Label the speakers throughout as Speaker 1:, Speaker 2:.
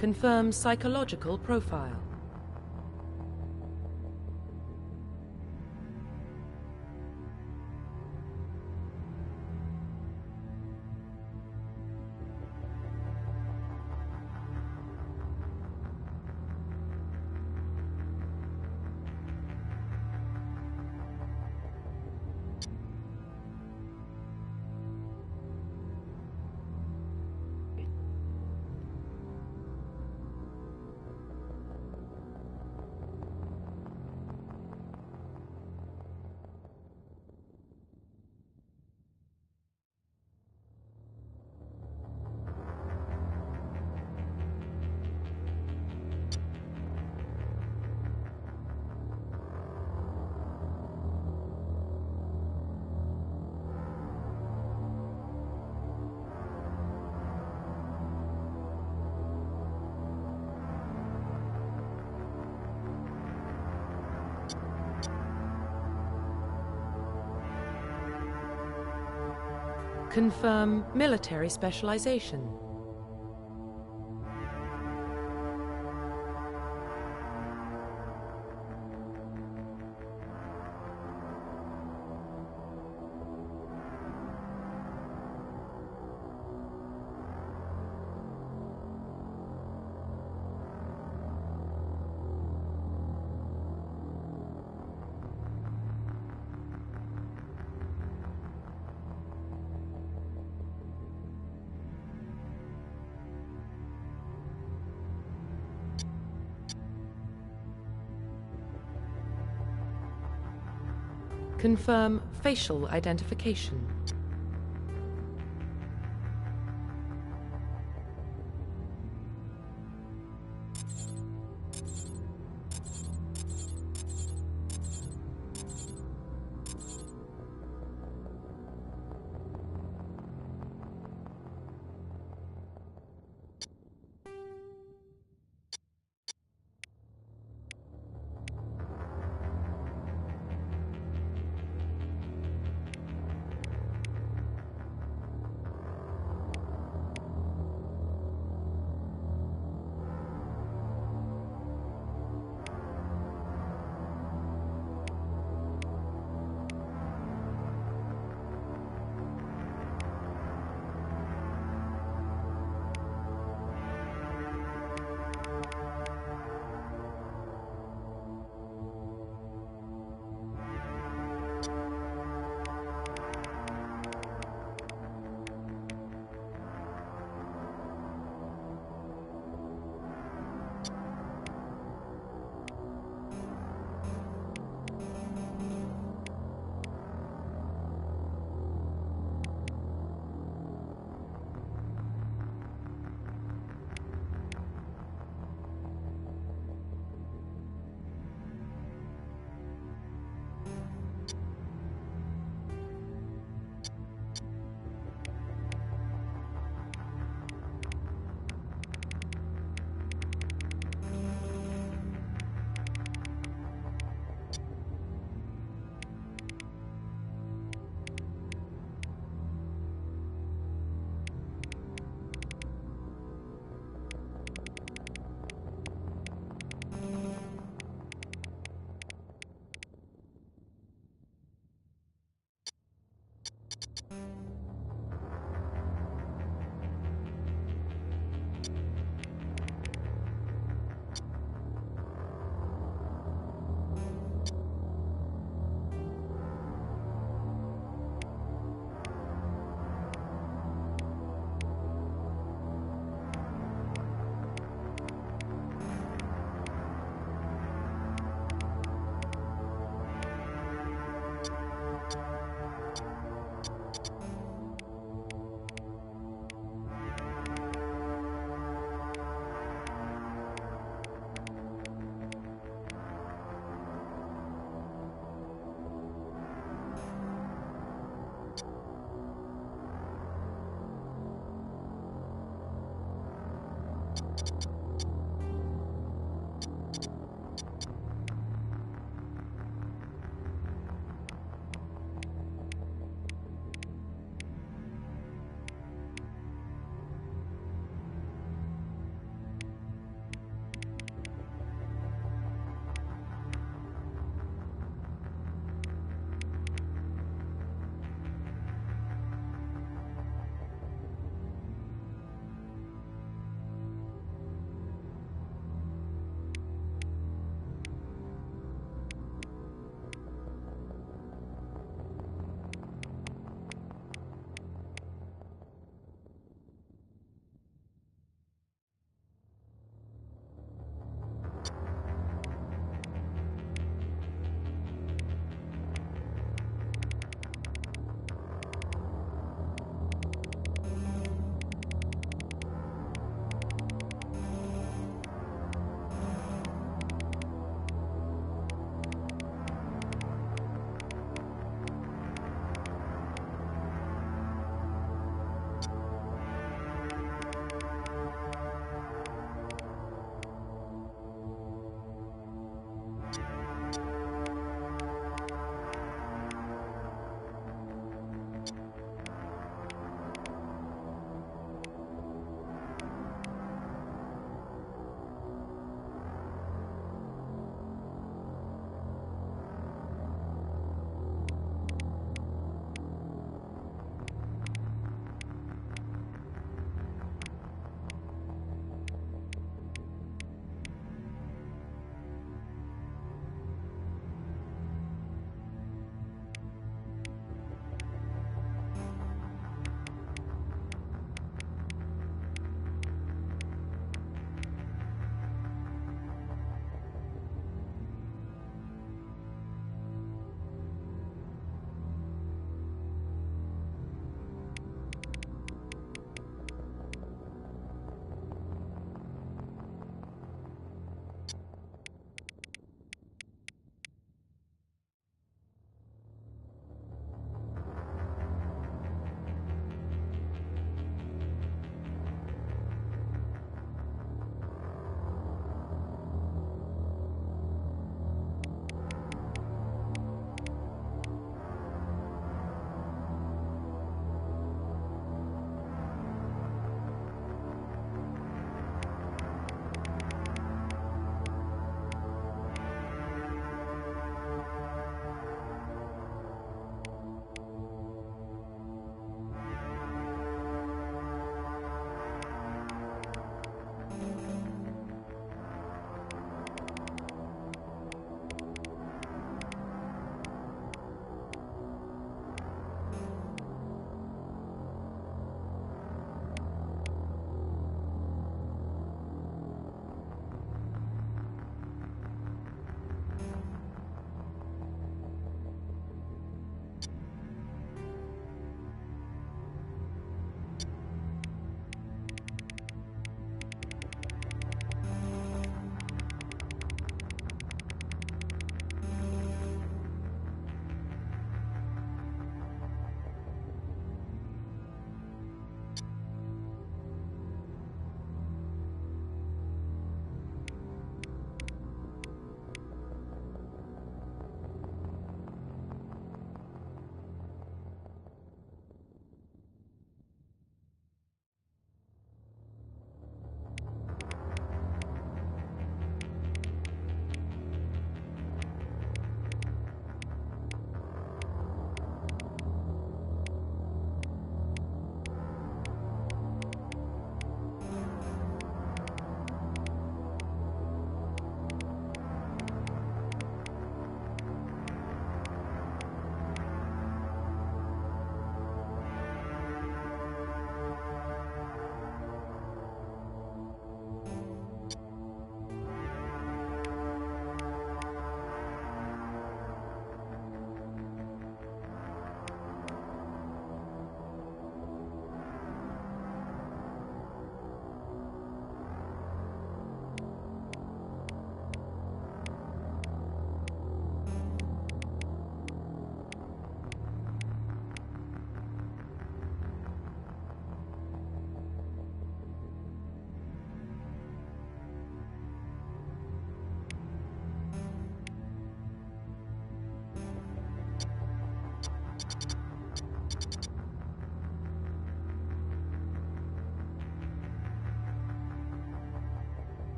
Speaker 1: Confirm psychological profile. Confirm military specialization. Confirm facial identification.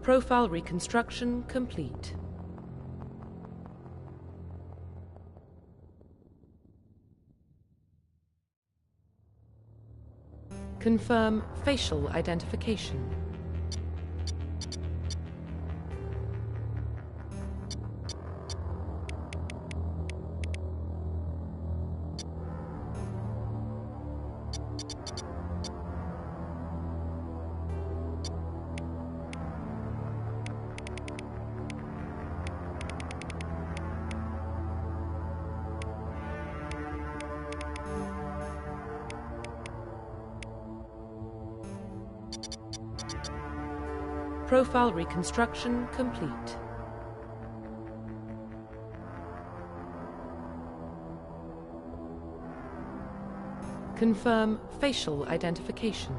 Speaker 1: Profile reconstruction complete. Confirm facial identification. Profile reconstruction complete. Confirm facial identification.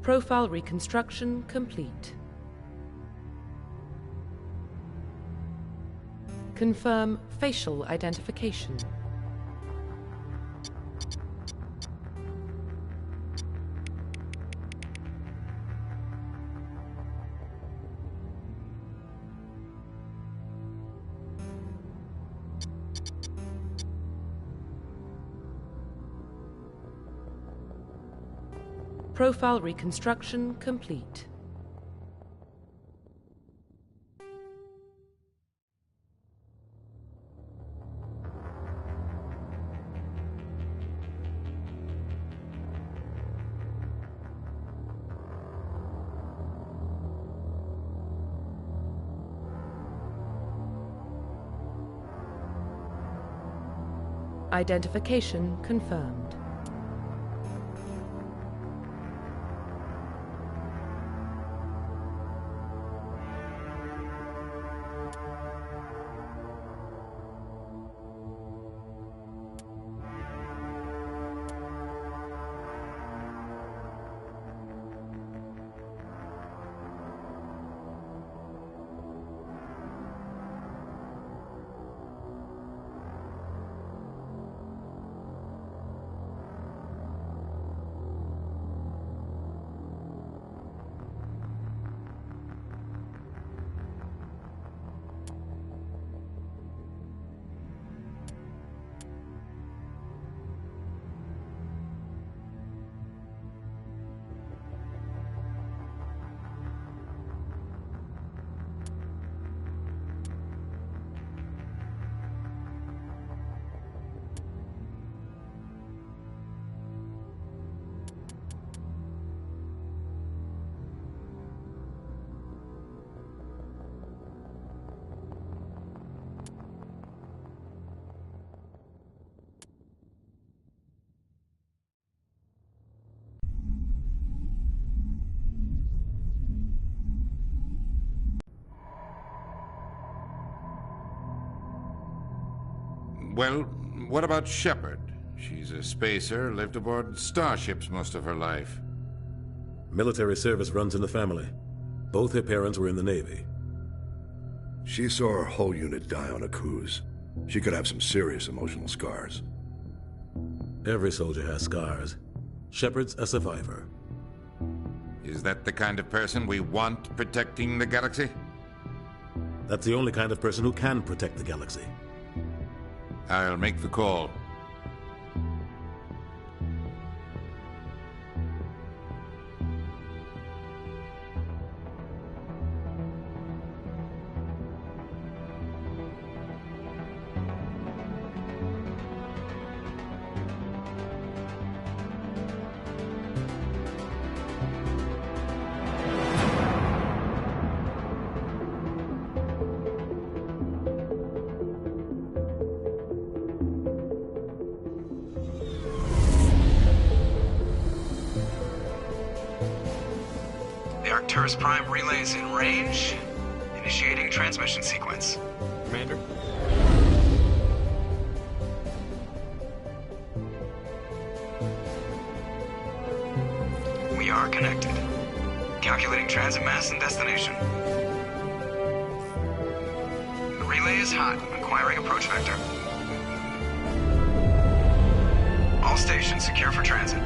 Speaker 1: Profile reconstruction complete. Confirm facial identification. Profile reconstruction complete. Identification confirmed.
Speaker 2: Well, what about Shepard? She's a spacer, lived aboard starships most of her life.
Speaker 3: Military service runs in the family. Both her parents were in the Navy.
Speaker 4: She saw her whole unit die on a cruise. She could have some serious emotional scars.
Speaker 3: Every soldier has scars. Shepard's a survivor.
Speaker 2: Is that the kind of person we want protecting the galaxy?
Speaker 3: That's the only kind of person who can protect the galaxy.
Speaker 2: I'll make the call.
Speaker 5: Arcturus Prime relays in range. Initiating transmission sequence.
Speaker 6: Commander?
Speaker 5: We are connected. Calculating transit mass and destination. The relay is hot. Acquiring approach vector. All stations secure for transit.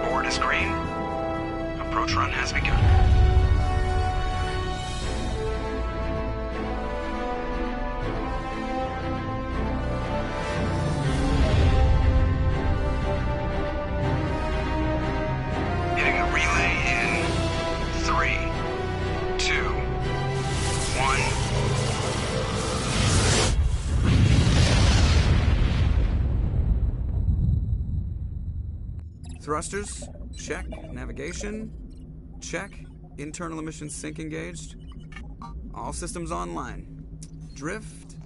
Speaker 5: Board is green. Approach run has begun. Hitting the relay in 3, 2, 1. Thrusters, check. Navigation, check. Internal emissions sync engaged. All systems online. Drift,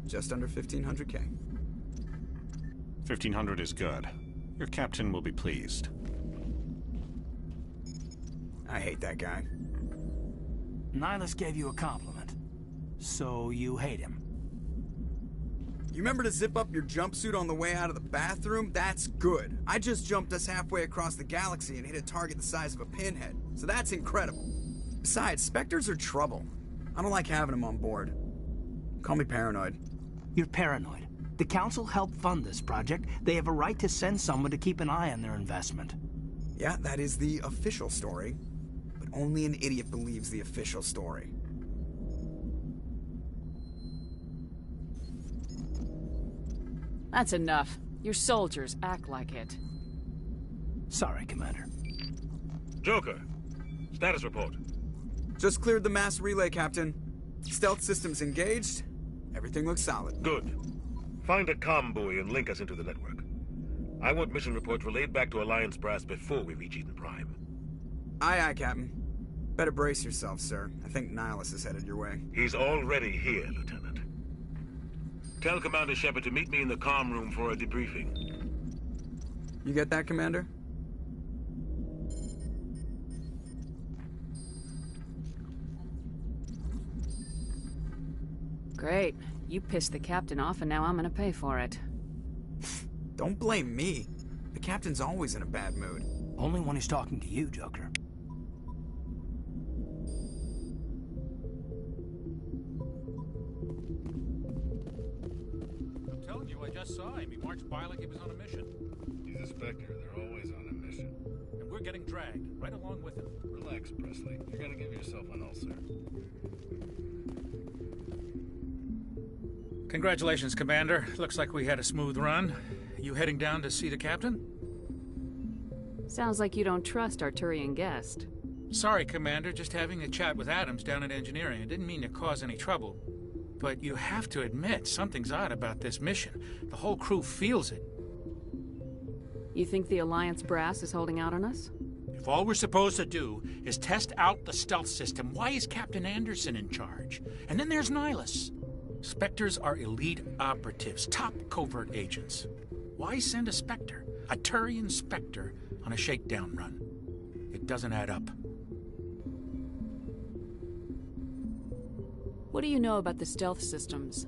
Speaker 5: just under 1500K.
Speaker 6: 1500 is good. Your captain will be pleased.
Speaker 5: I hate that guy.
Speaker 7: Nihilus gave you a compliment, so you hate him.
Speaker 5: You remember to zip up your jumpsuit on the way out of the bathroom? That's good. I just jumped us halfway across the galaxy and hit a target the size of a pinhead, so that's incredible. Besides, Spectres are trouble. I don't like having them on board. Call me paranoid.
Speaker 7: You're paranoid. The Council helped fund this project. They have a right to send someone to keep an eye on their investment.
Speaker 5: Yeah, that is the official story. But only an idiot believes the official story.
Speaker 8: That's enough. Your soldiers act like it.
Speaker 7: Sorry, Commander.
Speaker 3: Joker, status report.
Speaker 5: Just cleared the mass relay, Captain. Stealth systems engaged. Everything looks solid.
Speaker 3: Good. Find a comm buoy and link us into the network. I want mission reports relayed back to Alliance Brass before we reach Eden Prime.
Speaker 5: Aye, aye, Captain. Better brace yourself, sir. I think Nihilus is headed your way.
Speaker 3: He's already here, Lieutenant. Tell Commander Shepard to meet me in the comm room for a debriefing.
Speaker 5: You get that, Commander?
Speaker 8: Great. You pissed the captain off and now I'm gonna pay for it.
Speaker 5: Don't blame me. The captain's always in a bad mood.
Speaker 7: Only when he's talking to you, Joker.
Speaker 9: I'm telling you, I just saw him. He marched by like he was on a mission.
Speaker 4: He's a Spectre. They're always on a mission.
Speaker 9: And we're getting dragged, right along with him.
Speaker 4: Relax, Presley. You're gonna give yourself an ulcer.
Speaker 9: Congratulations, Commander. Looks like we had a smooth run. You heading down to see the captain?
Speaker 8: Sounds like you don't trust our Turian guest.
Speaker 9: Sorry, Commander. Just having a chat with Adams down at engineering. I didn't mean to cause any trouble. But you have to admit, something's odd about this mission. The whole crew feels it.
Speaker 8: You think the Alliance brass is holding out on us?
Speaker 9: If all we're supposed to do is test out the stealth system, why is Captain Anderson in charge? And then there's Nihilus. Spectres are elite operatives, top covert agents. Why send a Spectre, a Turian Spectre, on a shakedown run? It doesn't add up.
Speaker 8: What do you know about the stealth systems?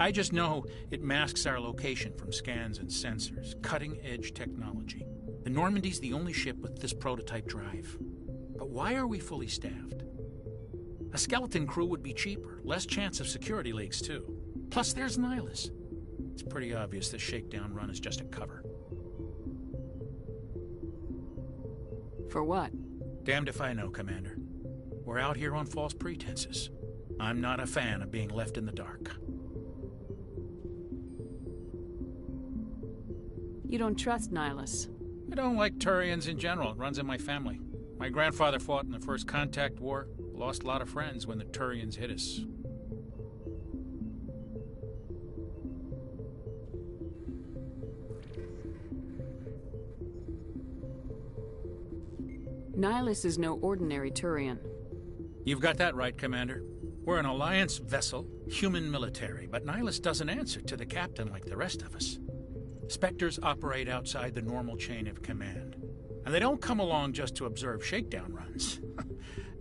Speaker 9: I just know it masks our location from scans and sensors, cutting-edge technology. The Normandy's the only ship with this prototype drive. But why are we fully staffed? A skeleton crew would be cheaper, less chance of security leaks, too. Plus, there's Nihilus. It's pretty obvious this shakedown run is just a cover.
Speaker 8: For what?
Speaker 9: Damned if I know, Commander. We're out here on false pretenses. I'm not a fan of being left in the dark.
Speaker 8: You don't trust Nihilus?
Speaker 9: I don't like Turians in general. It runs in my family. My grandfather fought in the First Contact War. Lost a lot of friends when the Turians hit us.
Speaker 8: Nihilus is no ordinary Turian.
Speaker 9: You've got that right, Commander. We're an Alliance vessel, human military, but Nihilus doesn't answer to the captain like the rest of us. Spectres operate outside the normal chain of command. And they don't come along just to observe shakedown runs.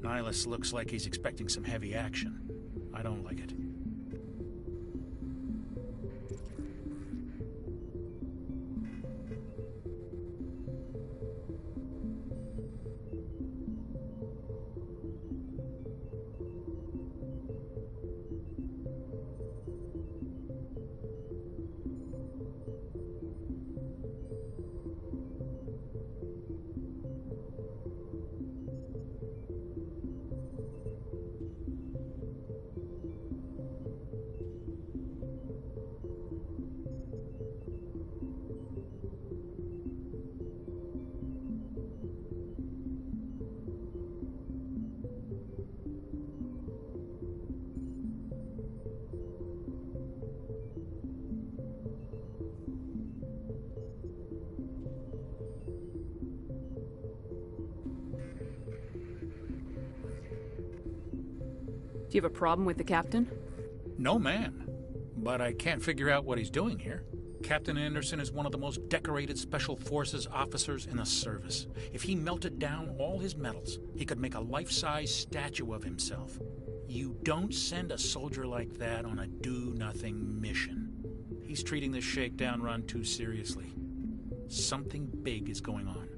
Speaker 9: Nihilus looks like he's expecting some heavy action. I don't like it.
Speaker 8: Do you have a problem with the captain?
Speaker 9: No, man. But I can't figure out what he's doing here. Captain Anderson is one of the most decorated Special Forces officers in the service. If he melted down all his medals, he could make a life-size statue of himself. You don't send a soldier like that on a do-nothing mission. He's treating this shakedown run too seriously. Something big is going on.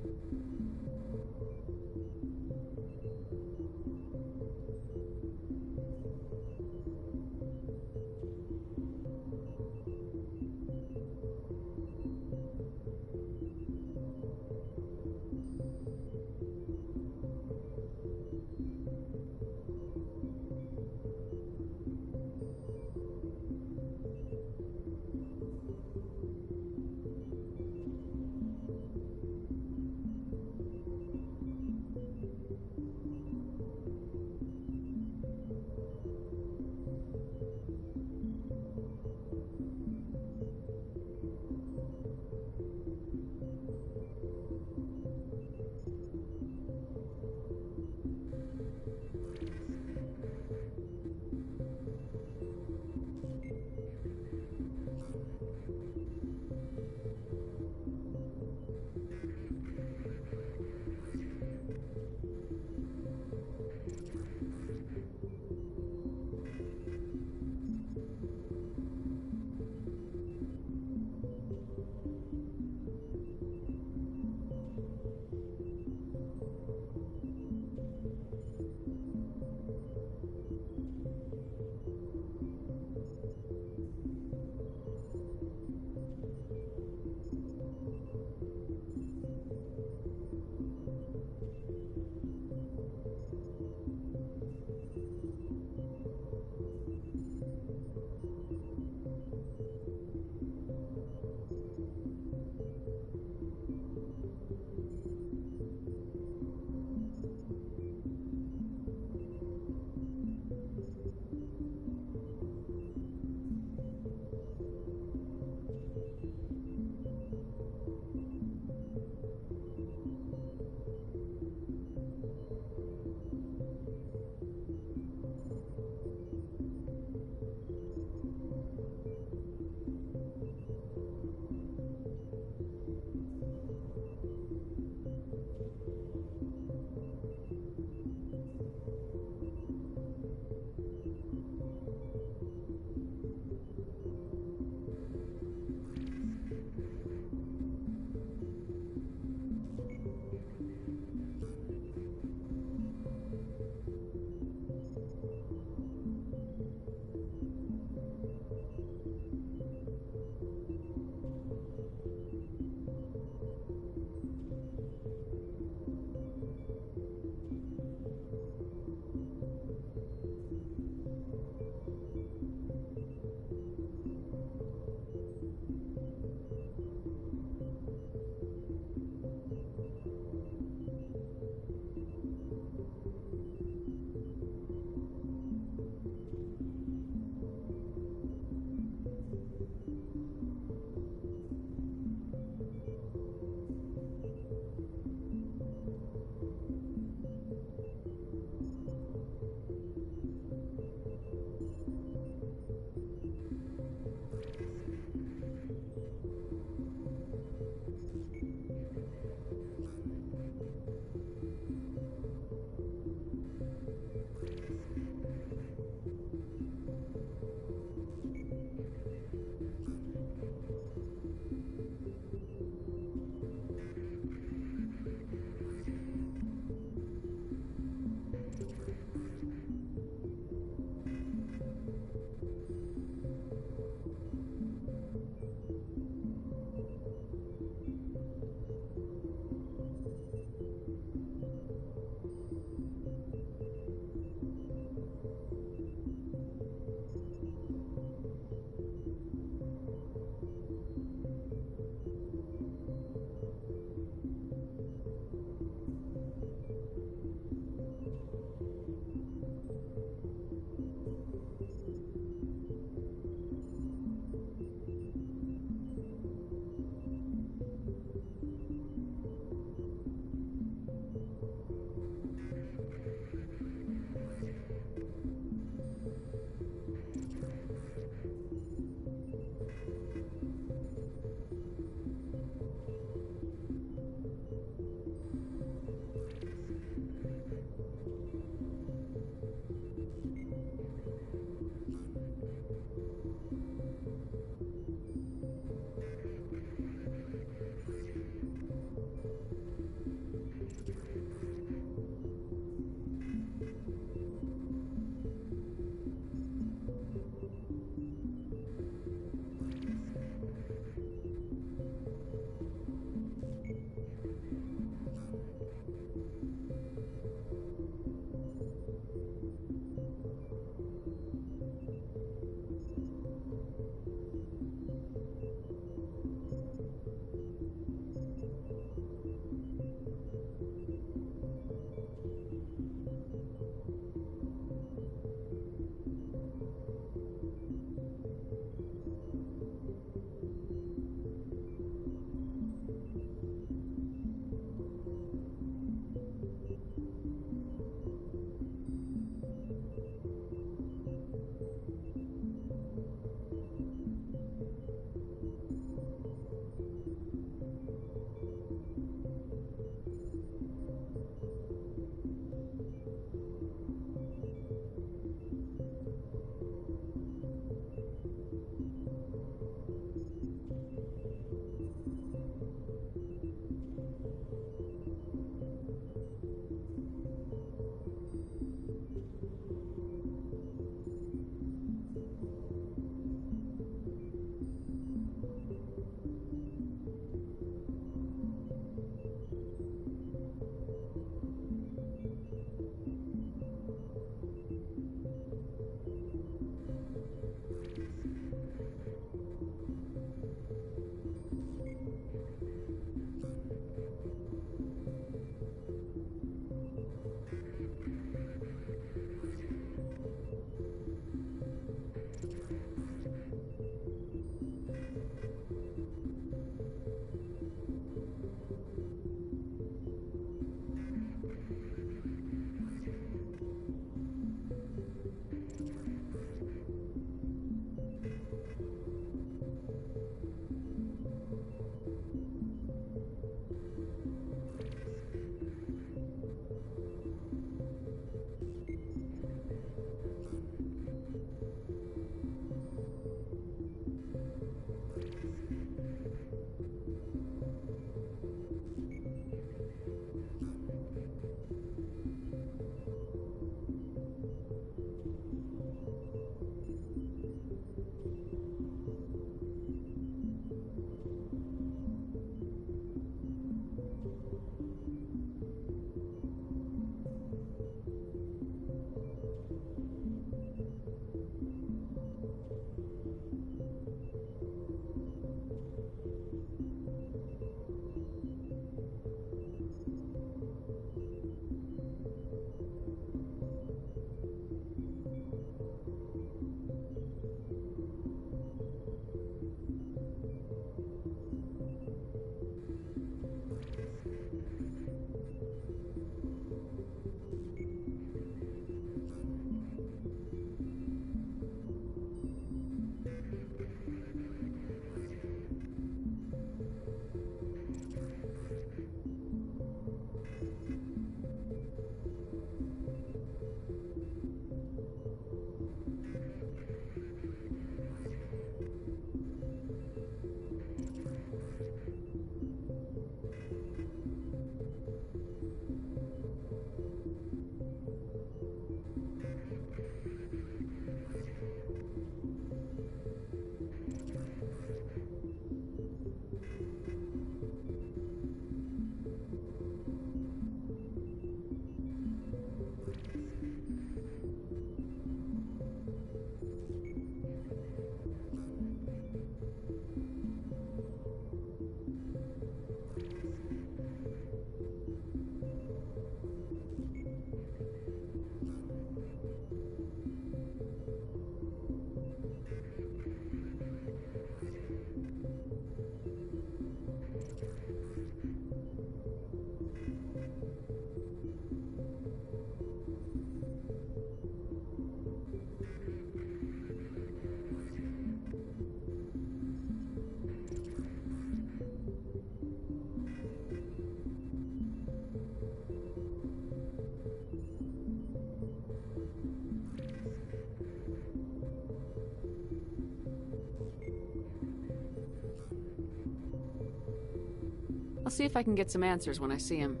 Speaker 8: I'll see if I can get some answers when I see him.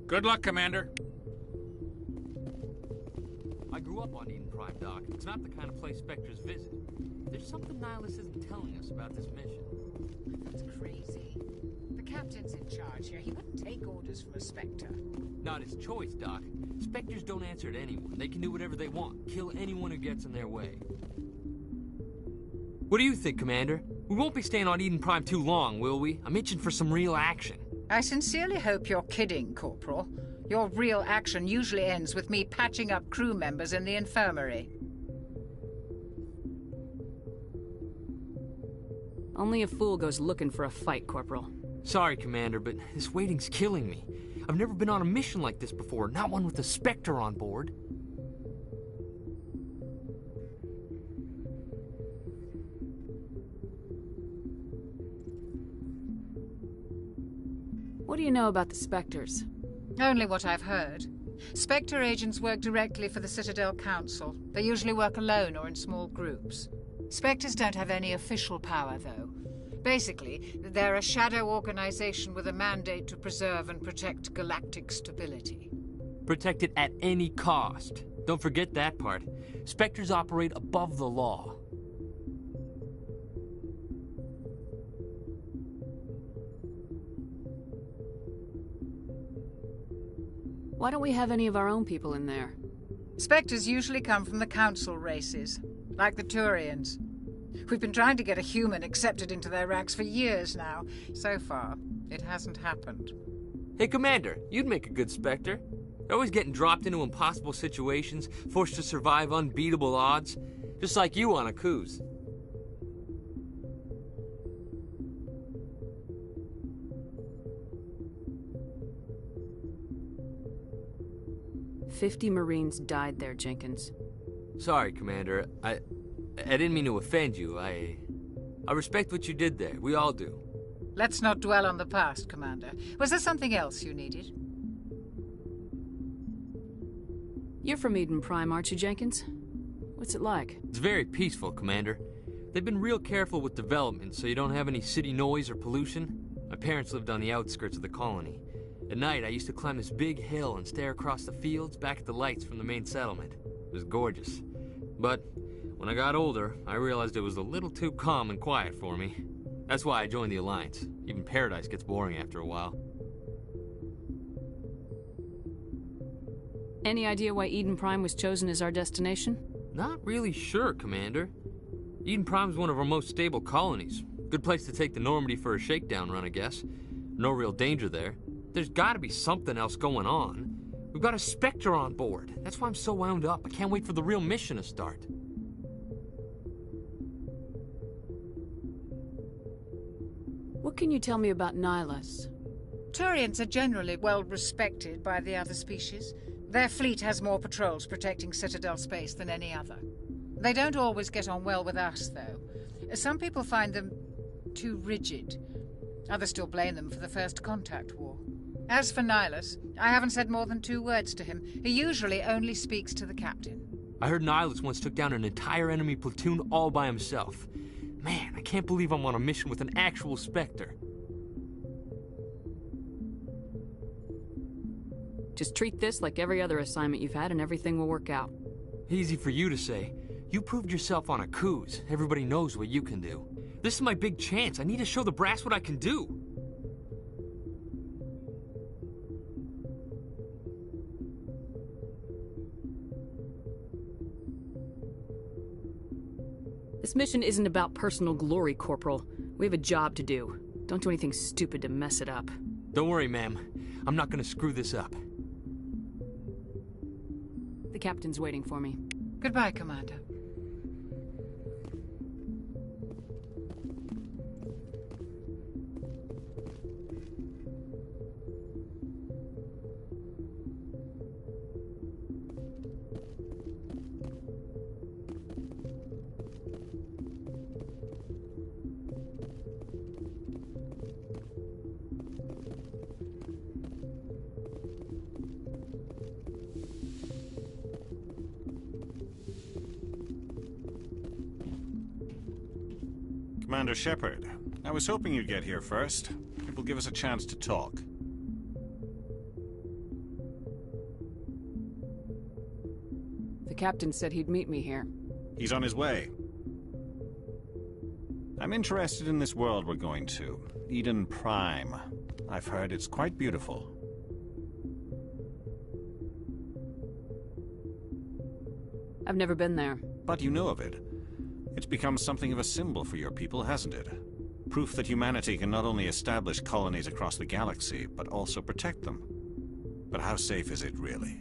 Speaker 9: Good luck, Commander.
Speaker 10: I grew up on Eden Prime, Doc. It's not the kind of place Spectres visit. There's something Nihilus isn't telling us about this mission.
Speaker 11: That's crazy. The captain's in charge here. He wouldn't take orders from a Spectre.
Speaker 10: Not his choice, Doc. Spectres don't answer to anyone. They can do whatever they want. Kill anyone who gets in their way. What do you think, Commander? We won't be staying on Eden Prime too long, will we? I'm itching for some real action.
Speaker 11: I sincerely hope you're kidding, Corporal. Your real action usually ends with me patching up crew members in the infirmary.
Speaker 8: Only a fool goes looking for a fight, Corporal.
Speaker 10: Sorry, Commander, but this waiting's killing me. I've never been on a mission like this before, not one with a Spectre on board.
Speaker 8: What do you know about the Spectres?
Speaker 11: Only what I've heard. Spectre agents work directly for the Citadel Council. They usually work alone or in small groups. Spectres don't have any official power, though. Basically, they're a shadow organization with a mandate to preserve and protect galactic stability.
Speaker 10: Protect it at any cost. Don't forget that part. Spectres operate above the law.
Speaker 8: Why don't we have any of our own people in there?
Speaker 11: Spectres usually come from the Council races, like the Turians. We've been trying to get a human accepted into their ranks for years now. So far, it hasn't happened.
Speaker 10: Hey, Commander, you'd make a good Spectre. You're always getting dropped into impossible situations, forced to survive unbeatable odds, just like you on Akuz.
Speaker 8: "50 Marines died there, Jenkins.
Speaker 10: Sorry, Commander. I didn't mean to offend you. I respect what you did there. We all do.
Speaker 11: Let's not dwell on the past, Commander. Was there something else you needed?
Speaker 8: You're from Eden Prime, aren't you, Jenkins? What's it like?
Speaker 10: It's very peaceful, Commander. They've been real careful with development, so you don't have any city noise or pollution. My parents lived on the outskirts of the colony. At night, I used to climb this big hill and stare across the fields back at the lights from the main settlement. It was gorgeous. But when I got older, I realized it was a little too calm and quiet for me. That's why I joined the Alliance. Even Paradise gets boring after a while.
Speaker 8: Any idea why Eden Prime was chosen as our destination?
Speaker 10: Not really sure, Commander. Eden Prime's one of our most stable colonies. Good place to take the Normandy for a shakedown run, I guess. No real danger there. There's gotta be something else going on. We've got a Spectre on board. That's why I'm so wound up. I can't wait for the real mission to start.
Speaker 8: What can you tell me about Nihilus?
Speaker 11: Turians are generally well respected by the other species. Their fleet has more patrols protecting Citadel space than any other. They don't always get on well with us, though. Some people find them too rigid. Others still blame them for the First Contact War. As for Nihilus, I haven't said more than 2 words to him. He usually only speaks to the captain.
Speaker 10: I heard Nihilus once took down an entire enemy platoon all by himself. Man, I can't believe I'm on a mission with an actual Spectre.
Speaker 8: Just treat this like every other assignment you've had and everything will work out.
Speaker 10: Easy for you to say. You proved yourself on Akuz. Everybody knows what you can do. This is my big chance. I need to show the brass what I can do.
Speaker 8: This mission isn't about personal glory, Corporal. We have a job to do. Don't do anything stupid to mess it up.
Speaker 10: Don't worry, ma'am. I'm not gonna screw this up.
Speaker 8: The captain's waiting for me.
Speaker 11: Goodbye, Commander.
Speaker 6: Commander Shepard, I was hoping you'd get here first. It will give us a chance to talk.
Speaker 8: The captain said he'd meet me here.
Speaker 6: He's on his way. I'm interested in this world we're going to, Eden Prime. I've heard it's quite beautiful.
Speaker 8: I've never been there.
Speaker 6: But you know of it. It's become something of a symbol for your people, hasn't it? Proof that humanity can not only establish colonies across the galaxy, but also protect them. But how safe is it, really?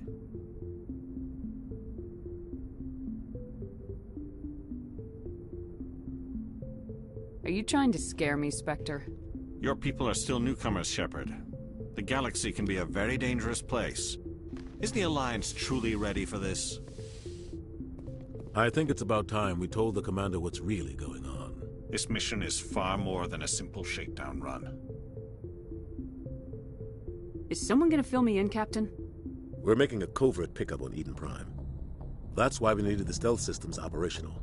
Speaker 8: Are you trying to scare me, Spectre?
Speaker 6: Your people are still newcomers, Shepard. The galaxy can be a very dangerous place. Is the Alliance truly ready for this?
Speaker 12: I think it's about time we told the Commander what's really going on.
Speaker 6: This mission is far more than a simple shakedown run.
Speaker 8: Is someone gonna fill me in, Captain?
Speaker 12: We're making a covert pickup on Eden Prime. That's why we needed the stealth systems operational.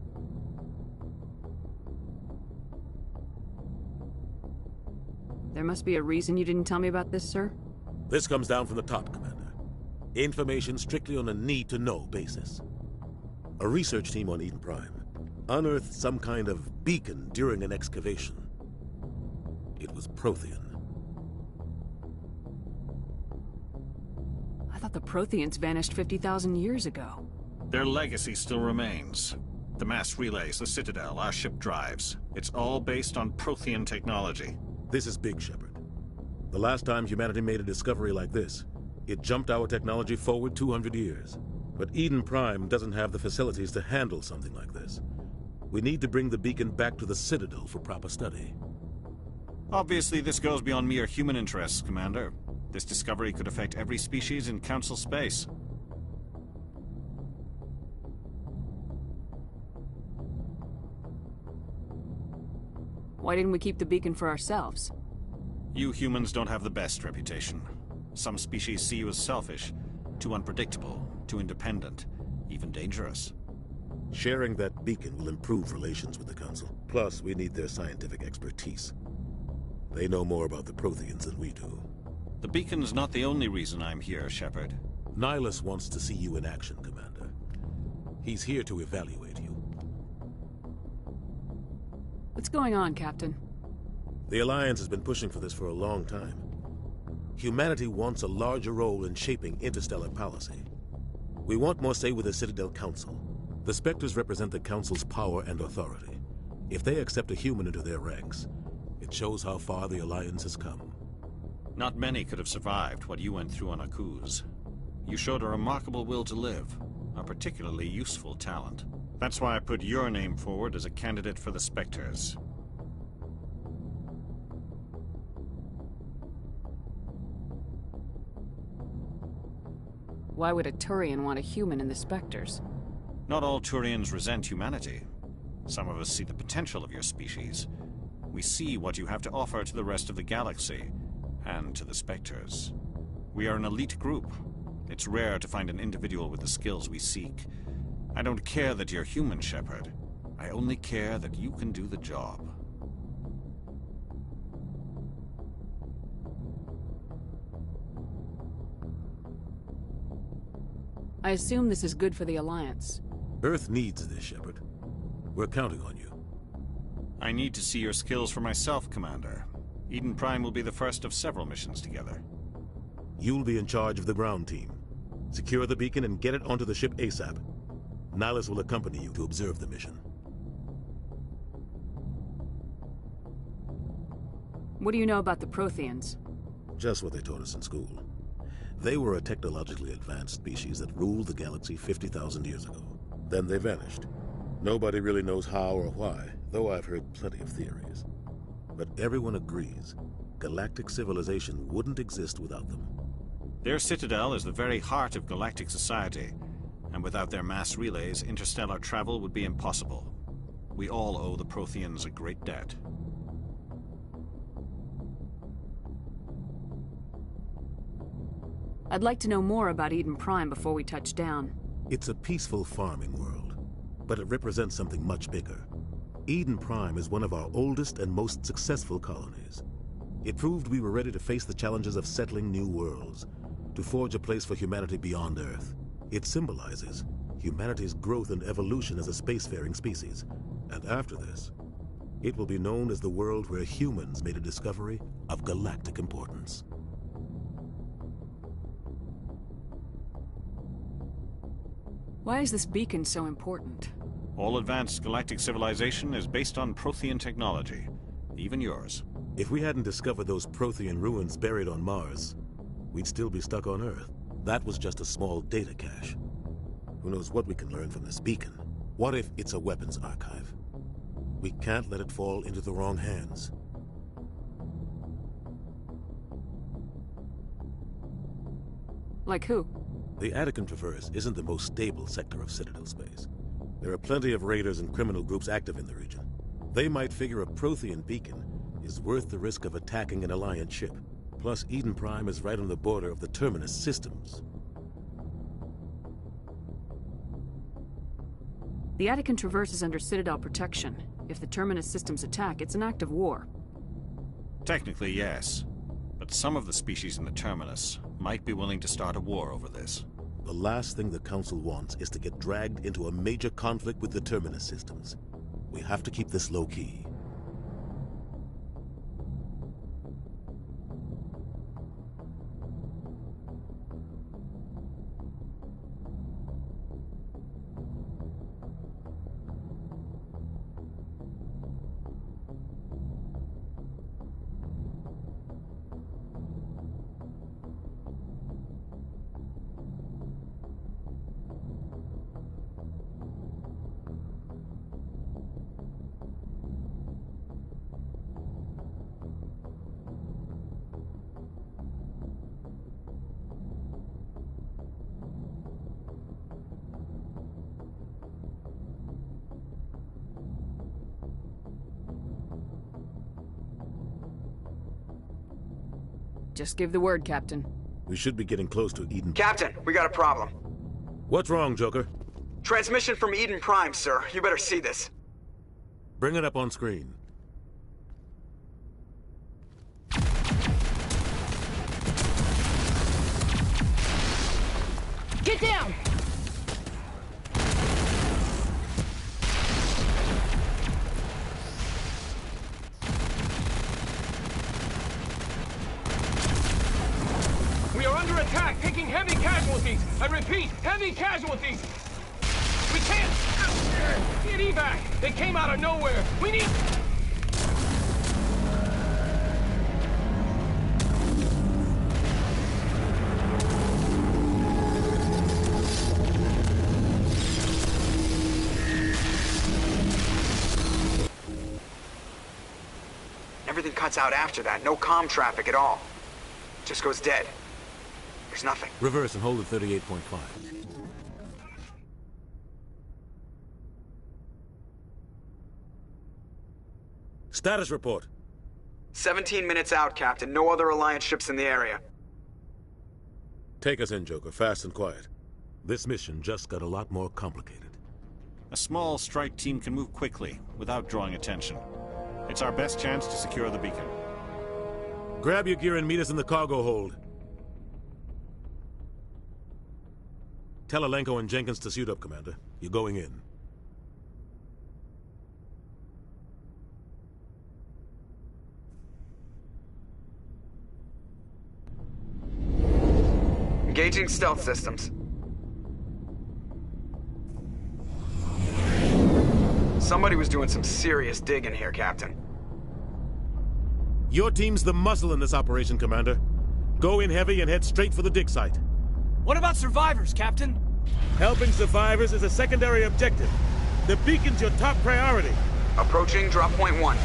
Speaker 8: There must be a reason you didn't tell me about this, sir?
Speaker 12: This comes down from the top, Commander. Information strictly on a need-to-know basis. A research team on Eden Prime unearthed some kind of beacon during an excavation. It was Prothean.
Speaker 8: I thought the Protheans vanished 50,000 years ago.
Speaker 6: Their legacy still remains. The mass relays, the Citadel, our ship drives. It's all based on Prothean technology.
Speaker 12: This is big, Shepard. The last time humanity made a discovery like this, it jumped our technology forward 200 years. But Eden Prime doesn't have the facilities to handle something like this. We need to bring the beacon back to the Citadel for proper study.
Speaker 6: Obviously, this goes beyond mere human interests, Commander. This discovery could affect every species in Council space.
Speaker 8: Why didn't we keep the beacon for ourselves?
Speaker 6: You humans don't have the best reputation. Some species see you as selfish, too unpredictable, too independent, even dangerous.
Speaker 12: Sharing that beacon will improve relations with the Council. Plus, we need their scientific expertise. They know more about the Protheans than we do.
Speaker 6: The beacon's not the only reason I'm here, Shepard.
Speaker 12: Nihilus wants to see you in action, Commander. He's here to evaluate you.
Speaker 8: What's going on, Captain?
Speaker 12: The Alliance has been pushing for this for a long time. Humanity wants a larger role in shaping interstellar policy. We want more say with the Citadel Council. The Spectres represent the Council's power and authority. If they accept a human into their ranks, it shows how far the Alliance has come.
Speaker 6: Not many could have survived what you went through on Akuz. You showed a remarkable will to live, a particularly useful talent. That's why I put your name forward as a candidate for the Spectres.
Speaker 8: Why would a Turian want a human in the Spectres?
Speaker 6: Not all Turians resent humanity. Some of us see the potential of your species. We see what you have to offer to the rest of the galaxy, and to the Spectres. We are an elite group. It's rare to find an individual with the skills we seek. I don't care that you're human, Shepard. I only care that you can do the job.
Speaker 8: I assume this is good for the Alliance.
Speaker 12: Earth needs this, Shepard. We're counting on you.
Speaker 6: I need to see your skills for myself, Commander. Eden Prime will be the first of several missions together.
Speaker 12: You'll be in charge of the ground team. Secure the beacon and get it onto the ship ASAP. Nihilus will accompany you to observe the mission.
Speaker 8: What do you know about the Protheans?
Speaker 12: Just what they taught us in school. They were a technologically advanced species that ruled the galaxy 50,000 years ago. Then they vanished. Nobody really knows how or why, though I've heard plenty of theories. But everyone agrees, galactic civilization wouldn't exist without them.
Speaker 6: Their citadel is the very heart of galactic society, and without their mass relays, interstellar travel would be impossible. We all owe the Protheans a great debt.
Speaker 8: I'd like to know more about Eden Prime before we touch down.
Speaker 12: It's a peaceful farming world, but it represents something much bigger. Eden Prime is one of our oldest and most successful colonies. It proved we were ready to face the challenges of settling new worlds, to forge a place for humanity beyond Earth. It symbolizes humanity's growth and evolution as a spacefaring species. And after this, it will be known as the world where humans made a discovery of galactic importance.
Speaker 8: Why is this beacon so important?
Speaker 6: All advanced galactic civilization is based on Prothean technology, even yours.
Speaker 12: If we hadn't discovered those Prothean ruins buried on Mars, we'd still be stuck on Earth. That was just a small data cache. Who knows what we can learn from this beacon? What if it's a weapons archive? We can't let it fall into the wrong hands.
Speaker 8: Like who?
Speaker 12: The Attican Traverse isn't the most stable sector of Citadel space. There are plenty of raiders and criminal groups active in the region. They might figure a Prothean beacon is worth the risk of attacking an Alliance ship. Plus, Eden Prime is right on the border of the Terminus systems.
Speaker 8: The Attican Traverse is under Citadel protection. If the Terminus systems attack, it's an act of war.
Speaker 6: Technically, yes. But some of the species in the Terminus might be willing to start a war over this.
Speaker 12: The last thing the Council wants is to get dragged into a major conflict with the Terminus systems. We have to keep this low-key.
Speaker 8: Just give the word, Captain.
Speaker 12: We should be getting close to Eden.
Speaker 5: Captain, we got a problem.
Speaker 12: What's wrong, Joker?
Speaker 5: Transmission from Eden Prime, sir. You better see this.
Speaker 12: Bring it up on screen.
Speaker 13: Get down!
Speaker 14: We are under attack, taking heavy casualties. I repeat, heavy casualties. We can't get evac. They came out of nowhere. We need...
Speaker 5: Everything cuts out after that. No comm traffic at all. Just goes dead. There's nothing.
Speaker 12: Reverse and hold at 38.5. Status report.
Speaker 5: 17 minutes out, Captain. No other Alliance ships in the area.
Speaker 12: Take us in, Joker, fast and quiet. This mission just got a lot more complicated.
Speaker 6: A small strike team can move quickly, without drawing attention. It's our best chance to secure the beacon.
Speaker 12: Grab your gear and meet us in the cargo hold. Tell Alenko and Jenkins to suit up, Commander. You're going in.
Speaker 5: Engaging stealth systems. Somebody was doing some serious digging here, Captain.
Speaker 12: Your team's the muscle in this operation, Commander. Go in heavy and head straight for the dig site.
Speaker 7: What about survivors, Captain?
Speaker 12: Helping survivors is a secondary objective. The beacon's your top priority.
Speaker 5: Approaching drop point 1.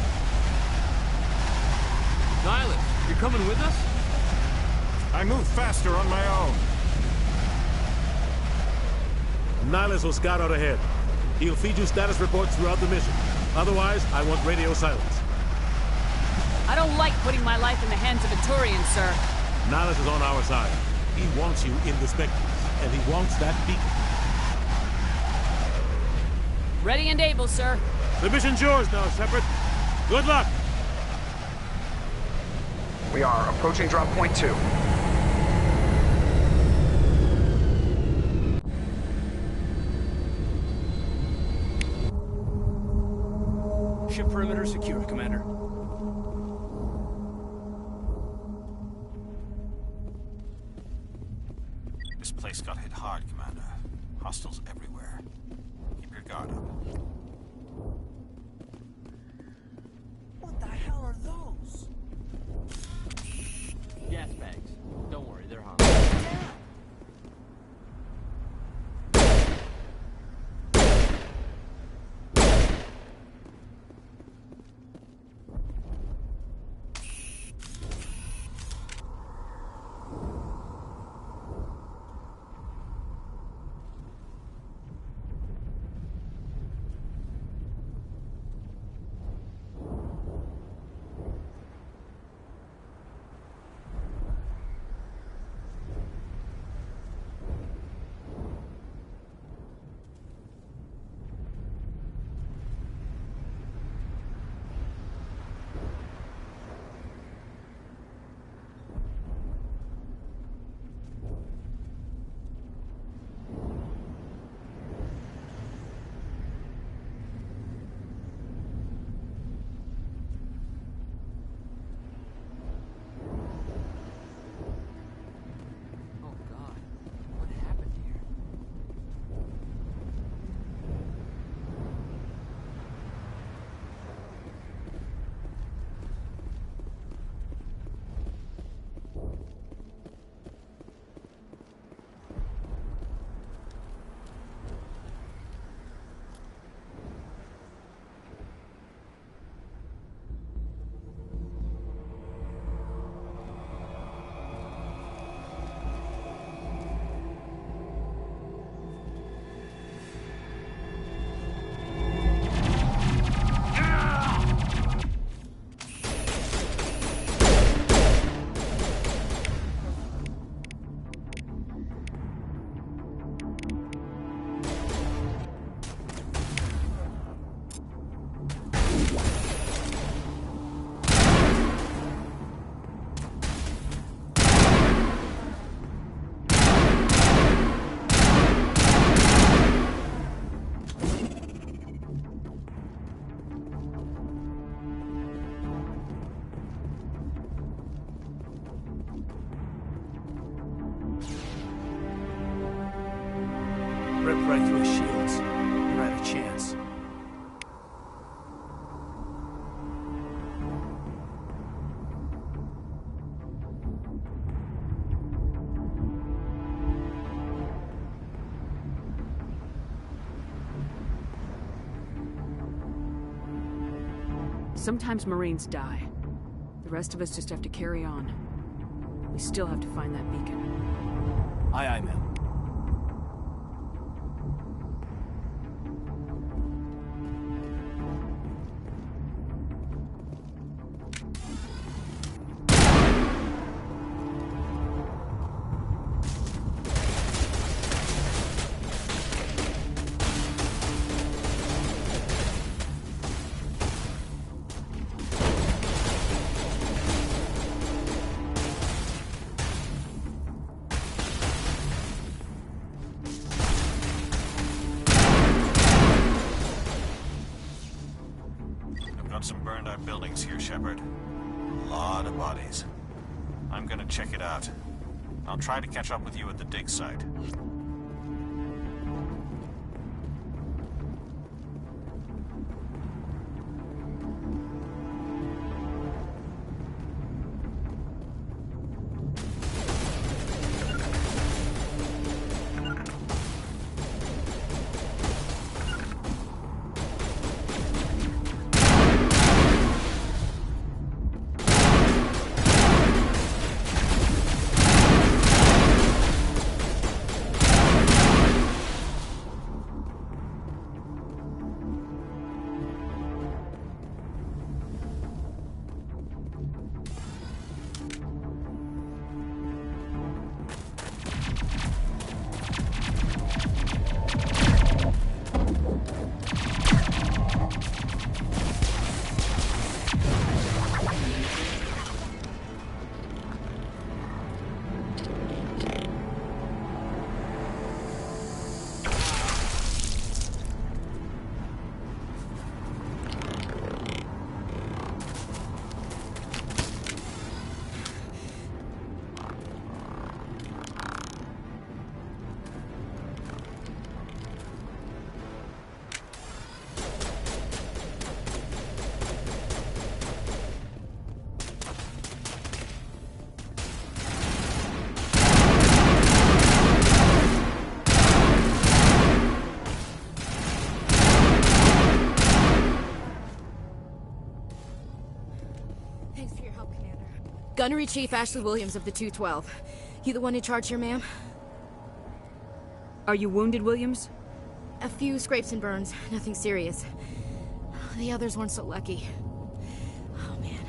Speaker 10: Nihilus, you're coming with us?
Speaker 6: I move faster on my own.
Speaker 12: Nihilus will scout out ahead. He'll feed you status reports throughout the mission. Otherwise, I want radio silence.
Speaker 8: I don't like putting my life in the hands of a Turian, sir.
Speaker 12: Nihilus is on our side. He wants you in the Spectres, and he wants that beacon.
Speaker 8: Ready and able, sir.
Speaker 12: The mission's yours now, Shepard. Good luck.
Speaker 13: We are approaching drop point 2.
Speaker 7: Ship perimeter secure, Commander.
Speaker 6: This place got hit hard, Commander. Hostiles everywhere. Keep your guard up.
Speaker 7: What the hell are those?
Speaker 10: Gas bags. Don't worry, they're harmless.
Speaker 7: Rip right through his shields. You're out of chance.
Speaker 8: Sometimes Marines die. The rest of us just have to carry on. We still have to find that beacon.
Speaker 7: Aye, aye, ma'am.
Speaker 6: Some burned out buildings here, Shepard. A lot of bodies. I'm gonna check it out. I'll try to catch up with you at the dig site.
Speaker 15: Gunnery Chief Ashley Williams of the 212. You the one in charge here, ma'am?
Speaker 8: Are you wounded, Williams?
Speaker 15: A few scrapes and burns, nothing serious. The others weren't so lucky. Oh man.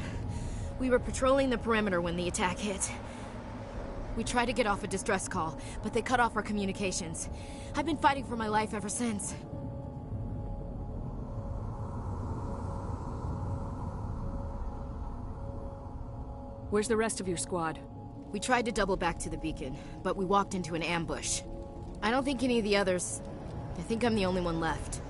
Speaker 15: We were patrolling the perimeter when the attack hit. We tried to get off a distress call, but they cut off our communications. I've been fighting for my life ever since.
Speaker 8: Where's the rest of your squad?
Speaker 15: We tried to double back to the beacon, but we walked into an ambush. I don't think any of the others... I think I'm the only one left.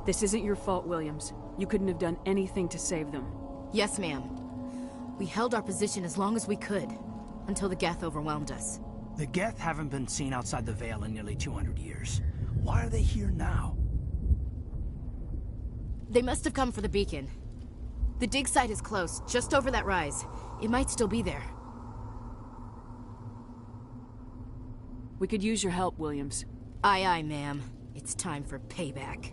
Speaker 8: This isn't your fault, Williams. You couldn't have done anything to save them.
Speaker 15: Yes, ma'am. We held our position as long as we could, until the Geth overwhelmed us.
Speaker 7: The Geth haven't been seen outside the Veil in nearly 200 years. Why are they here now?
Speaker 15: They must have come for the beacon. The dig site is close, just over that rise. It might still be there.
Speaker 8: We could use your help, Williams.
Speaker 15: Aye, aye, ma'am. It's time for payback.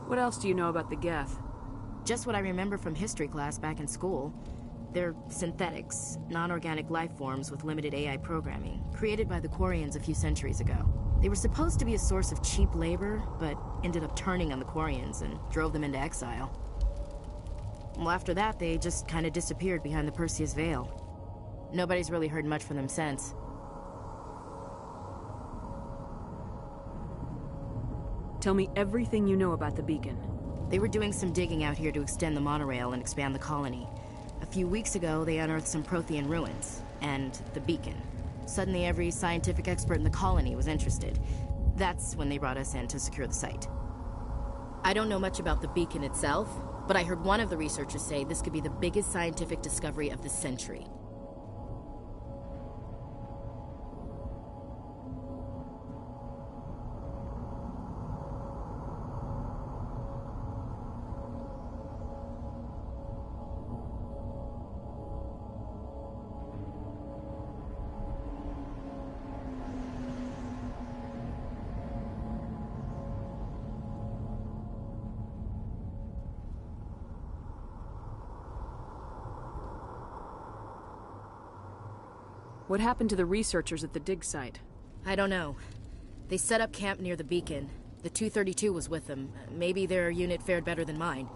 Speaker 8: What else do you know about the Geth?
Speaker 15: Just what I remember from history class back in school. They're synthetics, non-organic life forms with limited AI programming, created by the Quarians a few centuries ago. They were supposed to be a source of cheap labor, but ended up turning on the Quarians and drove them into exile. Well, after that, they just kind of disappeared behind the Perseus Veil. Nobody's really heard much from them since.
Speaker 8: Tell me everything you know about the beacon.
Speaker 15: They were doing some digging out here to extend the monorail and expand the colony. A few weeks ago, they unearthed some Prothean ruins, and the beacon. Suddenly, every scientific expert in the colony was interested. That's when they brought us in to secure the site. I don't know much about the beacon itself, but I heard one of the researchers say this could be the biggest scientific discovery of the century.
Speaker 8: What happened to the researchers at the dig site?
Speaker 15: I don't know. They set up camp near the beacon. The 232 was with them. Maybe their unit fared better than mine.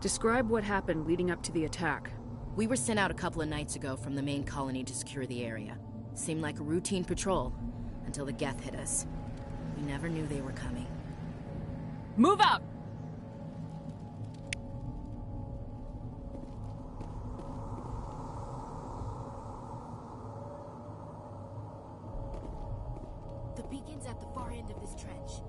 Speaker 8: Describe what happened leading up to the attack.
Speaker 15: We were sent out a couple of nights ago from the main colony to secure the area. Seemed like a routine patrol, until the Geth hit us. We never knew they were coming.
Speaker 8: Move out!
Speaker 15: The beacon's at the far end of this trench.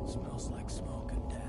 Speaker 7: Smells like smoke and death.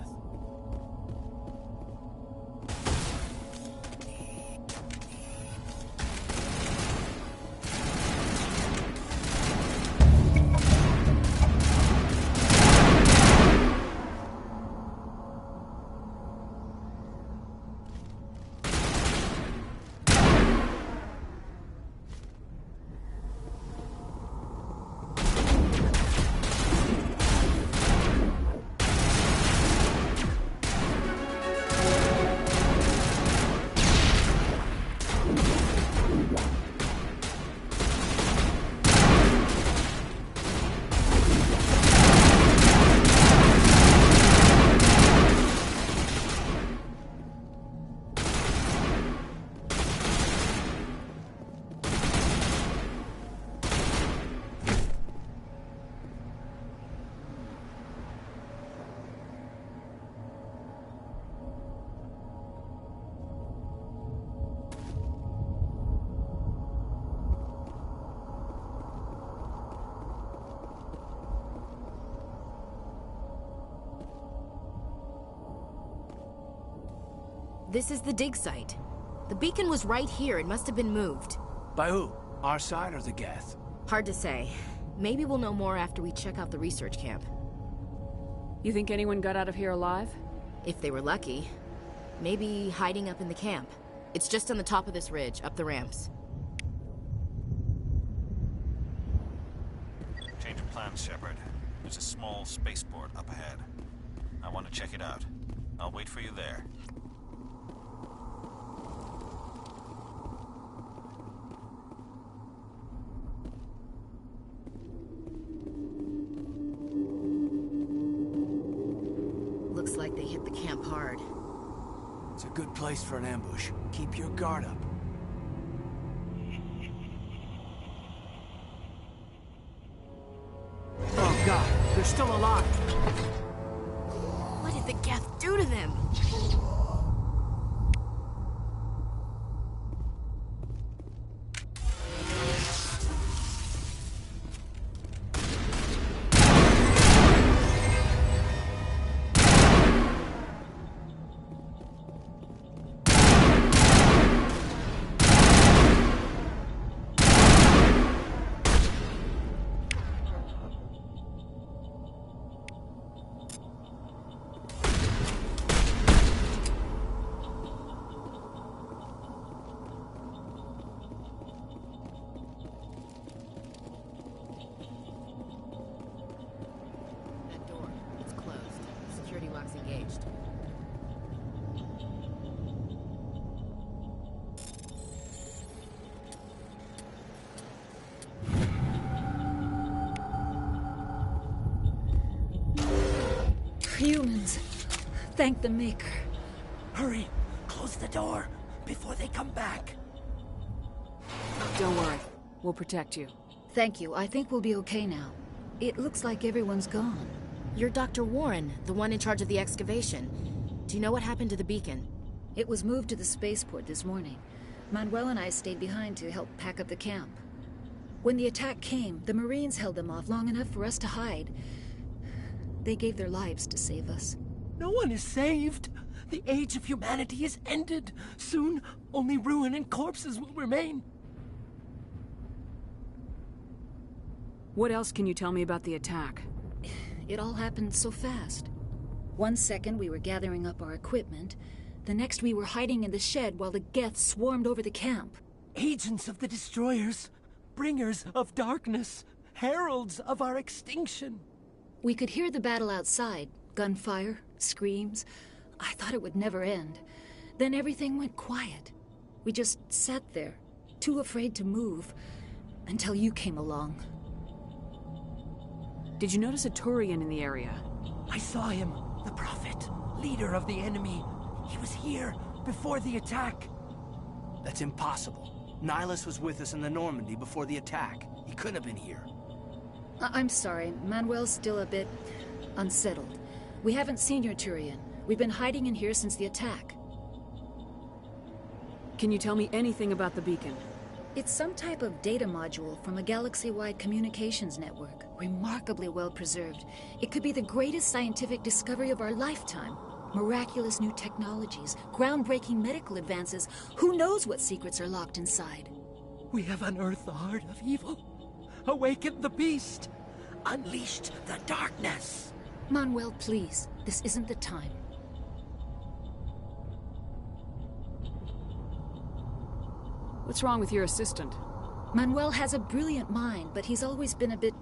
Speaker 15: This is the dig site. The beacon was right here. It must have been moved.
Speaker 7: By who? Our side or the Geth?
Speaker 15: Hard to say. Maybe we'll know more after we check out the research camp.
Speaker 8: You think anyone got out of here alive?
Speaker 15: If they were lucky. Maybe hiding up in the camp. It's just on the top of this ridge, up the ramps.
Speaker 6: Change of plans, Shepard. There's a small spaceport up ahead. I want to check it out. I'll wait for you there.
Speaker 15: Looks like they hit the camp hard.
Speaker 7: It's a good place for an ambush. Keep your guard up. Oh god, they're still alive!
Speaker 15: What did the Geth do to them? Engaged.
Speaker 16: Humans. Thank the Maker.
Speaker 7: Hurry! Close the door before they come back.
Speaker 8: Don't worry. We'll protect you.
Speaker 16: Thank you. I think we'll be okay now. It looks like everyone's gone.
Speaker 15: You're Dr. Warren, the one in charge of the excavation. Do you know what happened to the beacon?
Speaker 16: It was moved to the spaceport this morning. Manuel and I stayed behind to help pack up the camp. When the attack came, the Marines held them off long enough for us to hide. They gave their lives to save us.
Speaker 7: No one is saved. The age of humanity is ended. Soon, only ruin and corpses will remain.
Speaker 8: What else can you tell me about the attack?
Speaker 16: It all happened so fast. 1 second we were gathering up our equipment. The next we were hiding in the shed while the Geth swarmed over the camp.
Speaker 7: Agents of the Destroyers. Bringers of darkness. Heralds of our extinction.
Speaker 16: We could hear the battle outside. Gunfire, screams. I thought it would never end. Then everything went quiet. We just sat there, too afraid to move, until you came along.
Speaker 8: Did you notice a Turian in the area?
Speaker 7: I saw him, the Prophet, leader of the enemy. He was here before the attack. That's impossible. Nihilus was with us in the Normandy before the attack. He couldn't have been here.
Speaker 16: I'm sorry. Manuel's still a bit unsettled. We haven't seen your Turian. We've been hiding in here since the attack.
Speaker 8: Can you tell me anything about the beacon?
Speaker 16: It's some type of data module from a galaxy-wide communications network. Remarkably well preserved. It could be the greatest scientific discovery of our lifetime. Miraculous new technologies, groundbreaking medical advances. Who knows what secrets are locked inside?
Speaker 7: We have unearthed the heart of evil. Awakened the beast. Unleashed the darkness.
Speaker 16: Manuel, please. This isn't the time.
Speaker 8: What's wrong with your assistant?
Speaker 16: Manuel has a brilliant mind, but he's always been a bit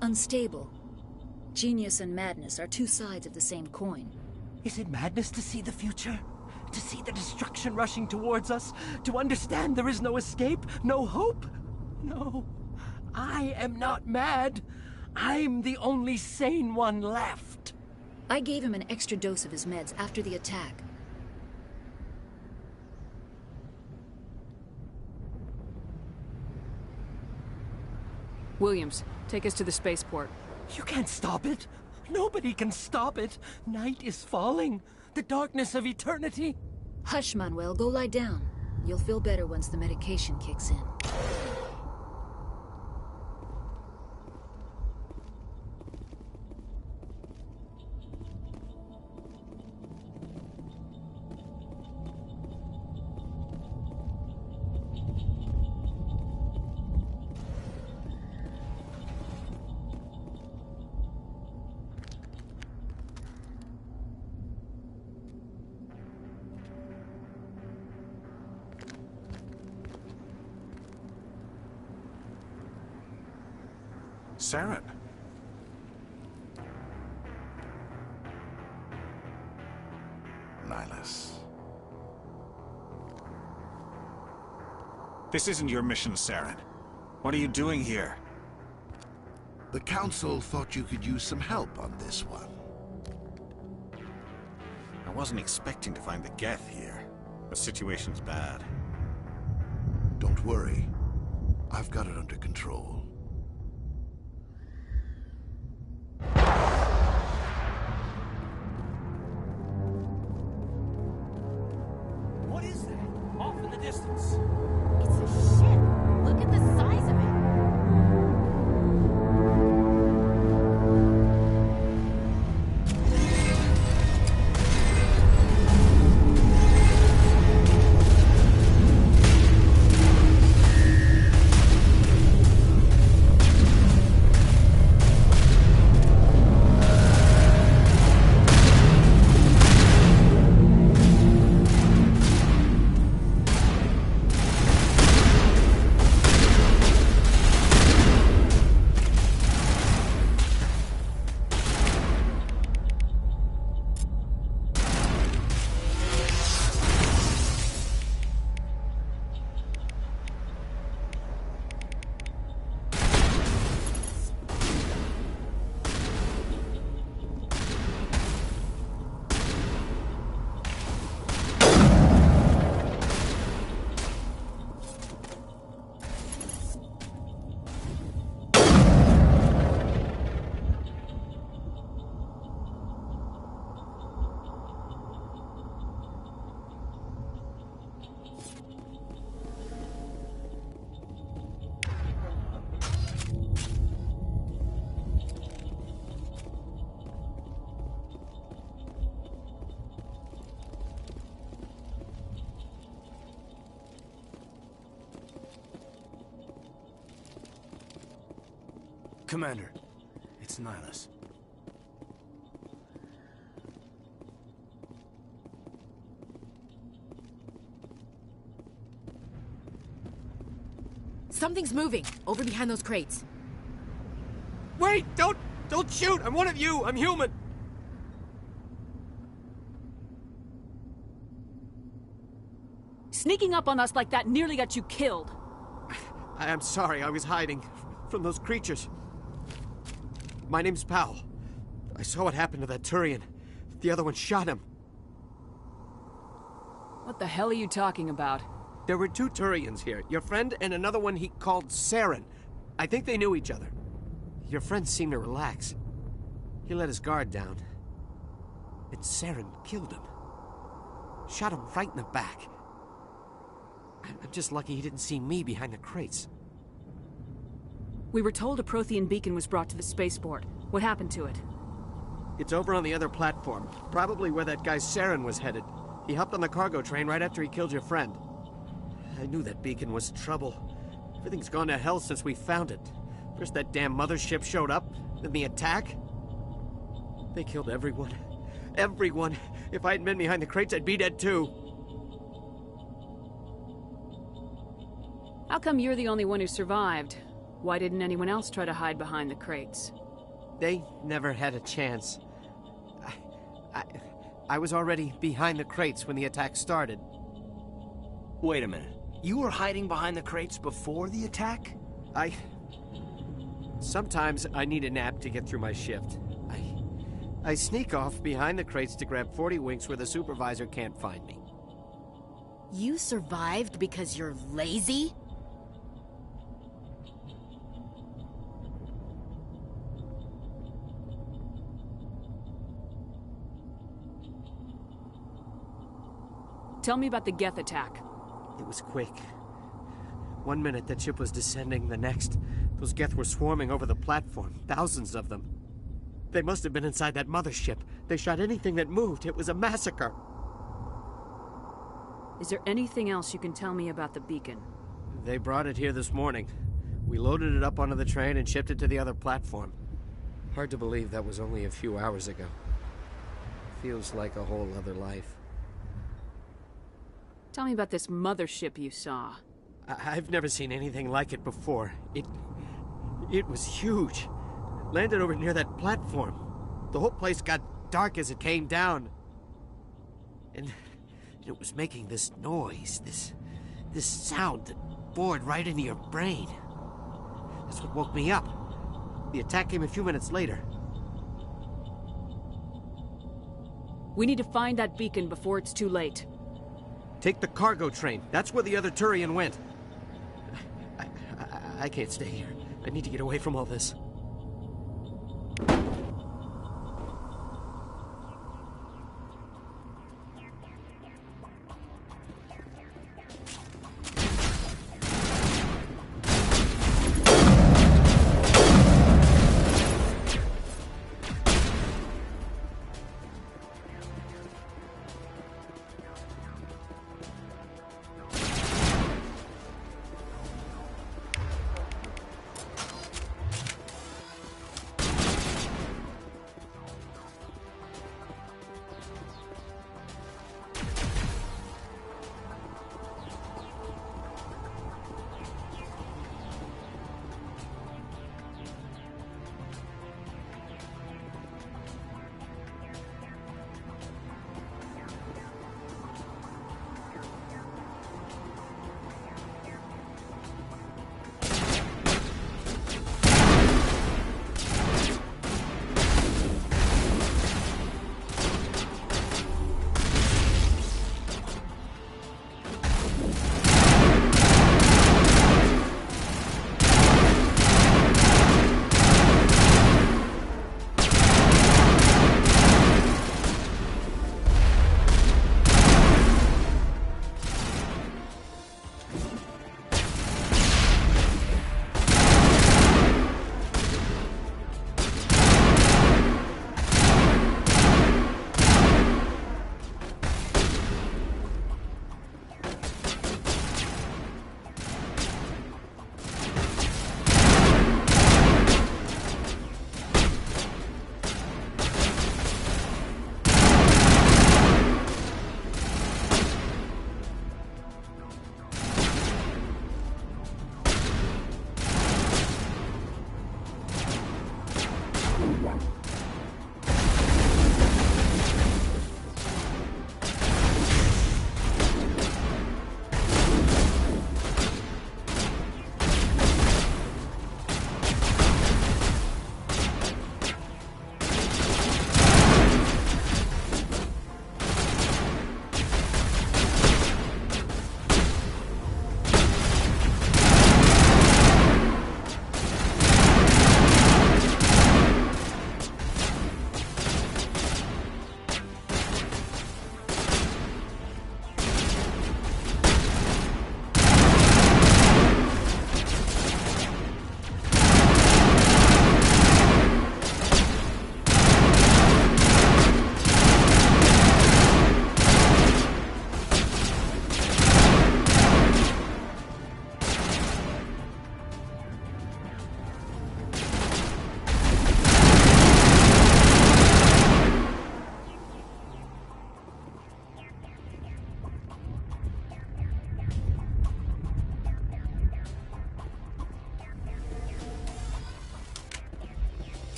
Speaker 16: unstable. Genius and madness are two sides of the same coin.
Speaker 7: Is it madness to see the future? To see the destruction rushing towards us? To understand there is no escape? No hope? No. I am not mad. I'm the only sane one left.
Speaker 16: I gave him an extra dose of his meds after the attack.
Speaker 8: Williams, take us to the spaceport.
Speaker 7: You can't stop it. Nobody can stop it. Night is falling. The darkness of eternity.
Speaker 16: Hush, Manuel. Go lie down. You'll feel better once the medication kicks in.
Speaker 6: Saren.
Speaker 17: Nihlus.
Speaker 6: This isn't your mission, Saren. What are you doing here?
Speaker 17: The Council thought you could use some help on this one.
Speaker 6: I wasn't expecting to find the Geth here. The situation's bad.
Speaker 17: Don't worry. I've got it under control.
Speaker 7: What is that? Off in the distance.
Speaker 15: It's a ship. Look at the size of it.
Speaker 7: Commander, it's Nihlus.
Speaker 15: Something's moving over behind those crates.
Speaker 7: Wait! Don't shoot! I'm one of you! I'm human!
Speaker 8: Sneaking up on us like that nearly got you killed.
Speaker 7: I am sorry, I was hiding from those creatures. My name's Powell. I saw what happened to that Turian. The other one shot him.
Speaker 8: What the hell are you talking about?
Speaker 7: There were two Turians here. Your friend and another one he called Saren. I think they knew each other. Your friend seemed to relax. He let his guard down. And Saren killed him. Shot him right in the back. I'm just lucky he didn't see me behind the crates.
Speaker 8: We were told a Prothean beacon was brought to the spaceport. What happened to it?
Speaker 7: It's over on the other platform. Probably where that guy Saren was headed. He hopped on the cargo train right after he killed your friend. I knew that beacon was trouble. Everything's gone to hell since we found it. First that damn mothership showed up, then the attack. They killed everyone. Everyone. If I hadn't been behind the crates, I'd be dead too.
Speaker 8: How come you're the only one who survived? Why didn't anyone else try to hide behind the crates?
Speaker 7: They never had a chance. I was already behind the crates when the attack started.
Speaker 18: Wait a minute. You were hiding behind the crates before the attack?
Speaker 7: Sometimes I need a nap to get through my shift. I sneak off behind the crates to grab 40 winks where the supervisor can't find me.
Speaker 15: You survived because you're lazy?
Speaker 8: Tell me about the Geth attack.
Speaker 7: It was quick. 1 minute that ship was descending, the next, those Geth were swarming over the platform. Thousands of them. They must have been inside that mothership. They shot anything that moved. It was a massacre.
Speaker 8: Is there anything else you can tell me about the beacon?
Speaker 7: They brought it here this morning. We loaded it up onto the train and shipped it to the other platform. Hard to believe that was only a few hours ago. Feels like a whole other life.
Speaker 8: Tell me about this mothership you saw.
Speaker 7: I've never seen anything like it before. It was huge.
Speaker 19: Landed over near that platform. The whole place got dark as it came down. And it was making this noise, this sound that bored right into your brain. That's what woke me up. The attack came a few minutes later.
Speaker 8: We need to find that beacon before it's too late.
Speaker 19: Take the cargo train. That's where the other Turian went. I can't stay here. I need to get away from all this.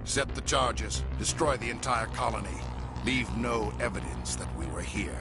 Speaker 17: Set the charges. Destroy the entire colony. Leave no evidence that we were here.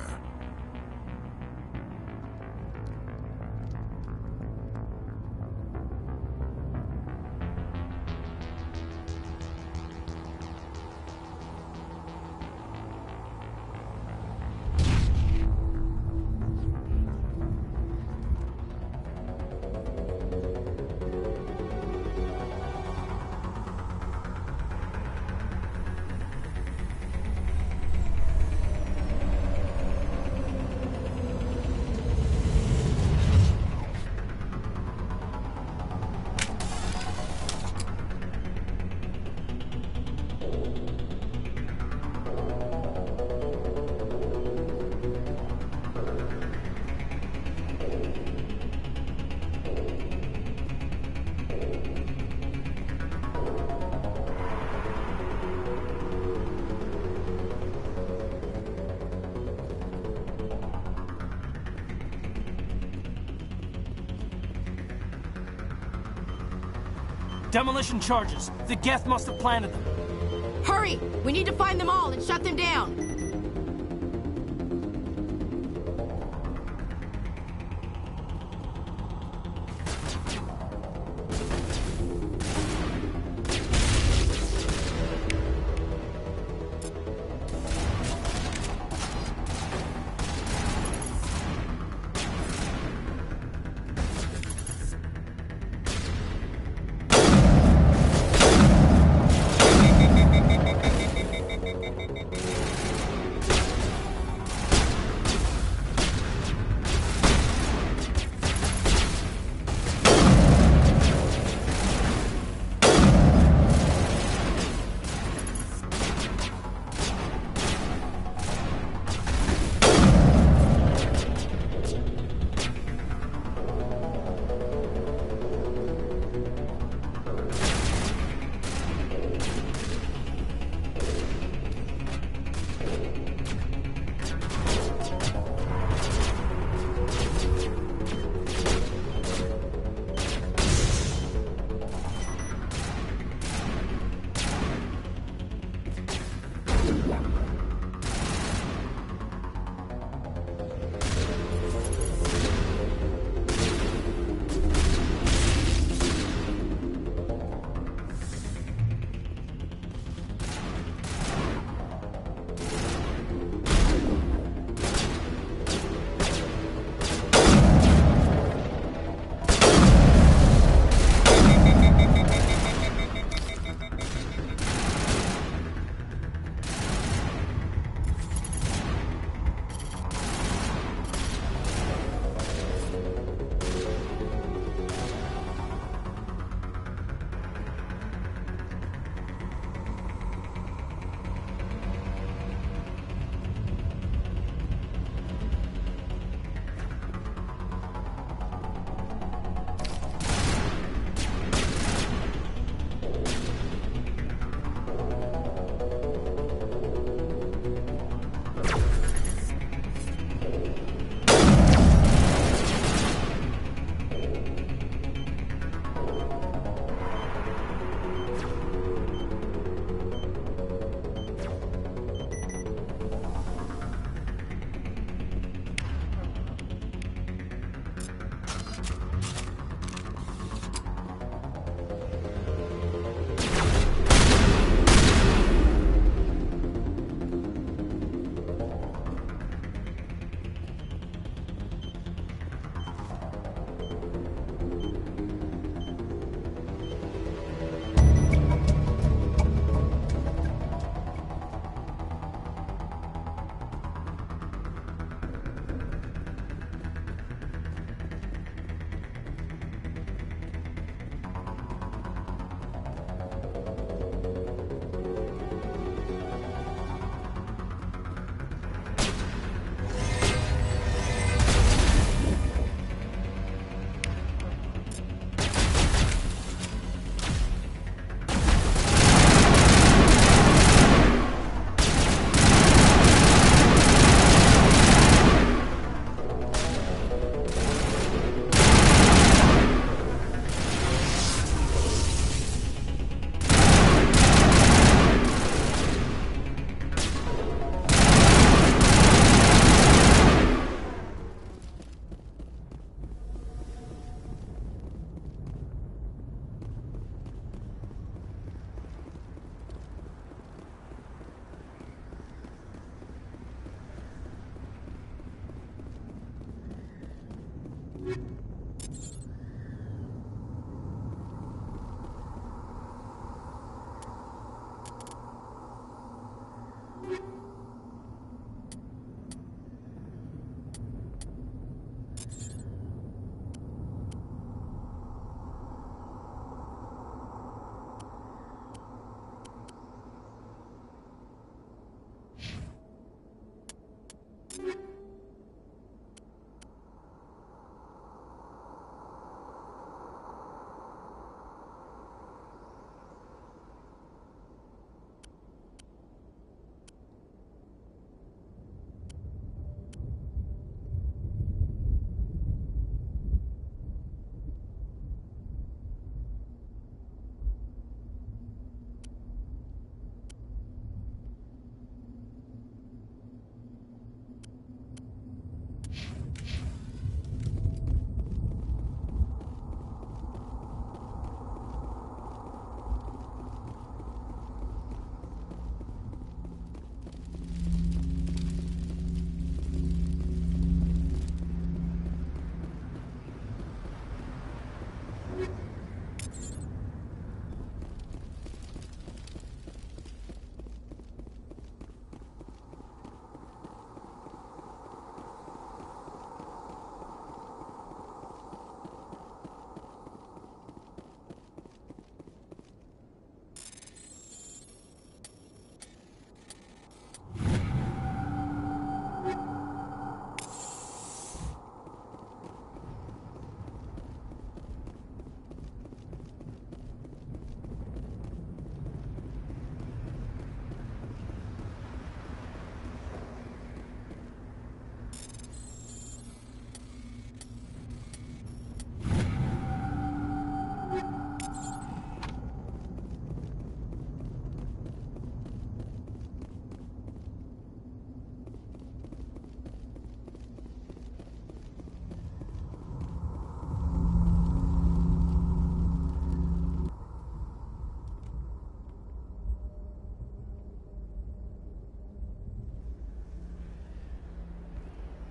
Speaker 7: Demolition charges. The Geth must have planted them.
Speaker 15: Hurry! We need to find them all and shut them down!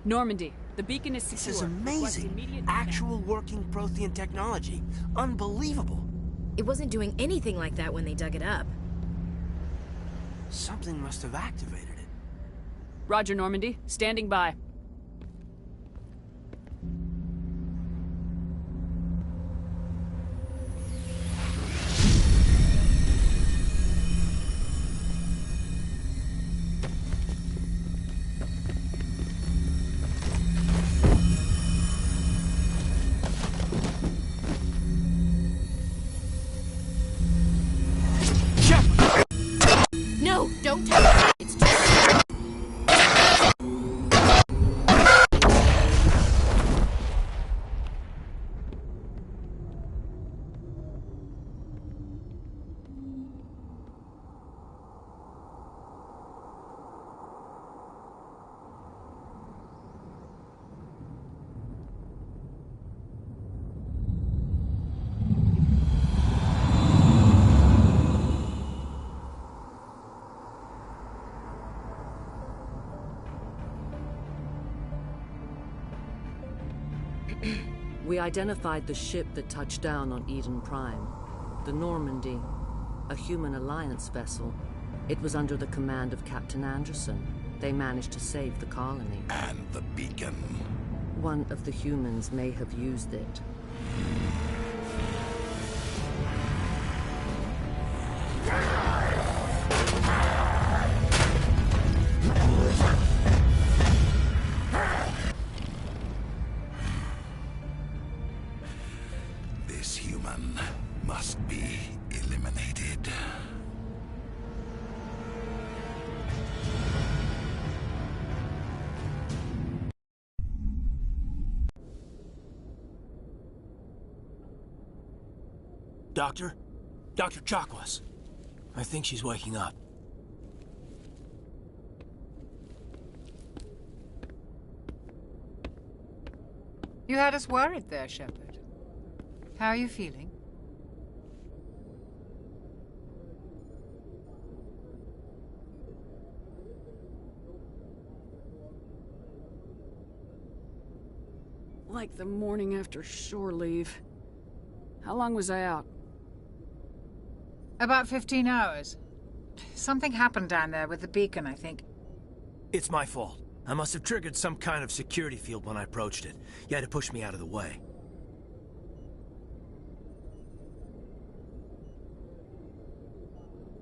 Speaker 8: Normandy, the beacon is secure.
Speaker 18: This is amazing. Actual working Prothean technology. Unbelievable.
Speaker 15: It wasn't doing anything like that when they dug it up.
Speaker 18: Something must have activated it.
Speaker 8: Roger, Normandy. Standing by.
Speaker 15: No, don't touch it. It's too...
Speaker 20: We identified the ship that touched down on Eden Prime. The Normandy, a human alliance vessel. It was under the command of Captain Anderson. They managed to save the colony.
Speaker 17: And the beacon.
Speaker 20: One of the humans may have used it.
Speaker 17: This human must be eliminated.
Speaker 18: Doctor? Dr. Chakwas. I think she's waking up.
Speaker 11: You had us worried there, Shepard. How are you feeling?
Speaker 8: Like the morning after shore leave. How long was I out?
Speaker 11: About 15 hours. Something happened down there with the beacon, I think.
Speaker 18: It's my fault. I must have triggered some kind of security field when I approached it. You had to push me out of the way.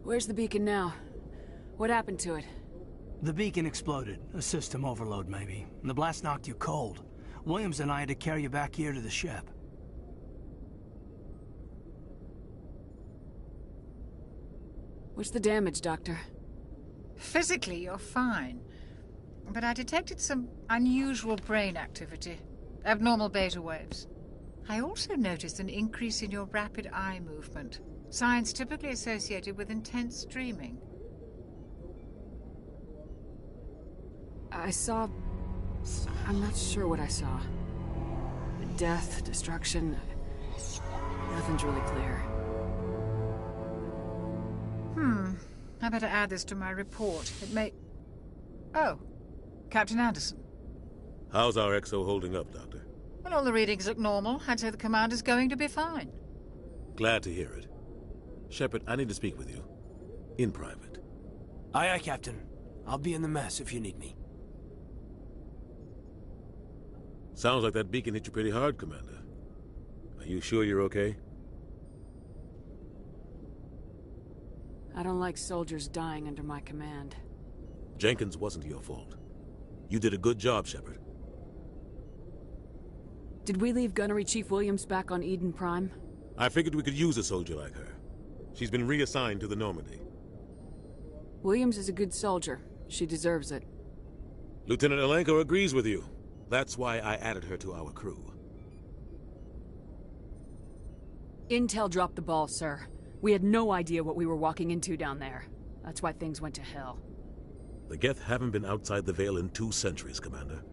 Speaker 8: Where's the beacon now? What happened to it?
Speaker 18: The beacon exploded. A system overload, maybe. And the blast knocked you cold. Williams and I had to carry you back here to the ship.
Speaker 8: What's the damage, Doctor?
Speaker 11: Physically, you're fine. But I detected some unusual brain activity. Abnormal beta waves. I also noticed an increase in your rapid eye movement. Signs typically associated with intense dreaming.
Speaker 8: I saw... I'm not sure what I saw. Death, destruction... Nothing's really clear.
Speaker 11: I better add this to my report. It may... Oh. Captain Anderson.
Speaker 12: How's our XO holding up, Doctor?
Speaker 11: Well, all the readings look normal. I'd say the commander's going to be fine.
Speaker 12: Glad to hear it. Shepard, I need to speak with you. In private.
Speaker 18: Aye, aye, Captain. I'll be in the mess if you need me.
Speaker 12: Sounds like that beacon hit you pretty hard, Commander. Are you sure you're okay?
Speaker 8: I don't like soldiers dying under my command.
Speaker 12: Jenkins wasn't your fault. You did a good job, Shepard.
Speaker 8: Did we leave Gunnery Chief Williams back on Eden Prime?
Speaker 12: I figured we could use a soldier like her. She's been reassigned to the Normandy.
Speaker 8: Williams is a good soldier. She deserves it.
Speaker 12: Lieutenant Alenko agrees with you. That's why I added her to our crew.
Speaker 8: Intel dropped the ball, sir. We had no idea what we were walking into down there. That's why things went to hell.
Speaker 12: The Geth haven't been outside the Veil in 2 centuries, Commander.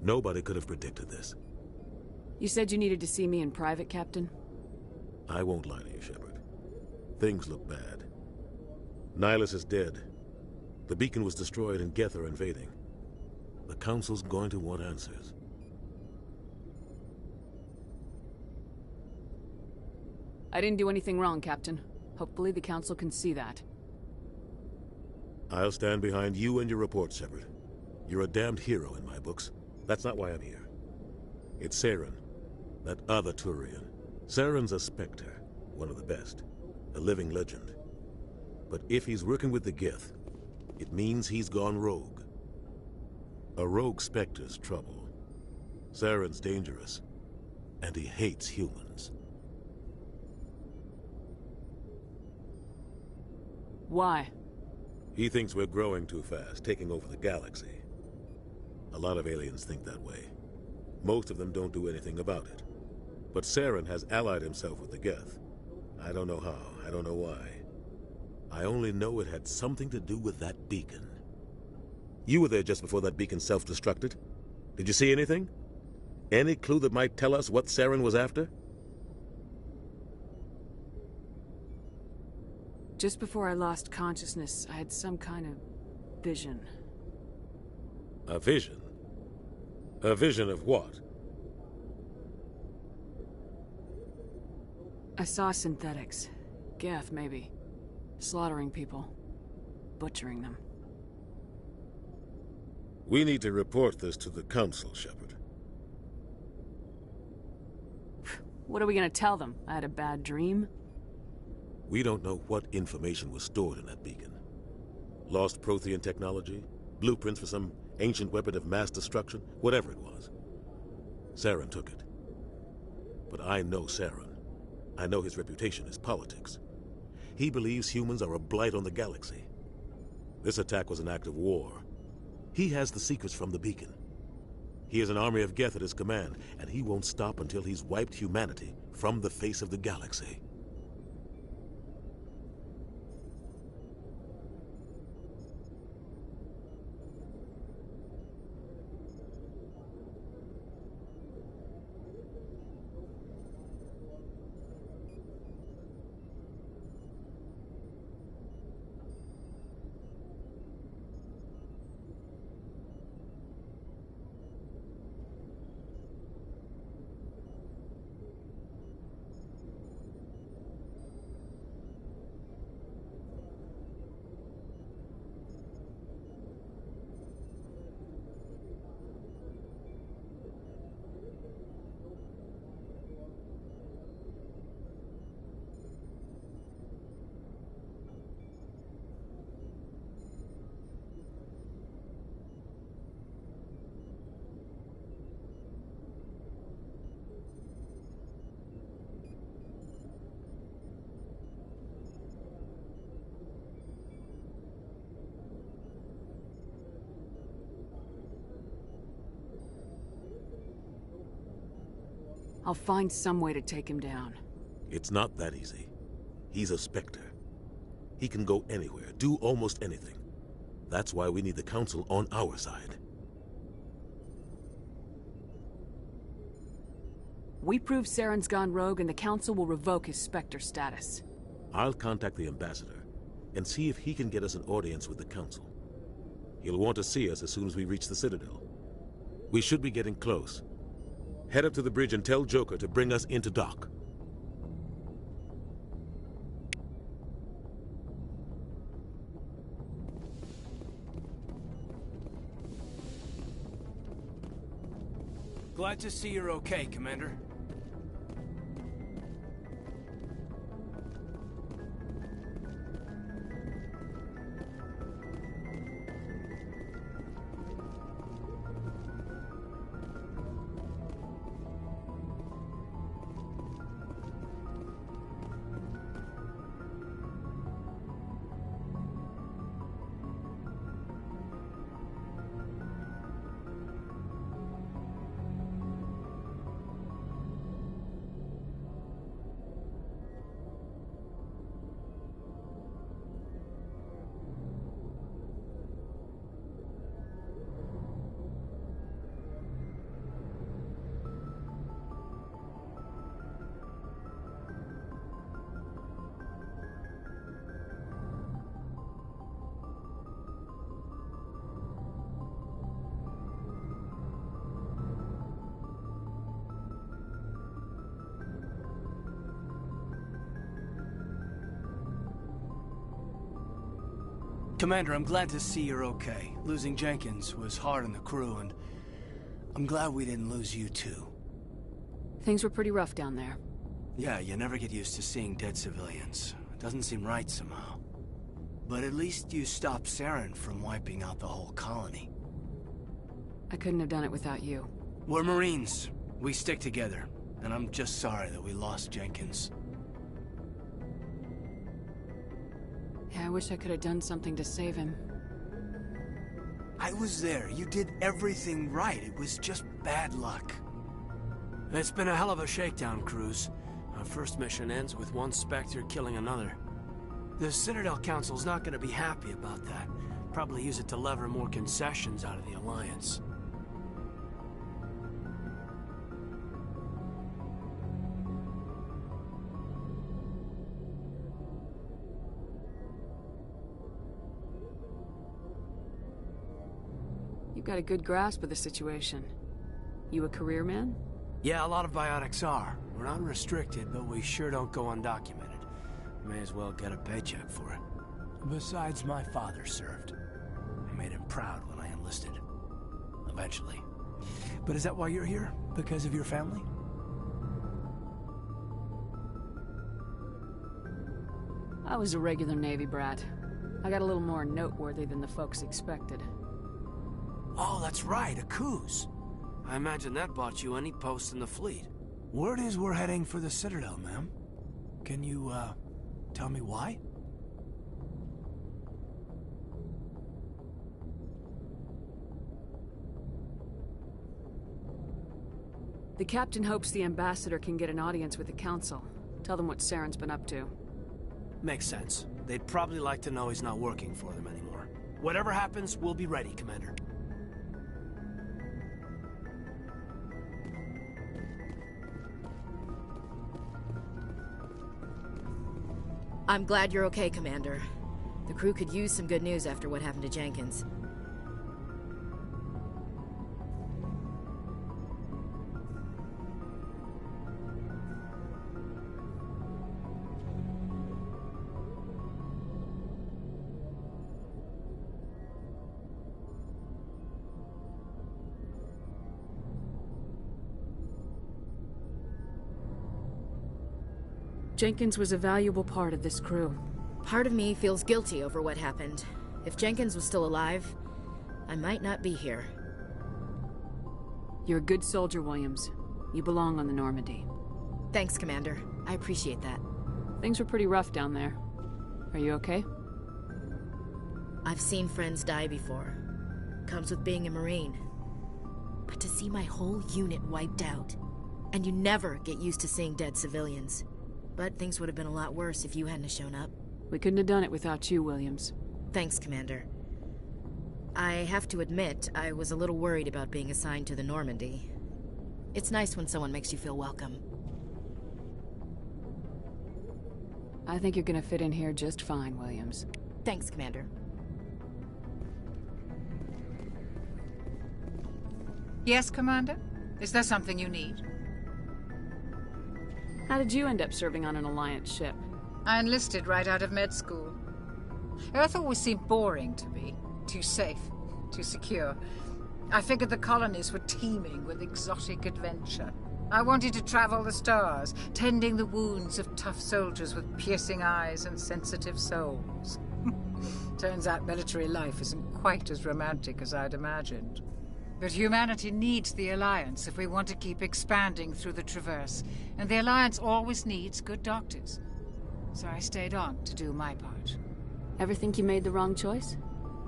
Speaker 12: Nobody could have predicted this.
Speaker 8: You said you needed to see me in private, Captain?
Speaker 12: I won't lie to you, Shepard. Things look bad. Nihilus is dead. The beacon was destroyed and Geth are invading. The Council's going to want answers.
Speaker 8: I didn't do anything wrong, Captain. Hopefully the Council can see that.
Speaker 12: I'll stand behind you and your report, Shepard. You're a damned hero in my books. That's not why I'm here. It's Saren, that other Turian. Saren's a Spectre, one of the best. A living legend. But if he's working with the Geth, it means he's gone rogue. A rogue Spectre's trouble. Saren's dangerous, and he hates humans.
Speaker 8: Why?
Speaker 12: He thinks we're growing too fast, taking over the galaxy. A lot of aliens think that way. Most of them don't do anything about it. But Saren has allied himself with the Geth. I don't know how, I don't know why. I only know it had something to do with that beacon. You were there just before that beacon self-destructed. Did you see anything? Any clue that might tell us what Saren was after?
Speaker 8: Just before I lost consciousness, I had some kind of vision.
Speaker 12: A vision? A vision of what?
Speaker 8: I saw synthetics. Geth, maybe. Slaughtering people. Butchering them.
Speaker 12: We need to report this to the Council, Shepard.
Speaker 8: What are we gonna tell them? I had a bad dream?
Speaker 12: We don't know what information was stored in that beacon. Lost Prothean technology? Blueprints for some ancient weapon of mass destruction? Whatever it was. Saren took it. But I know Saren. I know his reputation is politics. He believes humans are a blight on the galaxy. This attack was an act of war. He has the secrets from the beacon. He has an army of Geth at his command, and he won't stop until he's wiped humanity from the face of the galaxy.
Speaker 8: I'll find some way to take him down.
Speaker 12: It's not that easy. He's a Spectre. He can go anywhere, do almost anything. That's why we need the Council on our side.
Speaker 8: We prove Saren's gone rogue and the Council will revoke his Spectre status.
Speaker 12: I'll contact the Ambassador and see if he can get us an audience with the Council. He'll want to see us as soon as we reach the Citadel. We should be getting close. Head up to the bridge and tell Joker to bring us into dock.
Speaker 18: Glad to see you're okay, Commander. Commander, I'm glad to see you're okay. Losing Jenkins was hard on the crew, and I'm glad we didn't lose you too.
Speaker 8: Things were pretty rough down there.
Speaker 18: Yeah, you never get used to seeing dead civilians. It doesn't seem right somehow. But at least you stopped Saren from wiping out the whole colony.
Speaker 8: I couldn't have done it without you.
Speaker 18: We're Marines. We stick together. And I'm just sorry that we lost Jenkins.
Speaker 8: Yeah, I wish I could have done something to save him.
Speaker 18: I was there. You did everything right. It was just bad luck. It's been a hell of a shakedown, Cruz. Our first mission ends with one Spectre killing another. The Citadel Council's not going to be happy about that. Probably use it to lever more concessions out of the Alliance.
Speaker 8: You've got a good grasp of the situation. You a career man?
Speaker 18: Yeah, a lot of biotics are. We're not restricted, but we sure don't go undocumented. May as well get a paycheck for it. Besides, my father served. I made him proud when I enlisted. Eventually. But is that why you're here? Because of your family?
Speaker 8: I was a regular Navy brat. I got a little more noteworthy than the folks expected.
Speaker 18: Oh, that's right, a Kuz. I imagine that bought you any post in the fleet. Word is we're heading for the Citadel, ma'am. Can you, tell me why?
Speaker 8: The captain hopes the ambassador can get an audience with the council. Tell them what Saren's been up to.
Speaker 18: Makes sense. They'd probably like to know he's not working for them anymore. Whatever happens, we'll be ready, Commander.
Speaker 15: I'm glad you're okay, Commander. The crew could use some good news after what happened to Jenkins.
Speaker 8: Jenkins was a valuable part of this crew.
Speaker 15: Part of me feels guilty over what happened. If Jenkins was still alive, I might not be here.
Speaker 8: You're a good soldier, Williams. You belong on the Normandy.
Speaker 15: Thanks, Commander. I appreciate that.
Speaker 8: Things were pretty rough down there. Are you okay?
Speaker 15: I've seen friends die before. Comes with being a Marine. But to see my whole unit wiped out, and you never get used to seeing dead civilians. But things would have been a lot worse if you hadn't shown up.
Speaker 8: We couldn't have done it without you, Williams.
Speaker 15: Thanks, Commander. I have to admit, I was a little worried about being assigned to the Normandy. It's nice when someone makes you feel welcome.
Speaker 8: I think you're gonna fit in here just fine, Williams.
Speaker 15: Thanks, Commander.
Speaker 11: Yes, Commander? Is there something you need?
Speaker 8: How did you end up serving on an Alliance ship?
Speaker 11: I enlisted right out of med school. Earth always seemed boring to me. Too safe, too secure. I figured the colonies were teeming with exotic adventure. I wanted to travel the stars, tending the wounds of tough soldiers with piercing eyes and sensitive souls. Turns out military life isn't quite as romantic as I'd imagined. But humanity needs the Alliance if we want to keep expanding through the Traverse, and the Alliance always needs good doctors. So I stayed on to do my part.
Speaker 8: Ever think you made the wrong choice?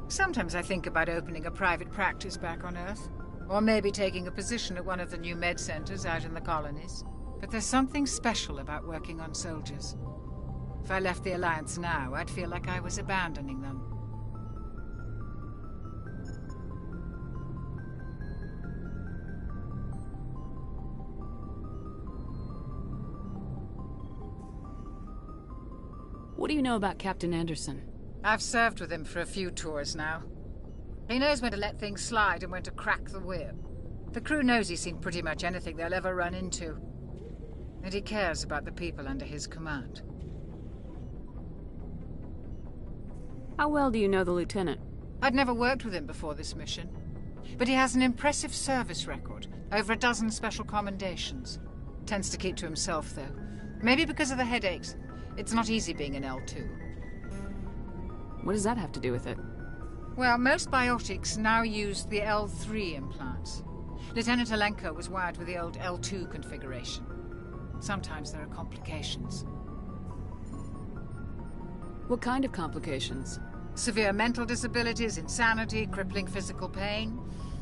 Speaker 11: Sometimes I think about opening a private practice back on Earth, or maybe taking a position at one of the new med centers out in the colonies. But there's something special about working on soldiers. If I left the Alliance now, I'd feel like I was abandoning them.
Speaker 8: What do you know about Captain Anderson?
Speaker 11: I've served with him for a few tours now. He knows when to let things slide and when to crack the whip. The crew knows he's seen pretty much anything they'll ever run into. And he cares about the people under his command.
Speaker 8: How well do you know the lieutenant?
Speaker 11: I'd never worked with him before this mission. But he has an impressive service record. Over a dozen special commendations. Tends to keep to himself, though. Maybe because of the headaches. It's not easy being an L2.
Speaker 8: What does that have to do with it?
Speaker 11: Well, most biotics now use the L3 implants. Lieutenant Alenko was wired with the old L2 configuration. Sometimes there are complications.
Speaker 8: What kind of complications?
Speaker 11: Severe mental disabilities, insanity, crippling physical pain.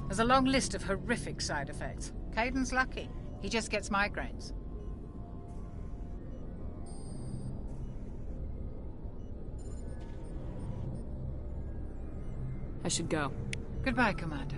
Speaker 11: There's a long list of horrific side effects. Caden's lucky. He just gets migraines.
Speaker 8: I should go.
Speaker 11: Goodbye, Commander.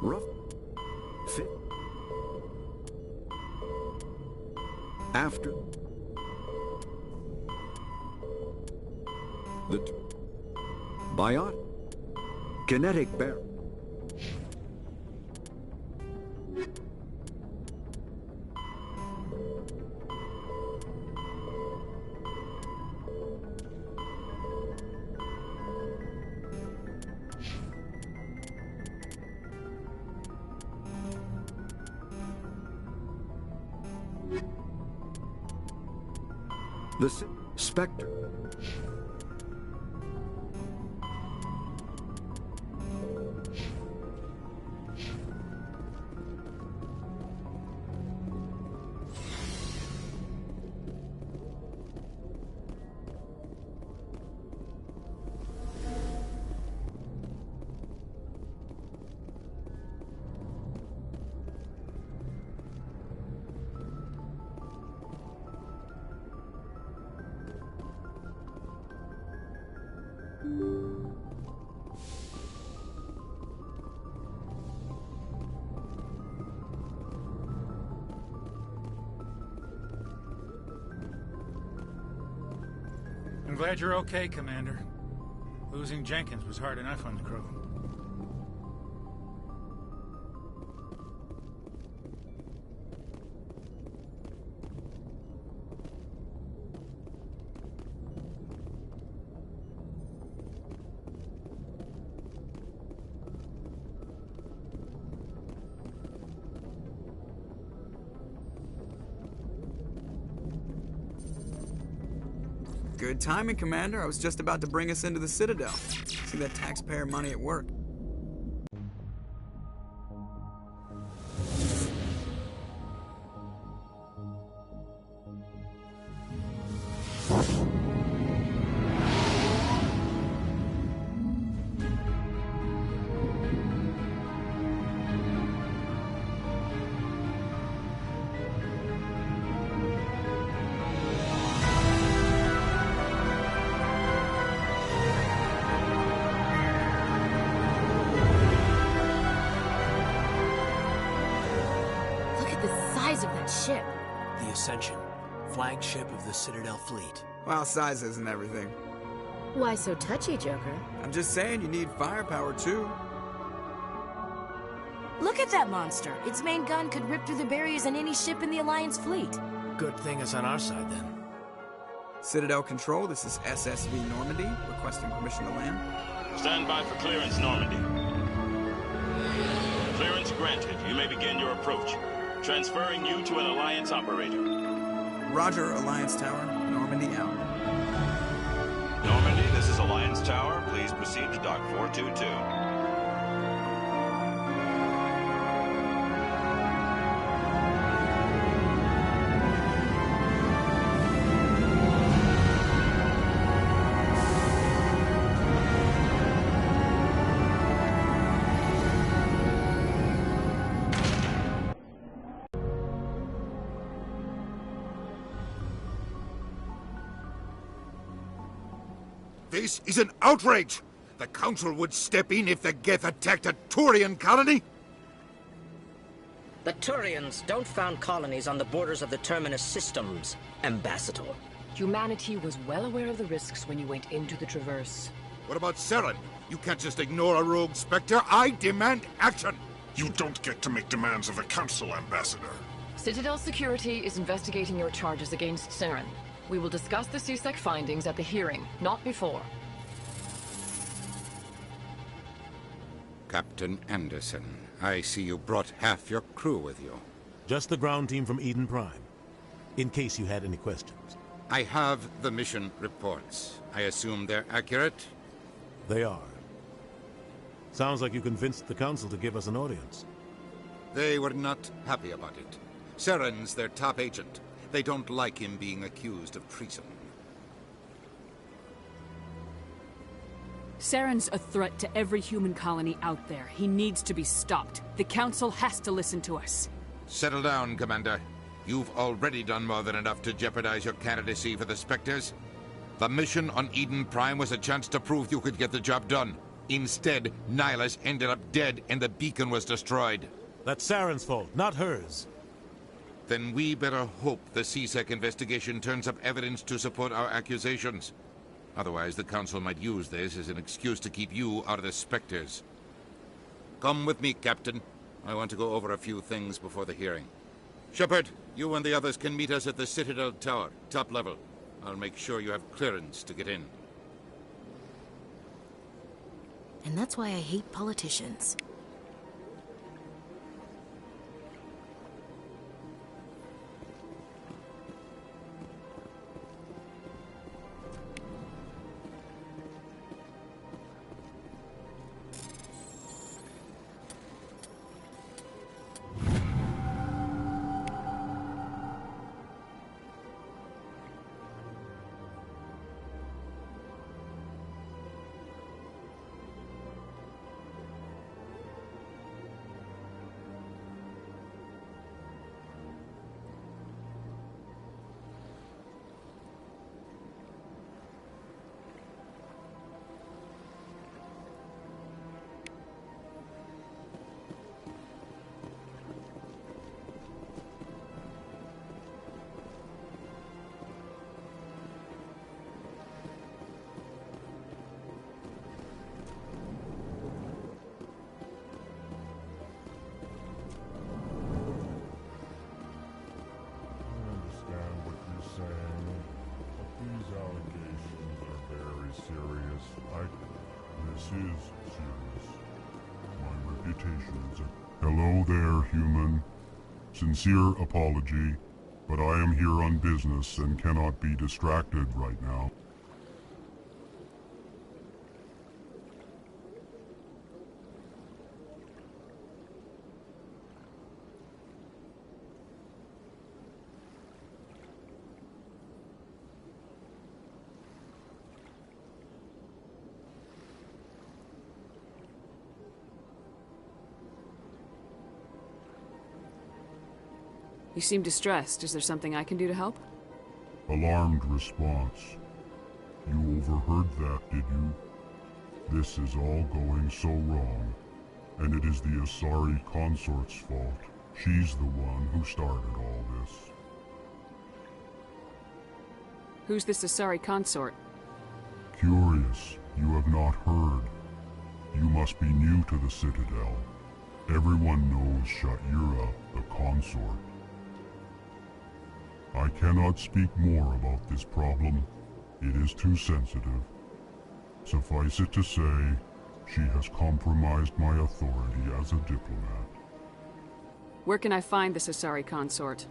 Speaker 21: Rough fit. After the biot kinetic bear. The Spectre.
Speaker 9: I'm glad you're okay, Commander. Losing Jenkins was hard enough on the crew.
Speaker 5: Good timing, Commander. I was just about to bring us into the Citadel. See that taxpayer money at work.
Speaker 15: Ship.
Speaker 18: The Ascension, flagship of the Citadel fleet.
Speaker 5: Well, size isn't everything.
Speaker 15: Why so touchy, Joker?
Speaker 5: I'm just saying you need firepower, too.
Speaker 15: Look at that monster. Its main gun could rip through the barriers in any ship in the Alliance fleet.
Speaker 18: Good thing it's on our side, then.
Speaker 5: Citadel Control, this is SSV Normandy, requesting permission to land.
Speaker 1: Stand by for clearance, Normandy. Clearance granted. You may begin your approach. Transferring you to an Alliance operator.
Speaker 5: Roger, Alliance Tower. Normandy out.
Speaker 1: Normandy, this is Alliance Tower. Please proceed to Dock 422.
Speaker 17: This is an outrage! The Council would step in if the Geth attacked a Turian colony?
Speaker 22: The Turians don't found colonies on the borders of the Terminus systems, Ambassador.
Speaker 23: Humanity was well aware of the risks when you went into the Traverse.
Speaker 17: What about Saren? You can't just ignore a rogue Spectre. I demand action!
Speaker 24: You don't get to make demands of the Council, Ambassador.
Speaker 23: Citadel Security is investigating your charges against Saren. We will discuss the CSEC findings at the hearing, not before.
Speaker 2: Captain Anderson, I see you brought half your crew with you.
Speaker 12: Just the ground team from Eden Prime, in case you had any questions.
Speaker 2: I have the mission reports. I assume they're accurate?
Speaker 12: They are. Sounds like you convinced the Council to give us an audience.
Speaker 2: They were not happy about it. Saren's their top agent. They don't like him being accused of treason.
Speaker 8: Saren's a threat to every human colony out there. He needs to be stopped. The Council has to listen to us.
Speaker 2: Settle down, Commander. You've already done more than enough to jeopardize your candidacy for the Spectres. The mission on Eden Prime was a chance to prove you could get the job done. Instead, Nihilus ended up dead and the beacon was destroyed.
Speaker 12: That's Saren's fault, not hers.
Speaker 2: Then we better hope the CSEC investigation turns up evidence to support our accusations. Otherwise, the Council might use this as an excuse to keep you out of the Spectres. Come with me, Captain. I want to go over a few things before the hearing. Shepard, you and the others can meet us at the Citadel Tower, top level. I'll make sure you have clearance to get in.
Speaker 15: And that's why I hate politicians.
Speaker 3: This is serious. My reputation is a... Hello there, human. Sincere apology, but I am here on business and cannot be distracted right now.
Speaker 8: You seem distressed. Is there something I can do to help?
Speaker 3: Alarmed response. You overheard that, did you? This is all going so wrong, and it is the Asari consort's fault. She's the one who started all this.
Speaker 8: Who's this Asari consort?
Speaker 3: Curious, you have not heard. You must be new to the Citadel. Everyone knows Sha'ira, the consort. I cannot speak more about this problem. It is too sensitive. Suffice it to say, she has compromised my authority as a diplomat.
Speaker 8: Where can I find this Asari consort?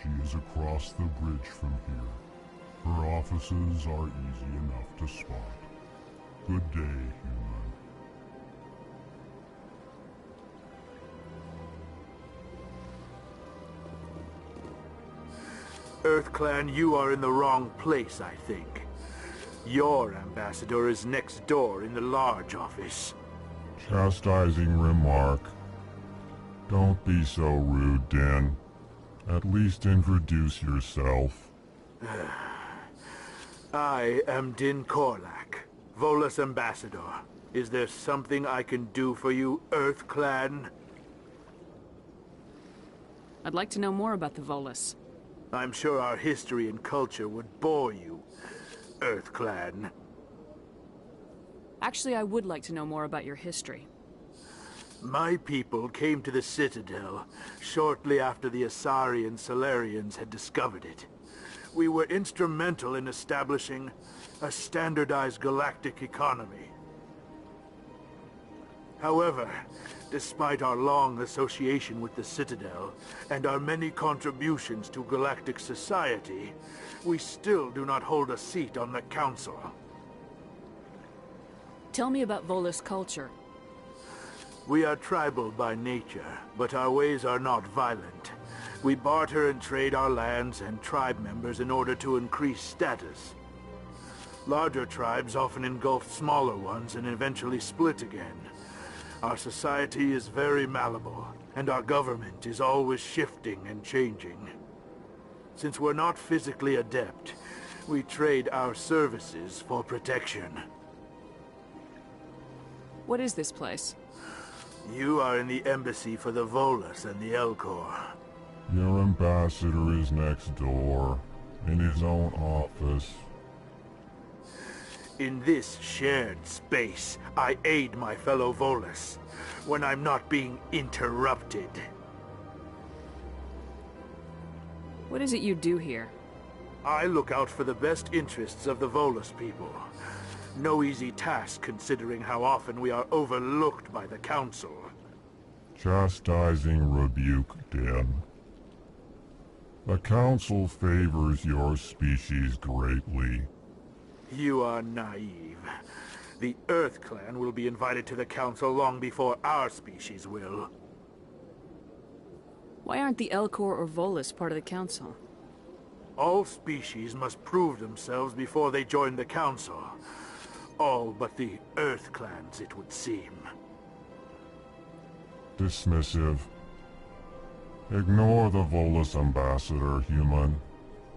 Speaker 3: She is across the bridge from here. Her offices are easy enough to spot. Good day, human.
Speaker 4: EarthClan, you are in the wrong place, I think. Your ambassador is next door in the large office.
Speaker 3: Chastising remark. Don't be so rude, Din. At least introduce yourself.
Speaker 4: I am Din Korlak, Volus ambassador. Is there something I can do for you, EarthClan?
Speaker 8: I'd like to know more about the Volus.
Speaker 4: I'm sure our history and culture would bore you, EarthClan.
Speaker 8: Actually, I would like to know more about your history.
Speaker 4: My people came to the Citadel shortly after the Asari and Salarians had discovered it. We were instrumental in establishing a standardized galactic economy. However, despite our long association with the Citadel and our many contributions to galactic society, we still do not hold a seat on the Council.
Speaker 8: Tell me about Volus culture.
Speaker 4: We are tribal by nature, but our ways are not violent. We barter and trade our lands and tribe members in order to increase status. Larger tribes often engulf smaller ones and eventually split again. Our society is very malleable, and our government is always shifting and changing. Since we're not physically adept, we trade our services for protection.
Speaker 8: What is this place?
Speaker 4: You are in the embassy for the Volus and the Elcor.
Speaker 3: Your ambassador is next door, in his own office.
Speaker 4: In this shared space, I aid my fellow Volus when I'm not being interrupted.
Speaker 8: What is it you do here?
Speaker 4: I look out for the best interests of the Volus people. No easy task considering how often we are overlooked by the Council.
Speaker 3: Chastising rebuke, Din. The Council favors your species greatly.
Speaker 4: You are naive. The EarthClan will be invited to the Council long before our species will.
Speaker 8: Why aren't the Elcor or Volus part of the Council?
Speaker 4: All species must prove themselves before they join the Council. All but the EarthClans, it would seem.
Speaker 3: Dismissive. Ignore the Volus ambassador, human.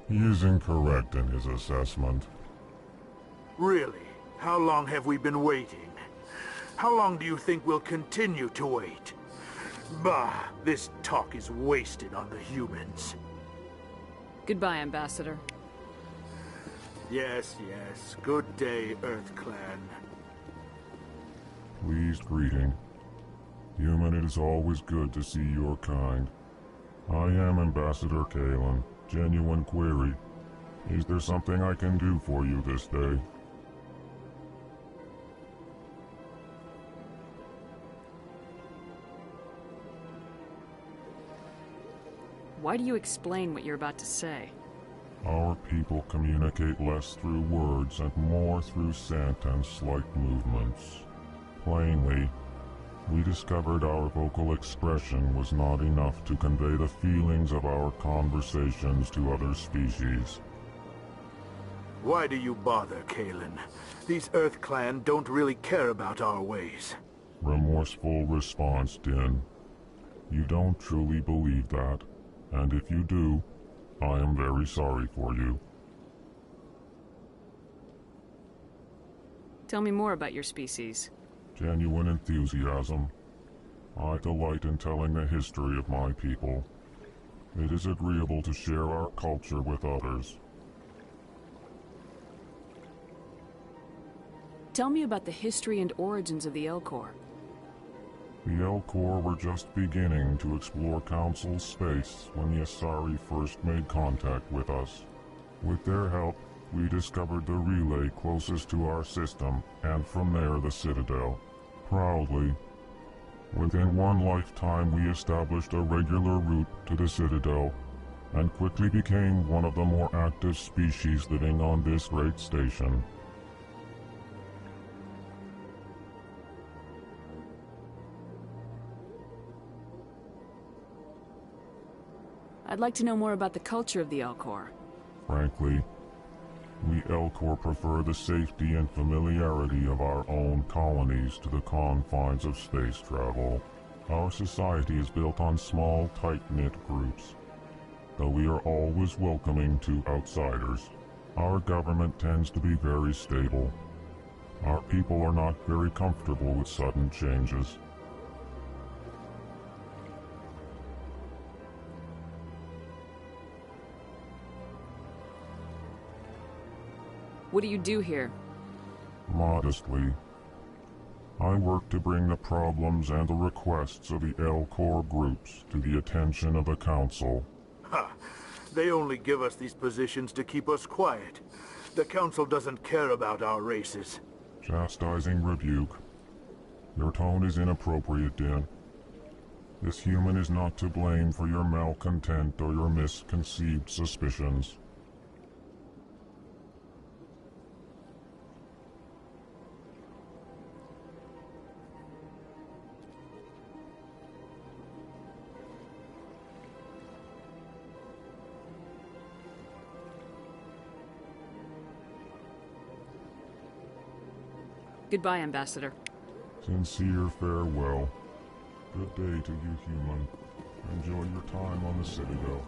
Speaker 3: He is incorrect in his assessment.
Speaker 4: Really? How long have we been waiting? How long do you think we'll continue to wait? Bah, this talk is wasted on the humans.
Speaker 8: Goodbye, Ambassador.
Speaker 4: Yes, yes. Good day, EarthClan.
Speaker 3: Pleased greeting. Human, it is always good to see your kind. I am Ambassador Kalen. Genuine query. Is there something I can do for you this day?
Speaker 8: Why do you explain what you're about to say?
Speaker 3: Our people communicate less through words and more through scent and slight movements. Plainly, we discovered our vocal expression was not enough to convey the feelings of our conversations to other species.
Speaker 4: Why do you bother, Kalen? These Earth Clan don't really care about our ways.
Speaker 3: Remorseful response, Din. You don't truly believe that, and if you do, I am very sorry for you.
Speaker 8: Tell me more about your species.
Speaker 3: Genuine enthusiasm. I delight in telling the history of my people. It is agreeable to share our culture with others.
Speaker 8: Tell me about the history and origins of the Elcor.
Speaker 3: The Elcor were just beginning to explore Council space when the Asari first made contact with us. With their help, we discovered the relay closest to our system, and from there the Citadel. Proudly, within one lifetime we established a regular route to the Citadel, and quickly became one of the more active species living on this great station.
Speaker 8: I'd like to know more about the culture of the Elcor.
Speaker 3: Frankly, we Elcor prefer the safety and familiarity of our own colonies to the confines of space travel. Our society is built on small, tight-knit groups, though we are always welcoming to outsiders. Our government tends to be very stable. Our people are not very comfortable with sudden changes.
Speaker 8: What do you do here?
Speaker 3: Modestly, I work to bring the problems and the requests of the Elcor groups to the attention of the Council.
Speaker 4: Ha! They only give us these positions to keep us quiet. The Council doesn't care about our races.
Speaker 3: Chastising rebuke. Your tone is inappropriate, Din. This human is not to blame for your malcontent or your misconceived suspicions.
Speaker 8: Goodbye, Ambassador.
Speaker 3: Sincere farewell. Good day to you, human. Enjoy your time on the Citadel.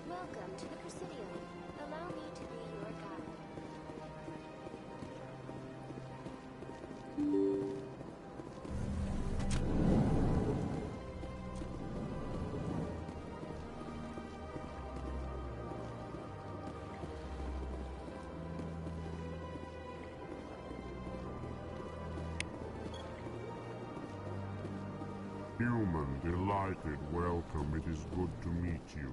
Speaker 10: Welcome to the Presidio. Allow me to be your guide.
Speaker 3: Human, delighted, welcome. It is good to meet you.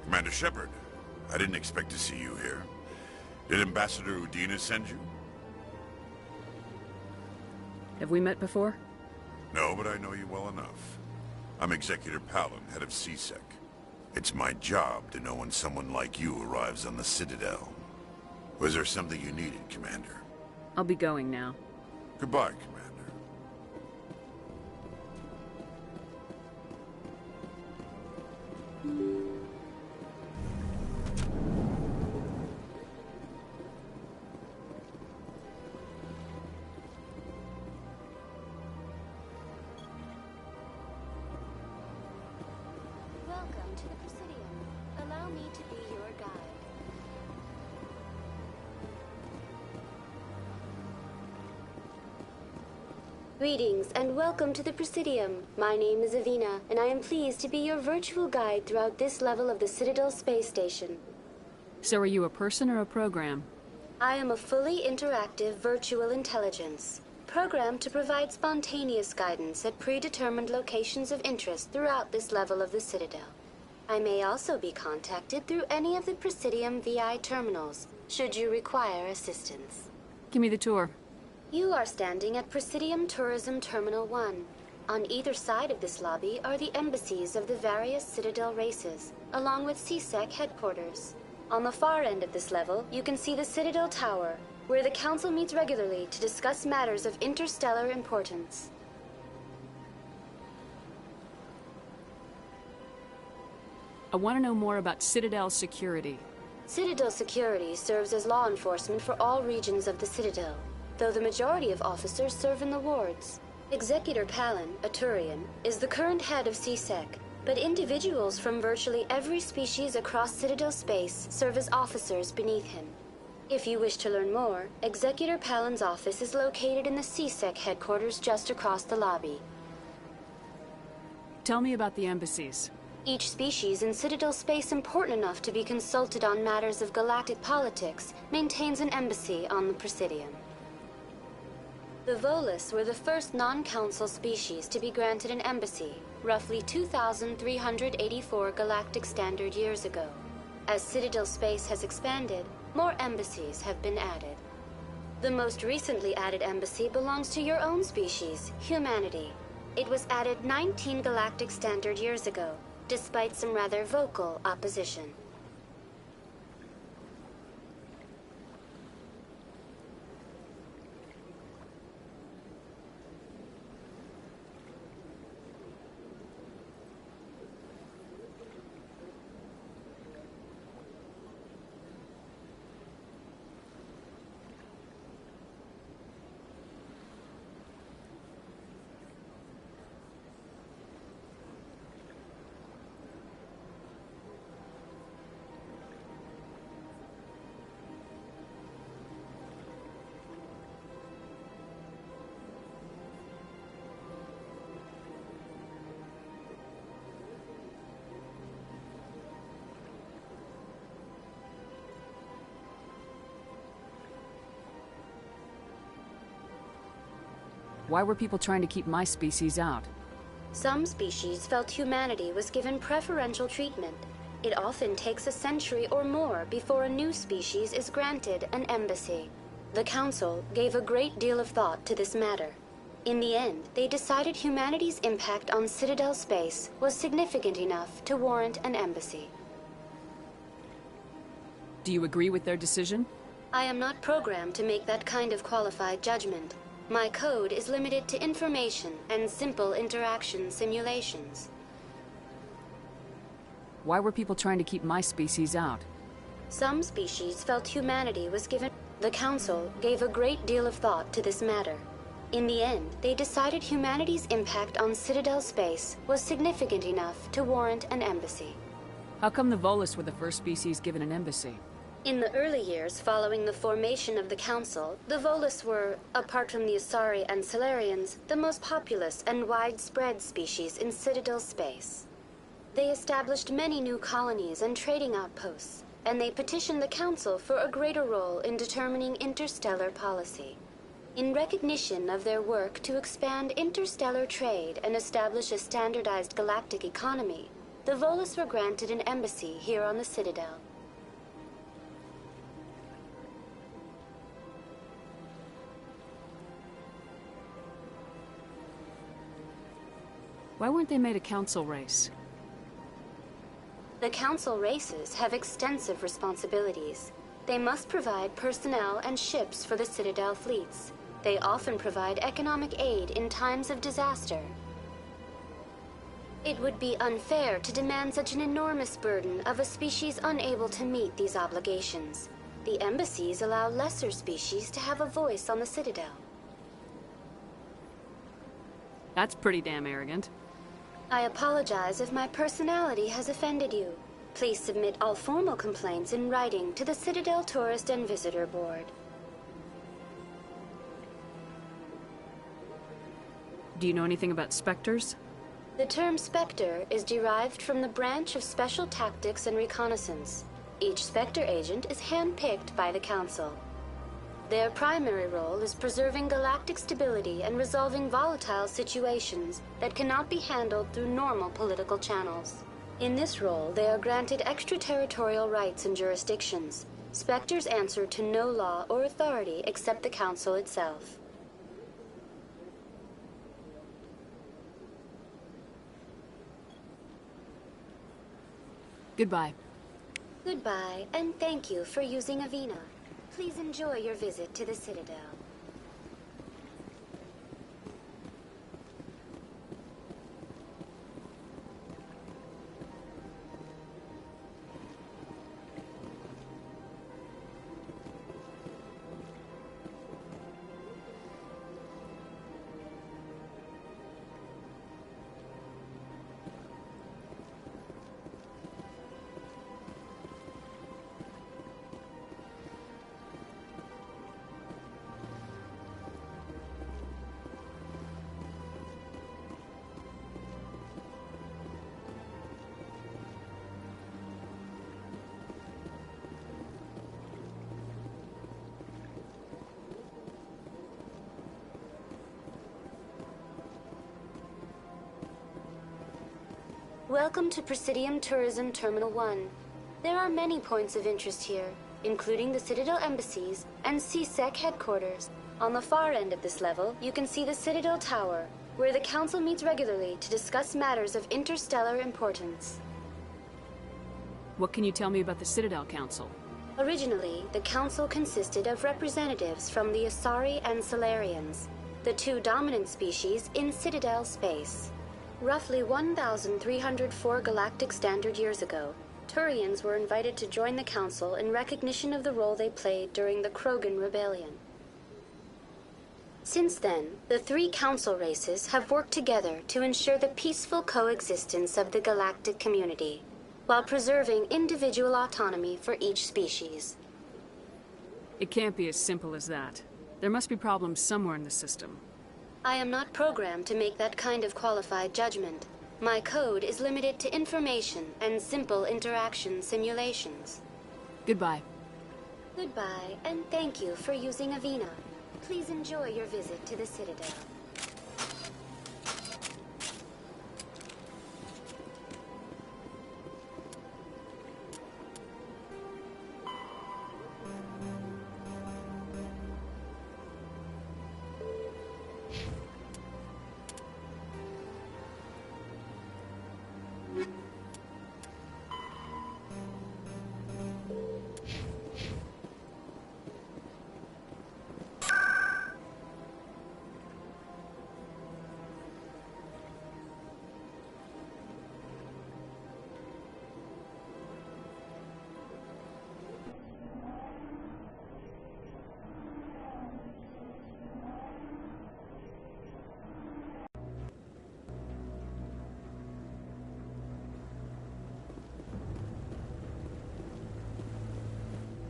Speaker 13: Commander Shepard, I didn't expect to see you here. Did Ambassador Udina send you?
Speaker 8: Have we met before?
Speaker 13: No, but I know you well enough. I'm Executor Palin, head of C-Sec. It's my job to know when someone like you arrives on the Citadel. Was there something you needed, Commander?
Speaker 8: I'll be going now.
Speaker 13: Goodbye, Commander.
Speaker 10: Welcome to the Presidium. Allow me to be your guide. Greetings and welcome to the Presidium. My name is Avina, and I am pleased to be your virtual guide throughout this level of the Citadel space station.
Speaker 8: So are you a person or a program?
Speaker 10: I am a fully interactive virtual intelligence, programmed to provide spontaneous guidance at predetermined locations of interest throughout this level of the Citadel. I may also be contacted through any of the Presidium VI terminals, should you require assistance.
Speaker 8: Give me the tour.
Speaker 10: You are standing at Presidium Tourism Terminal 1. On either side of this lobby are the embassies of the various Citadel races, along with C-Sec headquarters. On the far end of this level, you can see the Citadel Tower, where the Council meets regularly to discuss matters of interstellar importance.
Speaker 8: I want to know more about Citadel security.
Speaker 10: Citadel security serves as law enforcement for all regions of the Citadel, though the majority of officers serve in the wards. Executor Palin, a Turian, is the current head of C-Sec, but individuals from virtually every species across Citadel space serve as officers beneath him. If you wish to learn more, Executor Palin's office is located in the C-Sec headquarters just across the lobby.
Speaker 8: Tell me about the embassies.
Speaker 10: Each species in Citadel space important enough to be consulted on matters of galactic politics maintains an embassy on the Presidium. The Volus were the first non-council species to be granted an embassy, roughly 2,384 galactic standard years ago. As Citadel space has expanded, more embassies have been added. The most recently added embassy belongs to your own species, humanity. It was added 19 galactic standard years ago, despite some rather vocal opposition.
Speaker 8: Why were people trying to keep my species out?
Speaker 10: Some species felt humanity was given preferential treatment. It often takes a century or more before a new species is granted an embassy. The Council gave a great deal of thought to this matter. In the end, they decided humanity's impact on Citadel space was significant enough to warrant an embassy.
Speaker 8: Do you agree with their decision?
Speaker 10: I am not programmed to make that kind of qualified judgment. My code is limited to information and simple interaction simulations.
Speaker 8: Why were people trying to keep my species out?
Speaker 10: Some species felt humanity was given. The Council gave a great deal of thought to this matter. In the end, they decided humanity's impact on Citadel space was significant enough to warrant an embassy.
Speaker 8: How come the Volus were the first species given an embassy?
Speaker 10: In the early years following the formation of the Council, the Volus were, apart from the Asari and Salarians, the most populous and widespread species in Citadel space. They established many new colonies and trading outposts, and they petitioned the Council for a greater role in determining interstellar policy. In recognition of their work to expand interstellar trade and establish a standardized galactic economy, the Volus were granted an embassy here on the Citadel.
Speaker 8: Why weren't they made a council race?
Speaker 10: The council races have extensive responsibilities. They must provide personnel and ships for the Citadel fleets. They often provide economic aid in times of disaster. It would be unfair to demand such an enormous burden of a species unable to meet these obligations. The embassies allow lesser species to have a voice on the Citadel.
Speaker 8: That's pretty damn arrogant.
Speaker 10: I apologize if my personality has offended you. Please submit all formal complaints in writing to the Citadel Tourist and Visitor Board.
Speaker 8: Do you know anything about Spectres?
Speaker 10: The term Spectre is derived from the branch of Special Tactics and Reconnaissance. Each Spectre agent is handpicked by the Council. Their primary role is preserving galactic stability and resolving volatile situations that cannot be handled through normal political channels. In this role, they are granted extraterritorial rights and jurisdictions. Spectres answer to no law or authority except the Council itself.
Speaker 8: Goodbye.
Speaker 10: Goodbye, and thank you for using Avina. Please enjoy your visit to the Citadel. Welcome to Presidium Tourism Terminal 1. There are many points of interest here, including the Citadel embassies and CSEC headquarters. On the far end of this level, you can see the Citadel Tower, where the Council meets regularly to discuss matters of interstellar importance.
Speaker 8: What can you tell me about the Citadel Council?
Speaker 10: Originally, the Council consisted of representatives from the Asari and Salarians, the two dominant species in Citadel space. Roughly 1,304 galactic standard years ago, Turians were invited to join the Council in recognition of the role they played during the Krogan Rebellion. Since then, the three Council races have worked together to ensure the peaceful coexistence of the galactic community, while preserving individual autonomy for each species.
Speaker 8: It can't be as simple as that. There must be problems somewhere in the system.
Speaker 10: I am not programmed to make that kind of qualified judgment. My code is limited to information and simple interaction simulations.
Speaker 8: Goodbye.
Speaker 10: Goodbye, and thank you for using Avina. Please enjoy your visit to the Citadel.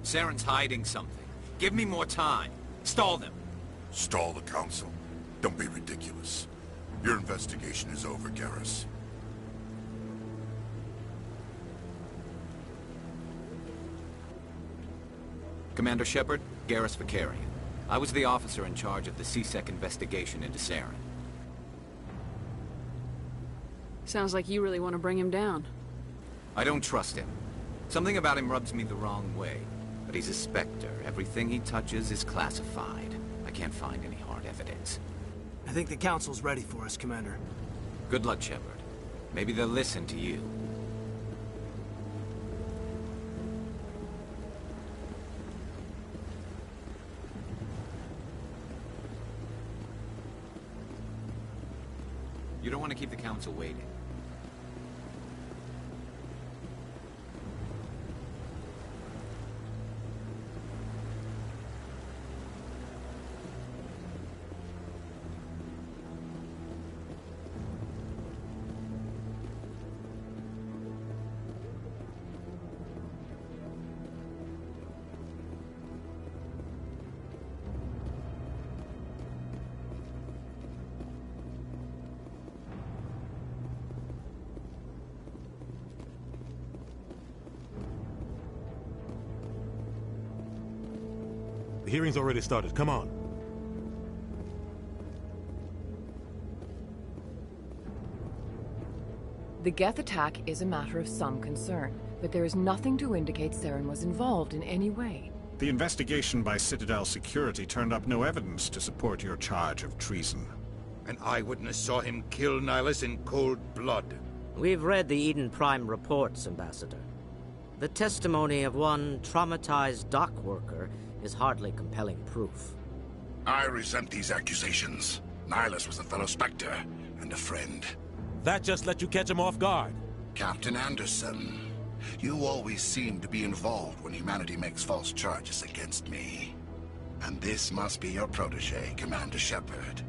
Speaker 6: Saren's hiding something. Give me more time. Stall them.
Speaker 13: Stall the Council? Don't be ridiculous. Your investigation is over, Garrus.
Speaker 6: Commander Shepard, Garrus Vakarian. I was the officer in charge of the CSEC investigation into Saren.
Speaker 8: Sounds like you really want to bring him down.
Speaker 6: I don't trust him. Something about him rubs me the wrong way. But he's a Spectre. Everything he touches is classified. I can't find any hard evidence.
Speaker 18: I think the Council's ready for us, Commander.
Speaker 6: Good luck, Shepard. Maybe they'll listen to you. You don't want to keep the Council waiting.
Speaker 12: The hearing's already started. Come on.
Speaker 23: The Geth attack is a matter of some concern, but there is nothing to indicate Saren was involved in any way.
Speaker 24: The investigation by Citadel Security turned up no evidence to support your charge of treason.
Speaker 2: An eyewitness saw him kill Nihilus in cold blood.
Speaker 22: We've read the Eden Prime reports, Ambassador. The testimony of one traumatized dock worker is hardly compelling proof.
Speaker 17: I resent these accusations. Nihilus was a fellow Spectre and a friend.
Speaker 12: That just let you catch him off guard.
Speaker 17: Captain Anderson, you always seem to be involved when humanity makes false charges against me. And this must be your protege, Commander Shepard,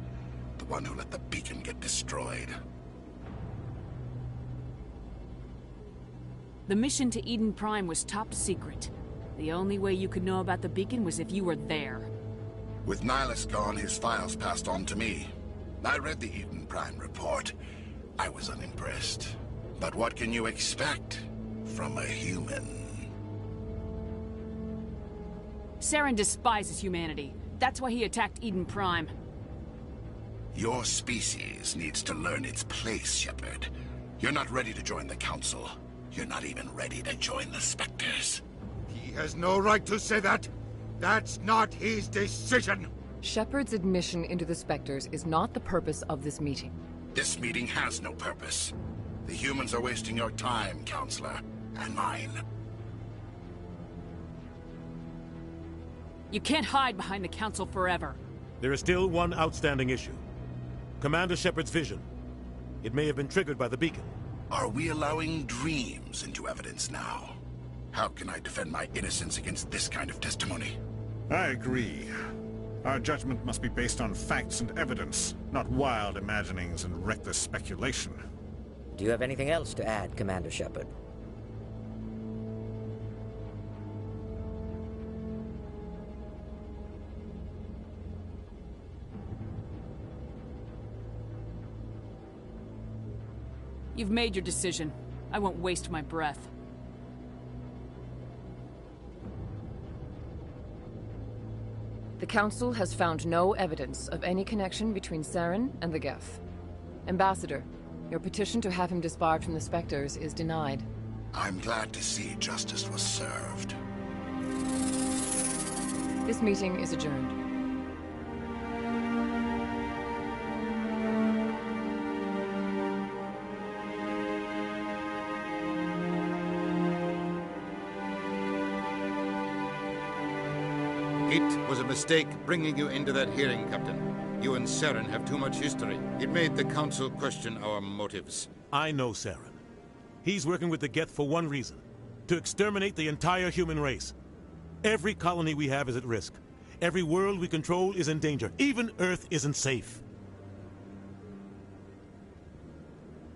Speaker 17: the one who let the beacon get destroyed.
Speaker 8: The mission to Eden Prime was top secret. The only way you could know about the beacon was if you were there.
Speaker 17: With Nihilus gone, his files passed on to me. I read the Eden Prime report. I was unimpressed. But what can you expect from a human?
Speaker 8: Saren despises humanity. That's why he attacked Eden Prime.
Speaker 17: Your species needs to learn its place, Shepard. You're not ready to join the Council. You're not even ready to join the Spectres.
Speaker 2: He has no right to say that. That's not his decision.
Speaker 23: Shepard's admission into the Spectres is not the purpose of this meeting.
Speaker 17: This meeting has no purpose. The humans are wasting your time, Counselor, and mine.
Speaker 8: You can't hide behind the Council forever.
Speaker 12: There is still one outstanding issue. Commander Shepard's vision. It may have been triggered by the beacon.
Speaker 17: Are we allowing dreams into evidence now? How can I defend my innocence against this kind of testimony?
Speaker 24: I agree. Our judgment must be based on facts and evidence, not wild imaginings and reckless speculation.
Speaker 22: Do you have anything else to add, Commander Shepard?
Speaker 8: You've made your decision. I won't waste my breath. The Council has found no evidence of any connection between Saren and the Geth. Ambassador, your petition to have him disbarred from the Spectres is denied.
Speaker 17: I'm glad to see justice was served.
Speaker 8: This meeting is adjourned.
Speaker 2: It was a mistake bringing you into that hearing, Captain. You and Saren have too much history. It made the Council question our motives.
Speaker 12: I know Saren. He's working with the Geth for one reason. To exterminate the entire human race. Every colony we have is at risk. Every world we control is in danger. Even Earth isn't safe.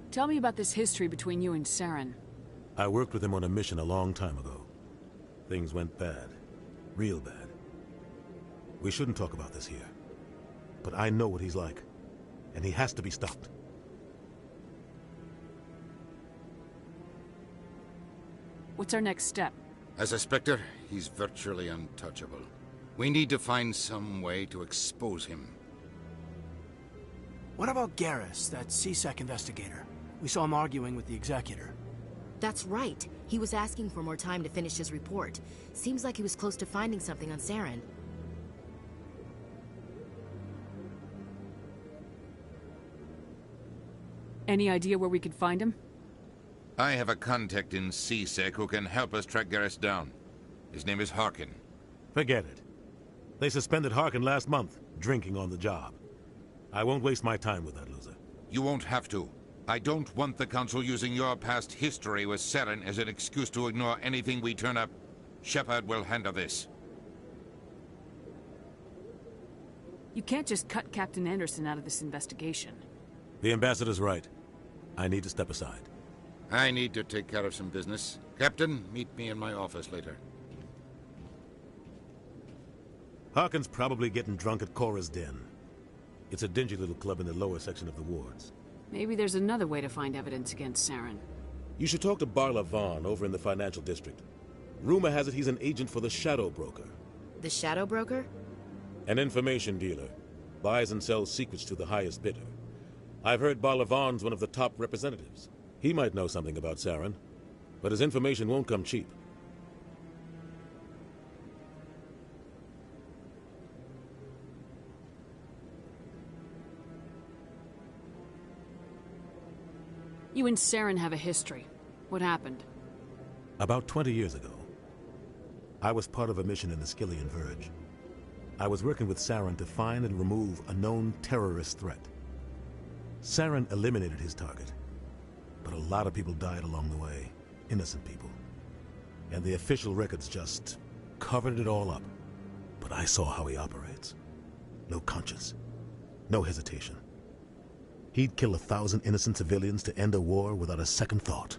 Speaker 8: Tell me about this history between you and Saren.
Speaker 12: I worked with him on a mission a long time ago. Things went bad. Real bad. We shouldn't talk about this here. But I know what he's like. And he has to be stopped.
Speaker 8: What's our next step?
Speaker 2: As a Spectre, he's virtually untouchable. We need to find some way to expose him.
Speaker 18: What about Garrus, that C-Sec investigator? We saw him arguing with the Executor.
Speaker 15: That's right. He was asking for more time to finish his report. Seems like he was close to finding something on Saren.
Speaker 7: Any idea where we could find him?
Speaker 2: I have a contact in C-Sec who can help us track Garrus down. His name is Harkin.
Speaker 12: Forget it. They suspended Harkin last month, drinking on the job. I won't waste my time with that loser.
Speaker 2: You won't have to. I don't want the Council using your past history with Saren as an excuse to ignore anything we turn up. Shepard will handle this.
Speaker 7: You can't just cut Captain Anderson out of this investigation.
Speaker 12: The Ambassador's right. I need to step aside.
Speaker 2: I need to take care of some business. Captain, meet me in my office later.
Speaker 12: Harkin's probably getting drunk at Cora's Den. It's a dingy little club in the lower section of the wards.
Speaker 7: Maybe there's another way to find evidence against Saren.
Speaker 12: You should talk to Barla Vaughn over in the financial district. Rumor has it he's an agent for the Shadow Broker.
Speaker 15: The Shadow Broker?
Speaker 12: An information dealer. Buys and sells secrets to the highest bidder. I've heard Barla Vaughn's one of the top representatives. He might know something about Saren, but his information won't come cheap.
Speaker 7: You and Saren have a history. What happened?
Speaker 12: About 20 years ago, I was part of a mission in the Skillian Verge. I was working with Saren to find and remove a known terrorist threat. Saren eliminated his target, but a lot of people died along the way, innocent people. And the official records just covered it all up. But I saw how he operates. No conscience, no hesitation. He'd kill 1,000 innocent civilians to end a war without a second thought.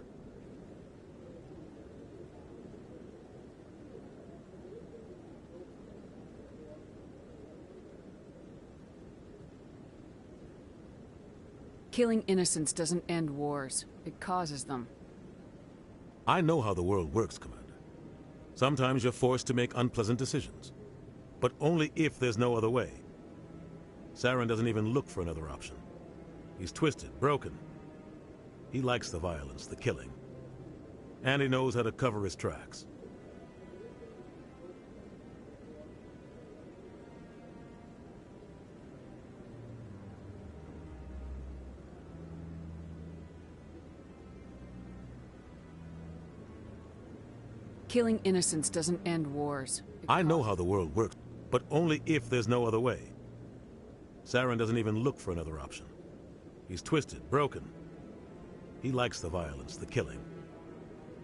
Speaker 7: Killing innocents doesn't end wars. It causes them.
Speaker 12: I know how the world works, Commander. Sometimes you're forced to make unpleasant decisions. But only if there's no other way. Saren doesn't even look for another option. He's twisted, broken. He likes the violence, the killing. And he knows how to cover his tracks.
Speaker 7: Killing innocents doesn't end wars.
Speaker 12: I know how the world works, but only if there's no other way. Saren doesn't even look for another option. He's twisted, broken. He likes the violence, the killing.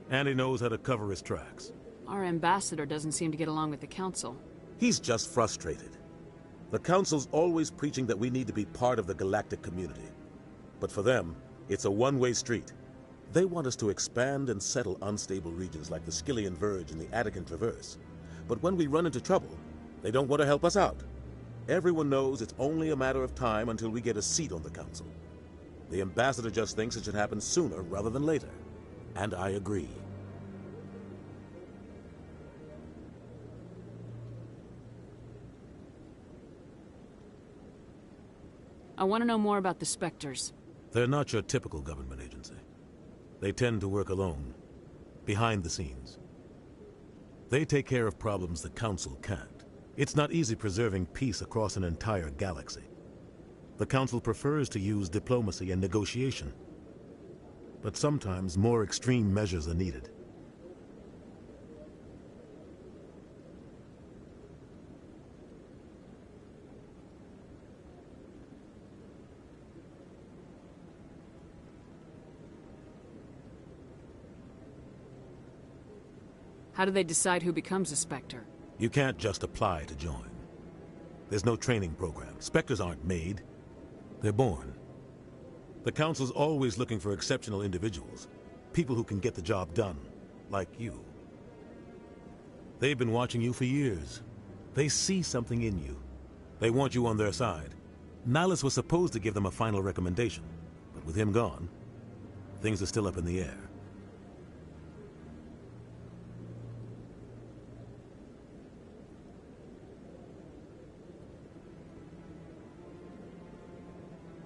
Speaker 12: And he knows how to cover his tracks.
Speaker 7: Our ambassador doesn't seem to get along with the Council.
Speaker 12: He's just frustrated. The Council's always preaching that we need to be part of the galactic community. But for them, it's a one-way street. They want us to expand and settle unstable regions like the Skillian Verge and the Attican Traverse. But when we run into trouble, they don't want to help us out. Everyone knows it's only a matter of time until we get a seat on the Council. The Ambassador just thinks it should happen sooner rather than later. And I agree.
Speaker 7: I want to know more about the Spectres.
Speaker 12: They're not your typical government agency. They tend to work alone, behind the scenes. They take care of problems the Council can't. It's not easy preserving peace across an entire galaxy. The Council prefers to use diplomacy and negotiation. But sometimes more extreme measures are needed.
Speaker 7: How do they decide who becomes a Spectre?
Speaker 12: You can't just apply to join. There's no training program. Spectres aren't made. They're born. The Council's always looking for exceptional individuals. People who can get the job done. Like you. They've been watching you for years. They see something in you. They want you on their side. Nihilus was supposed to give them a final recommendation. But with him gone, things are still up in the air.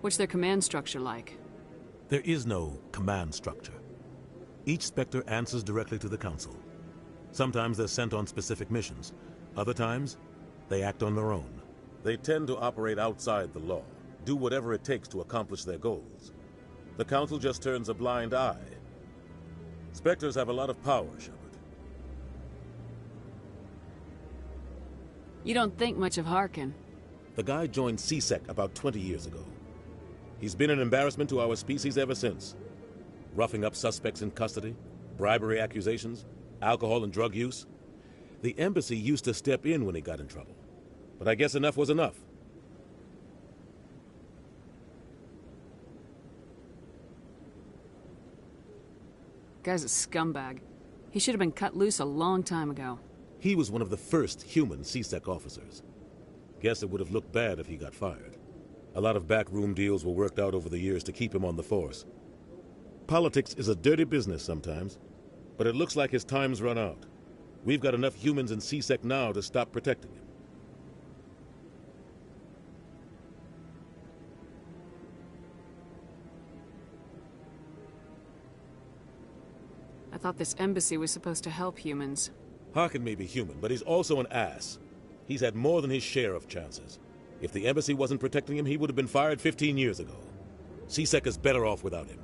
Speaker 7: What's their command structure like?
Speaker 12: There is no command structure. Each Spectre answers directly to the Council. Sometimes they're sent on specific missions. Other times, they act on their own. They tend to operate outside the law, do whatever it takes to accomplish their goals. The Council just turns a blind eye. Spectres have a lot of power, Shepard.
Speaker 7: You don't think much of Harkin.
Speaker 12: The guy joined C-Sec about 20 years ago. He's been an embarrassment to our species ever since. Roughing up suspects in custody, bribery accusations, alcohol and drug use. The embassy used to step in when he got in trouble. But I guess enough was enough.
Speaker 7: Guy's a scumbag. He should have been cut loose a long time ago.
Speaker 12: He was one of the first human C-Sec officers. Guess it would have looked bad if he got fired. A lot of backroom deals were worked out over the years to keep him on the force. Politics is a dirty business sometimes, but it looks like his time's run out. We've got enough humans in C-Sec now to stop protecting him.
Speaker 7: I thought this embassy was supposed to help humans.
Speaker 12: Harkin may be human, but he's also an ass. He's had more than his share of chances. If the embassy wasn't protecting him, he would have been fired 15 years ago. C-Sec is better off without him.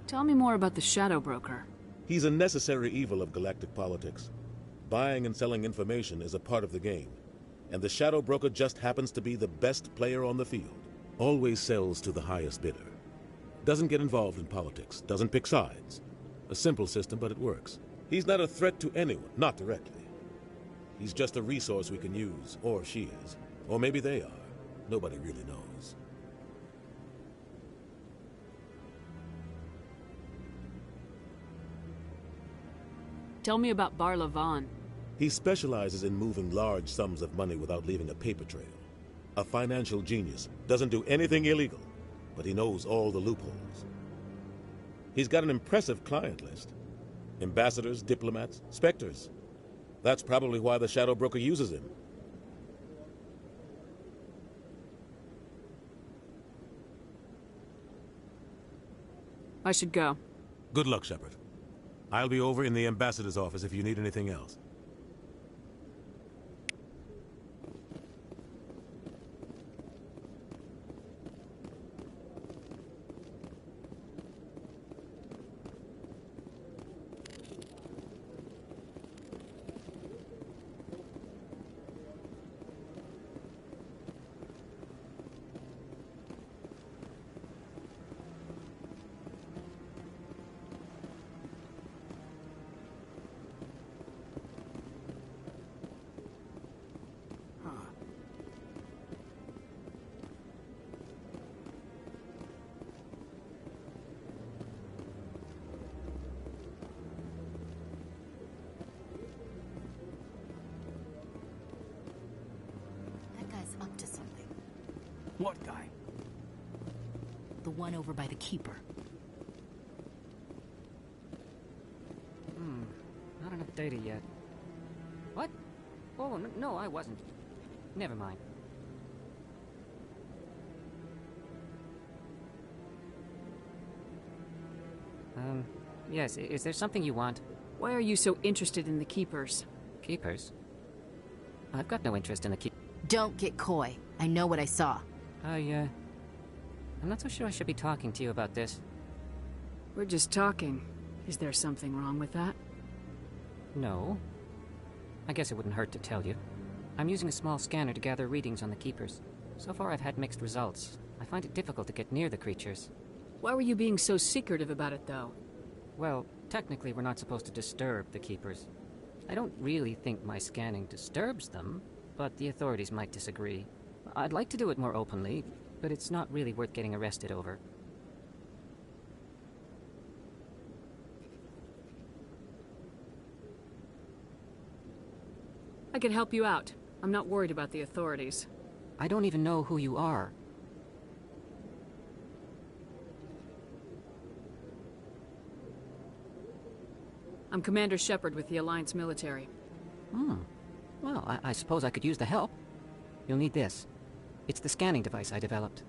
Speaker 7: Tell me more about the Shadow Broker.
Speaker 12: He's a necessary evil of galactic politics. Buying and selling information is a part of the game, and the Shadow Broker just happens to be the best player on the field. Always sells to the highest bidder. Doesn't get involved in politics, doesn't pick sides. A simple system, but it works. He's not a threat to anyone, not directly. He's just a resource we can use, or she is. Or maybe they are. Nobody really knows.
Speaker 7: Tell me about Barla Vaughn.
Speaker 12: He specializes in moving large sums of money without leaving a paper trail. A financial genius. Doesn't do anything illegal, but he knows all the loopholes. He's got an impressive client list. Ambassadors, diplomats, specters. That's probably why the Shadow Broker uses him.
Speaker 7: I should go.
Speaker 12: Good luck, Shepard. I'll be over in the ambassador's office if you need anything else.
Speaker 15: Up to something.
Speaker 18: What guy?
Speaker 15: The one over by the Keeper.
Speaker 14: Not enough data yet. What? Oh, no, I wasn't. Never mind. Yes, is there something you want?
Speaker 7: Why are you so interested in the Keepers?
Speaker 14: Keepers? I've got no interest in the Keepers.
Speaker 15: Don't get coy. I know what I saw.
Speaker 14: I'm not so sure I should be talking to you about this.
Speaker 7: We're just talking. Is there something wrong with that?
Speaker 14: No. I guess it wouldn't hurt to tell you. I'm using a small scanner to gather readings on the Keepers. So far I've had mixed results. I find it difficult to get near the creatures.
Speaker 7: Why were you being so secretive about it, though?
Speaker 14: Well, technically we're not supposed to disturb the Keepers. I don't really think my scanning disturbs them, but the authorities might disagree. I'd like to do it more openly, but it's not really worth getting arrested over.
Speaker 7: I can help you out. I'm not worried about the authorities.
Speaker 14: I don't even know who you are.
Speaker 7: I'm Commander Shepard with the Alliance military.
Speaker 14: Well, I suppose I could use the help. You'll need this. It's the scanning device I developed.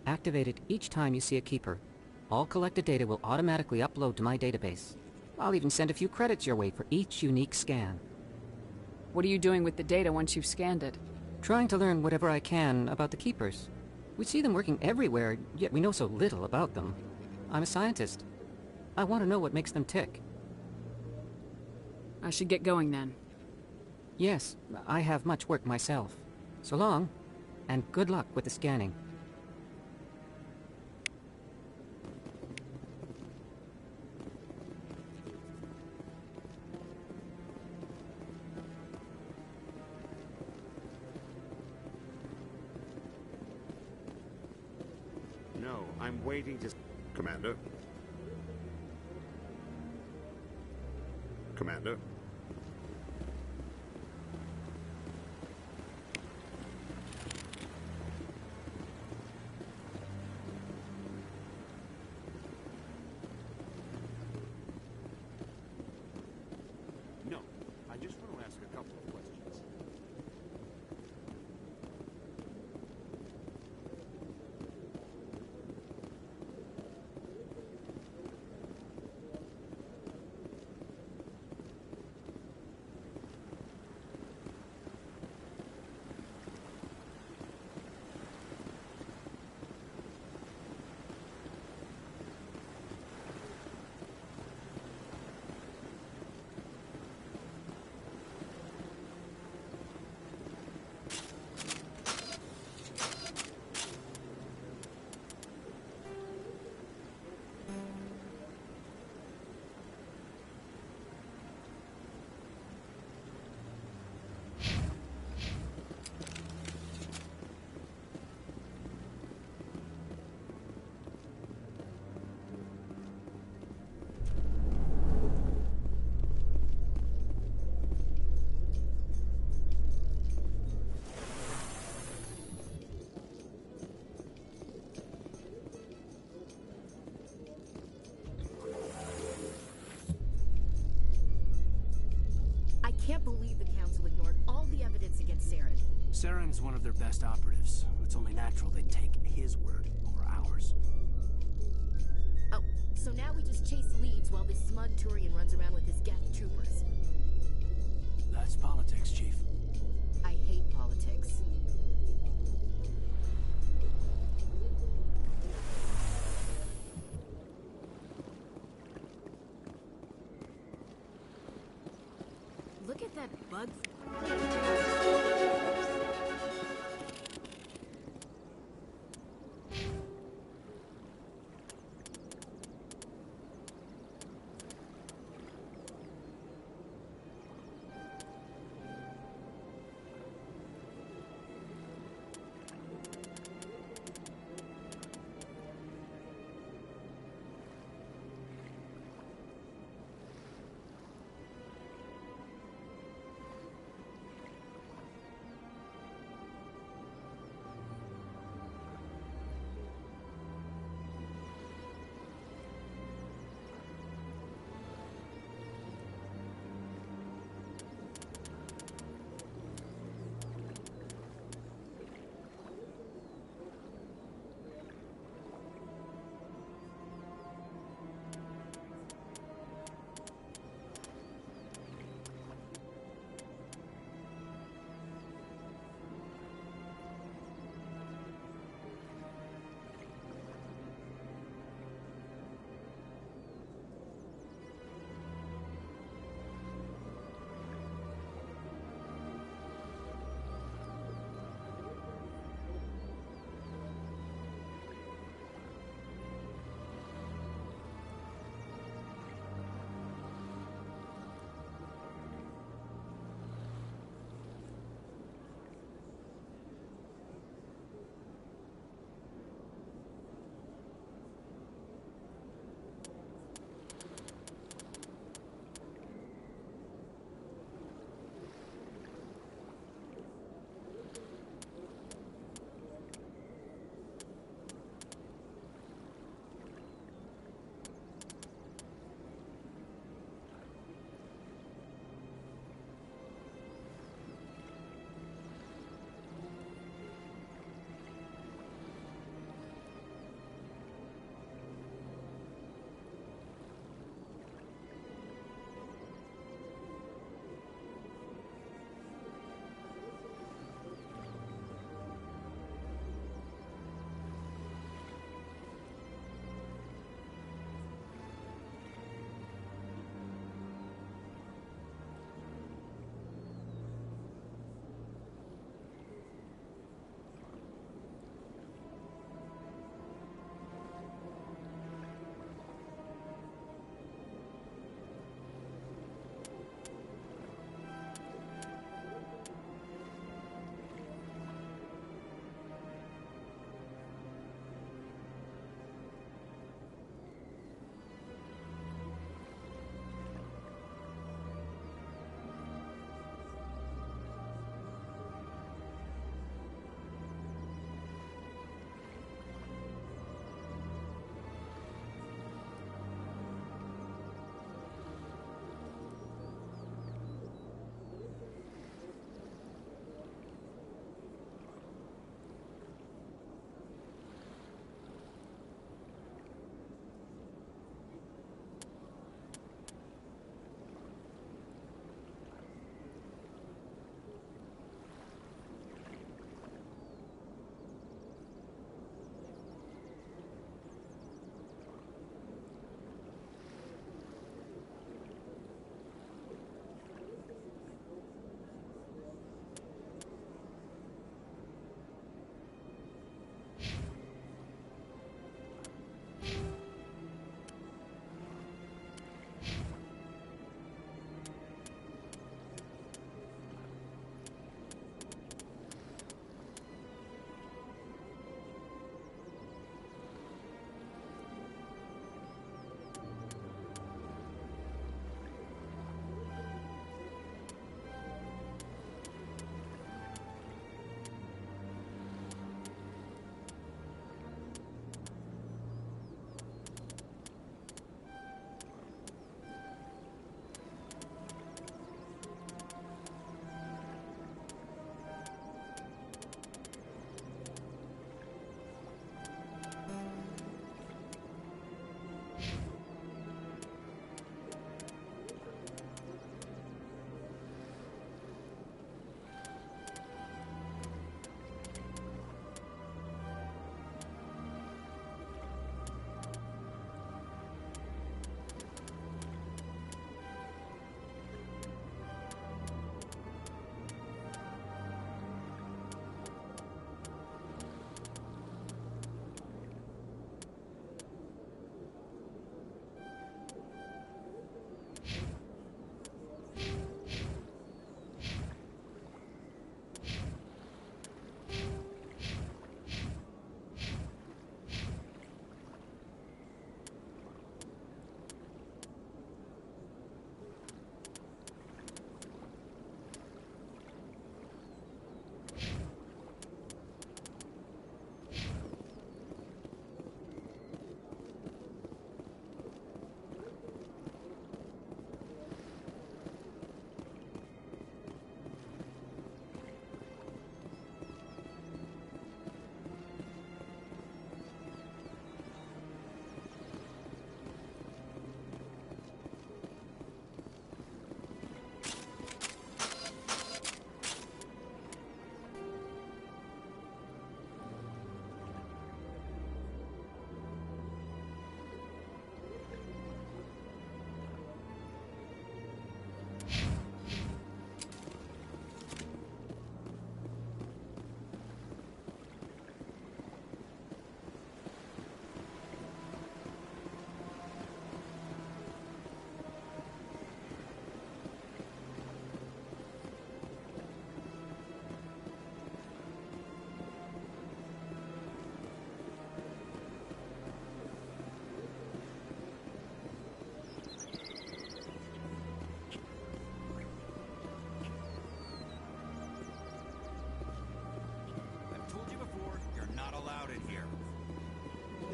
Speaker 14: Activate it each time you see a Keeper. All collected data will automatically upload to my database. I'll even send a few credits your way for each unique scan.
Speaker 7: What are you doing with the data once you've scanned it?
Speaker 14: Trying to learn whatever I can about the Keepers. We see them working everywhere, yet we know so little about them. I'm a scientist. I want to know what makes them tick.
Speaker 7: I should get going then.
Speaker 14: Yes, I have much work myself. So long, and good luck with the scanning.
Speaker 11: No, I'm waiting to... Commander? Commander? No, I just want to ask a couple of questions.
Speaker 15: I can't believe the Council ignored all the evidence against Saren.
Speaker 18: Saren's one of their best operatives. It's only natural they'd take his word over ours.
Speaker 15: Oh, so now we just chase leads while this smug Turian runs around with his Geth troopers.
Speaker 18: That's politics, Chief.
Speaker 15: I hate politics. Look at that bug.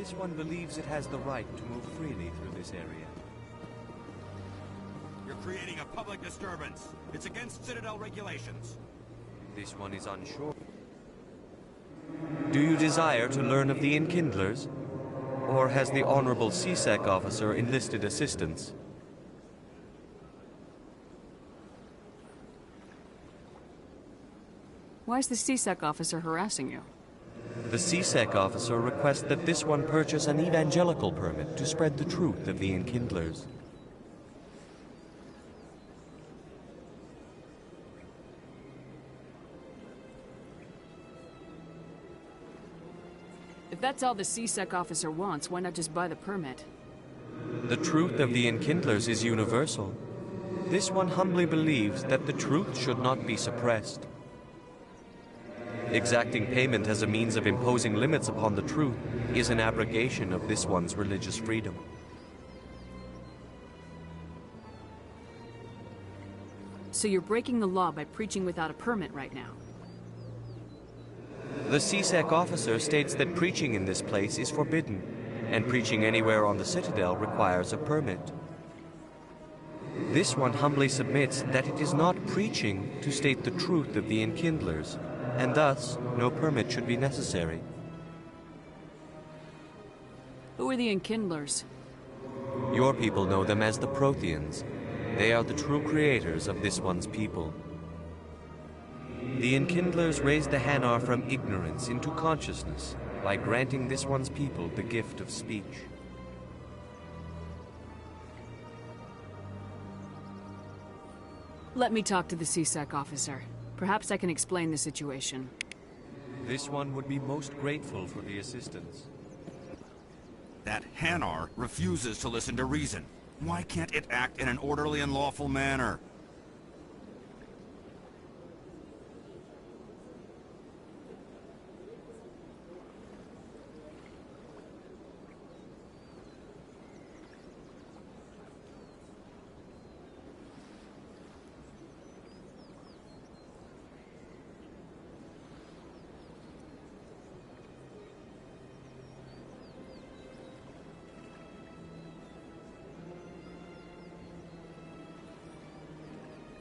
Speaker 16: This one believes it has the right to move freely through this area.
Speaker 19: You're creating a public disturbance. It's against Citadel regulations.
Speaker 16: This one is unsure. Do you desire to learn of the Enkindlers? Or has the Honorable CSEC officer enlisted assistance?
Speaker 7: Why is the CSEC officer harassing you?
Speaker 16: The CSEC officer requests that this one purchase an evangelical permit to spread the truth of the Enkindlers.
Speaker 7: If that's all the CSEC officer wants, why not just buy the permit?
Speaker 16: The truth of the Enkindlers is universal. This one humbly believes that the truth should not be suppressed. Exacting payment as a means of imposing limits upon the truth is an abrogation of this one's religious freedom.
Speaker 7: So you're breaking the law by preaching without a permit right now?
Speaker 16: The CSEC officer states that preaching in this place is forbidden, and preaching anywhere on the Citadel requires a permit. This one humbly submits that it is not preaching to state the truth of the Enkindlers, and thus no permit should be necessary.
Speaker 7: Who are the Enkindlers?
Speaker 16: Your people know them as the Protheans. They are the true creators of this one's people. The Enkindlers raised the Hanar from ignorance into consciousness by granting this one's people the gift of speech.
Speaker 7: Let me talk to the CSEC officer. Perhaps I can explain the situation.
Speaker 16: This one would be most grateful for the assistance.
Speaker 19: That Hanar refuses to listen to reason. Why can't it act in an orderly and lawful manner?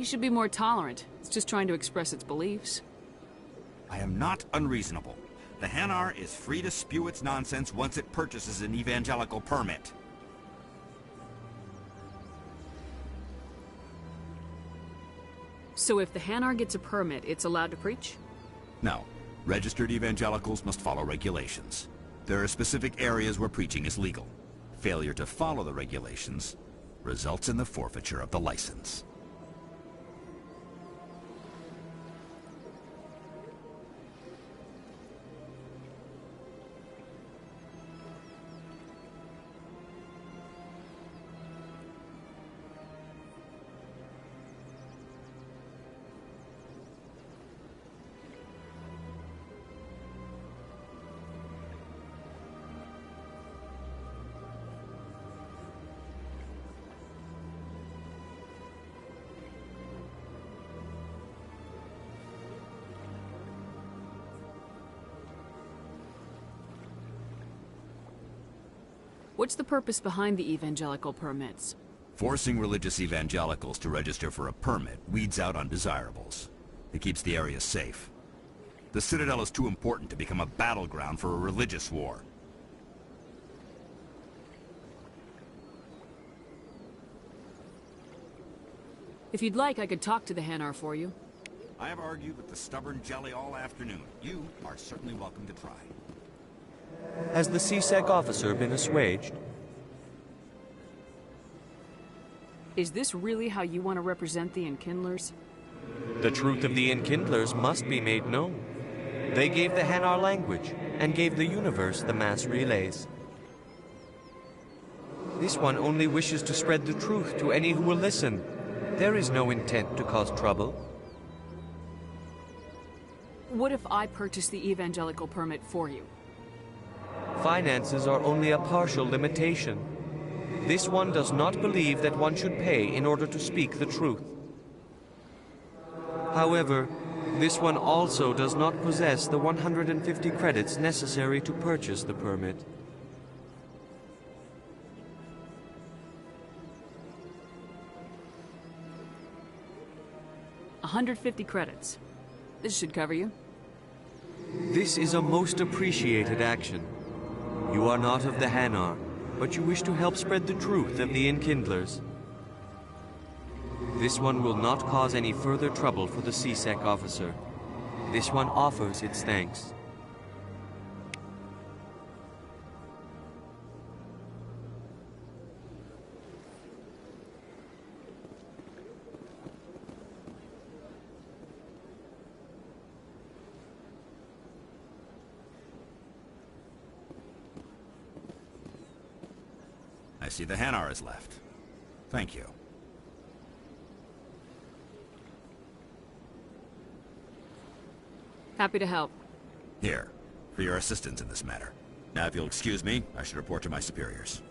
Speaker 7: You should be more tolerant. It's just trying to express its beliefs.
Speaker 19: I am not unreasonable. The Hanar is free to spew its nonsense once it purchases an evangelical permit.
Speaker 7: So if the Hanar gets a permit, it's allowed to preach?
Speaker 19: No. Registered evangelicals must follow regulations. There are specific areas where preaching is legal. Failure to follow the regulations results in the forfeiture of the license.
Speaker 7: What's the purpose behind the evangelical permits?
Speaker 19: Forcing religious evangelicals to register for a permit weeds out undesirables. It keeps the area safe. The Citadel is too important to become a battleground for a religious war.
Speaker 7: If you'd like, I could talk to the Hanar for you.
Speaker 19: I have argued with the stubborn jelly all afternoon. You are certainly welcome to try.
Speaker 16: Has the CSEC officer been assuaged?
Speaker 7: Is this really how you want to represent the Enkindlers?
Speaker 16: The truth of the Enkindlers must be made known. They gave the Hanar language, and gave the universe the mass relays. This one only wishes to spread the truth to any who will listen. There is no intent to cause trouble.
Speaker 7: What if I purchase the evangelical permit for you?
Speaker 16: Finances are only a partial limitation. This one does not believe that one should pay in order to speak the truth. However, this one also does not possess the 150 credits necessary to purchase the permit.
Speaker 7: 150 credits. This should cover you.
Speaker 16: This is a most appreciated action. You are not of the Hanar, but you wish to help spread the truth of the Enkindlers. This one will not cause any further trouble for the CSEC officer. This one offers its thanks.
Speaker 19: I see the Hanar is left. Thank you.
Speaker 7: Happy to help.
Speaker 19: Here, for your assistance in this matter. Now, if you'll excuse me, I should report to my superiors.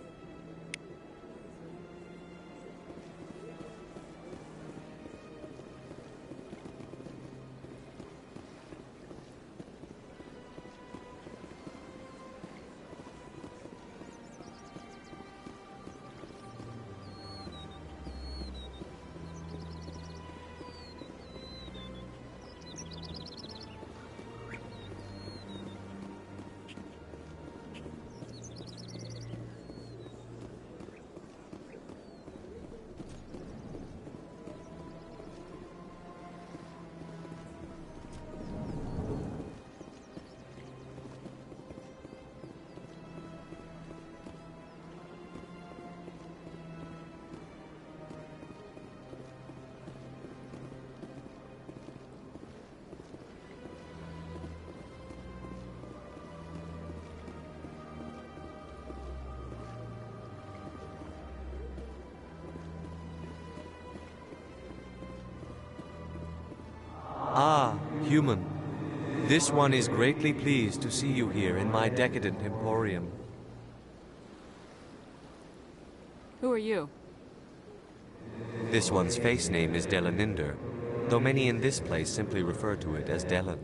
Speaker 16: Ah, human. This one is greatly pleased to see you here in my decadent emporium.
Speaker 7: Who are you?
Speaker 16: This one's face name is Delaninder, though many in this place simply refer to it as Delan.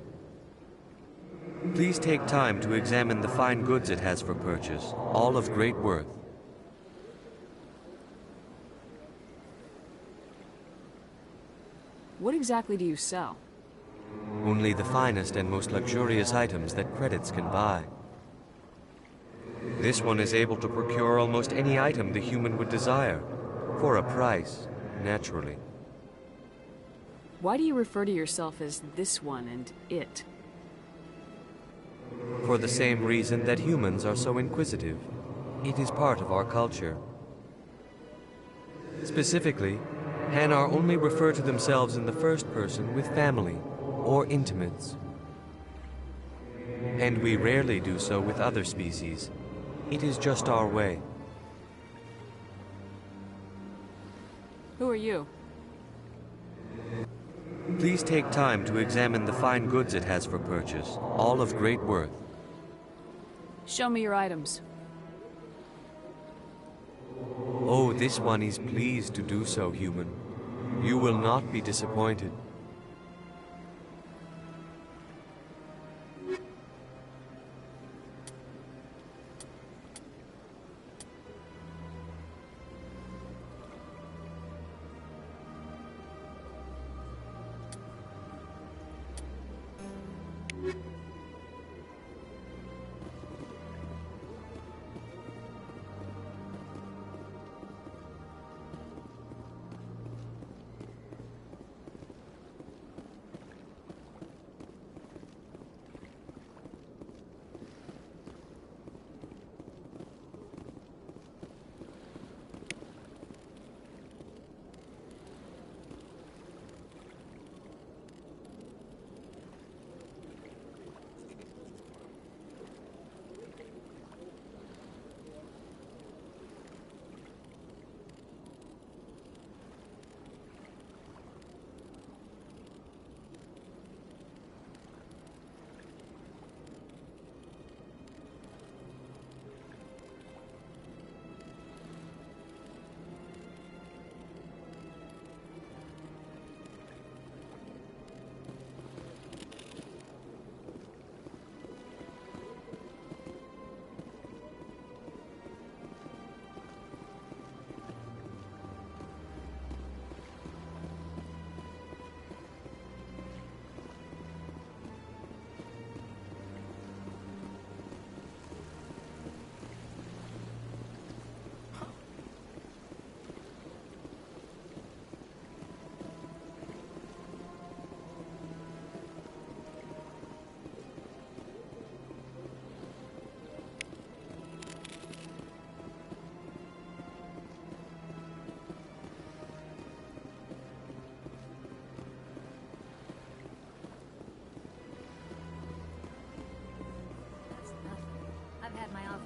Speaker 16: Please take time to examine the fine goods it has for purchase, all of great worth.
Speaker 7: What exactly do you sell?
Speaker 16: Only the finest and most luxurious items that credits can buy. This one is able to procure almost any item the human would desire, for a price, naturally.
Speaker 7: Why do you refer to yourself as this one and it?
Speaker 16: For the same reason that humans are so inquisitive. It is part of our culture. Specifically, Hanar only refer to themselves in the first person with family or intimates. And we rarely do so with other species. It is just our way.
Speaker 7: Who are you?
Speaker 16: Please take time to examine the fine goods it has for purchase, all of great worth.
Speaker 7: Show me your items.
Speaker 16: Oh, this one is pleased to do so, human. You will not be disappointed.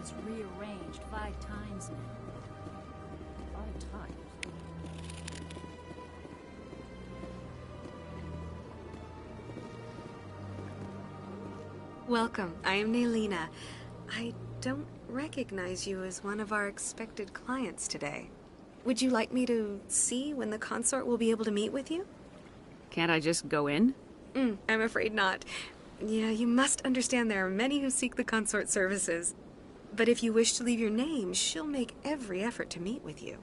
Speaker 5: was rearranged 5 times now. 5 times?
Speaker 9: Welcome. I am Naylina. I don't recognize you as one of our expected clients today. Would you like me to see when the consort will be able to meet with you?
Speaker 7: Can't I just go in?
Speaker 9: I'm afraid not. Yeah, you must understand there are many who seek the consort services. But if you wish to leave your name, she'll make every effort to meet with you.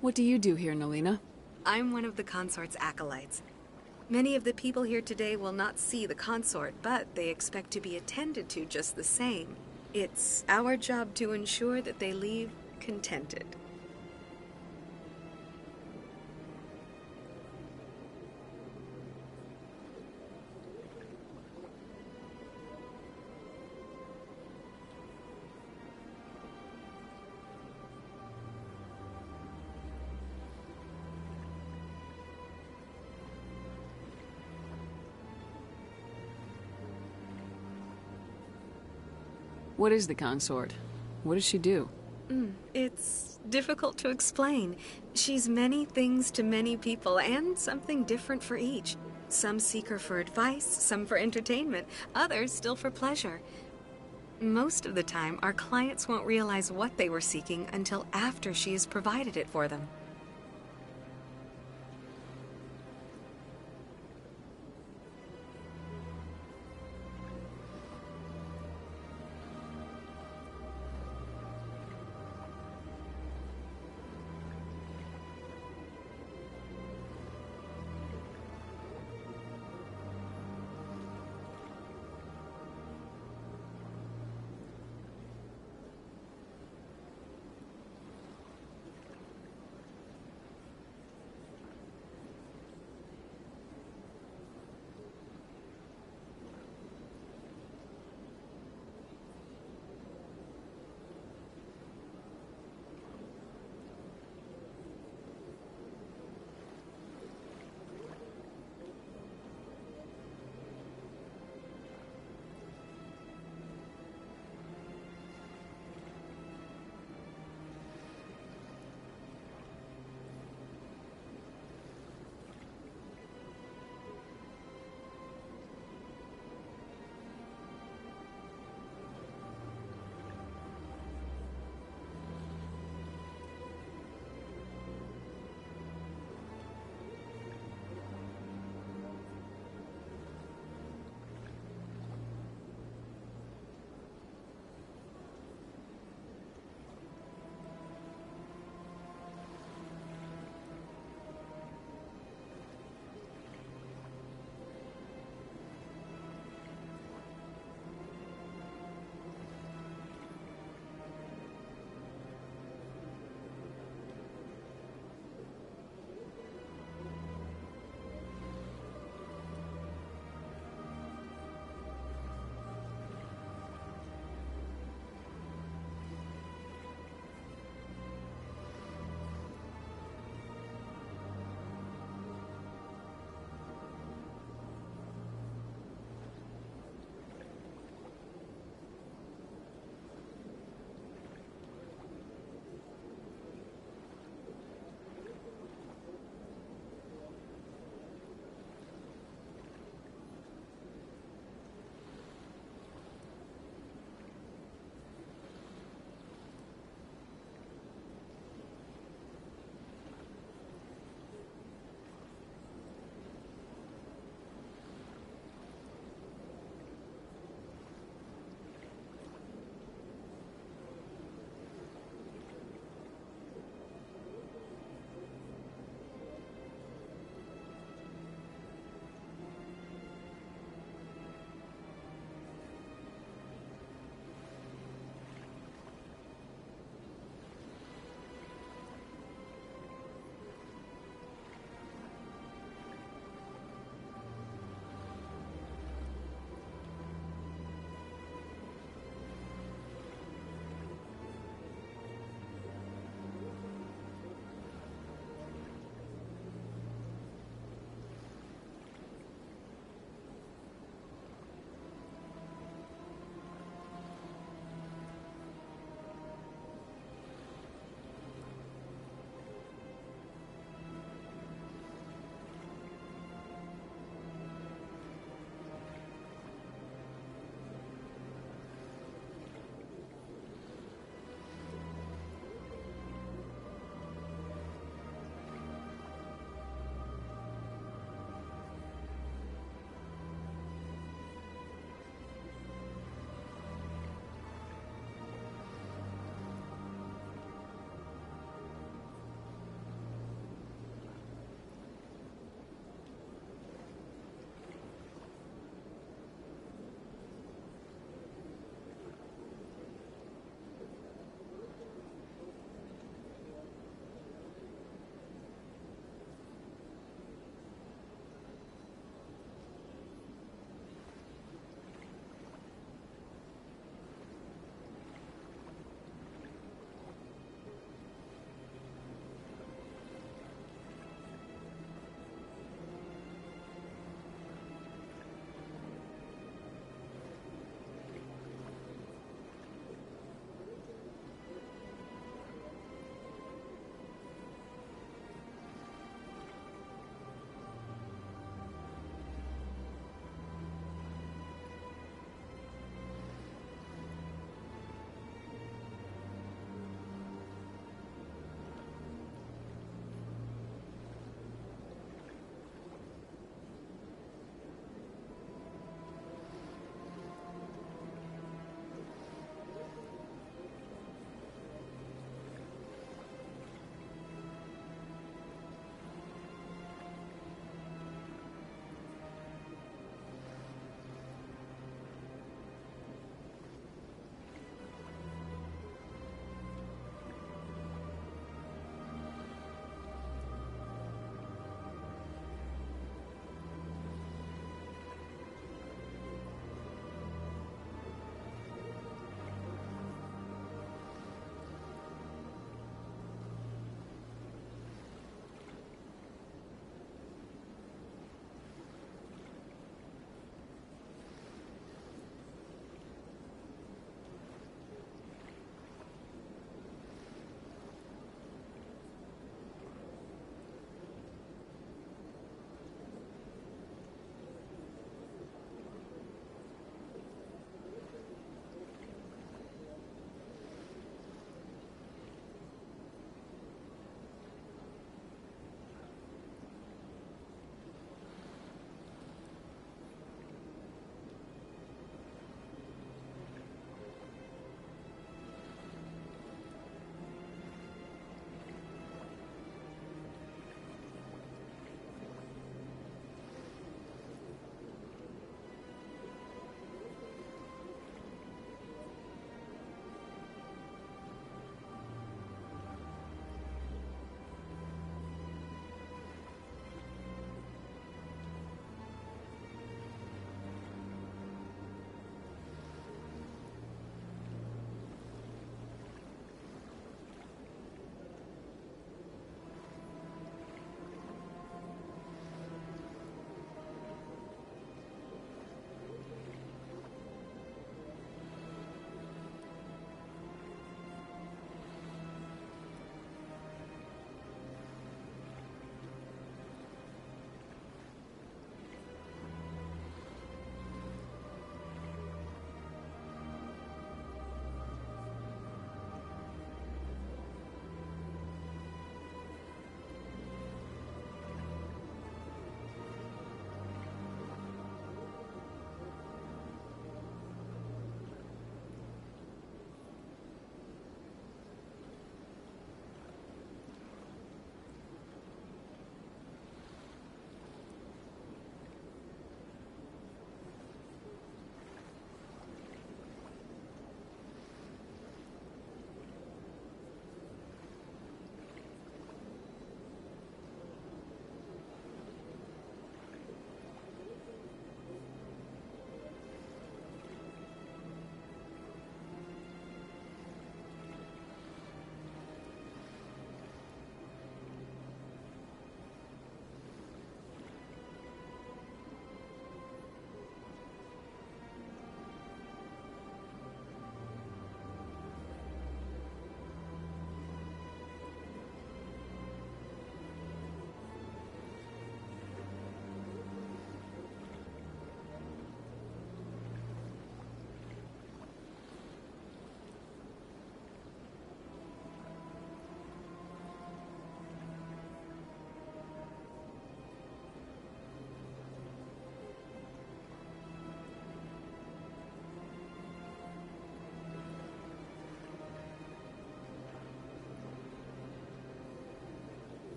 Speaker 7: What do you do here, Nalina?
Speaker 9: I'm one of the consort's acolytes. Many of the people here today will not see the consort, but they expect to be attended to just the same. It's our job to ensure that they leave contented.
Speaker 7: What is the consort? What does she do?
Speaker 9: It's difficult to explain. She's many things to many people, and something different for each. Some seek her for advice, some for entertainment, others still for pleasure. Most of the time, our clients won't realize what they were seeking until after she has provided it for them.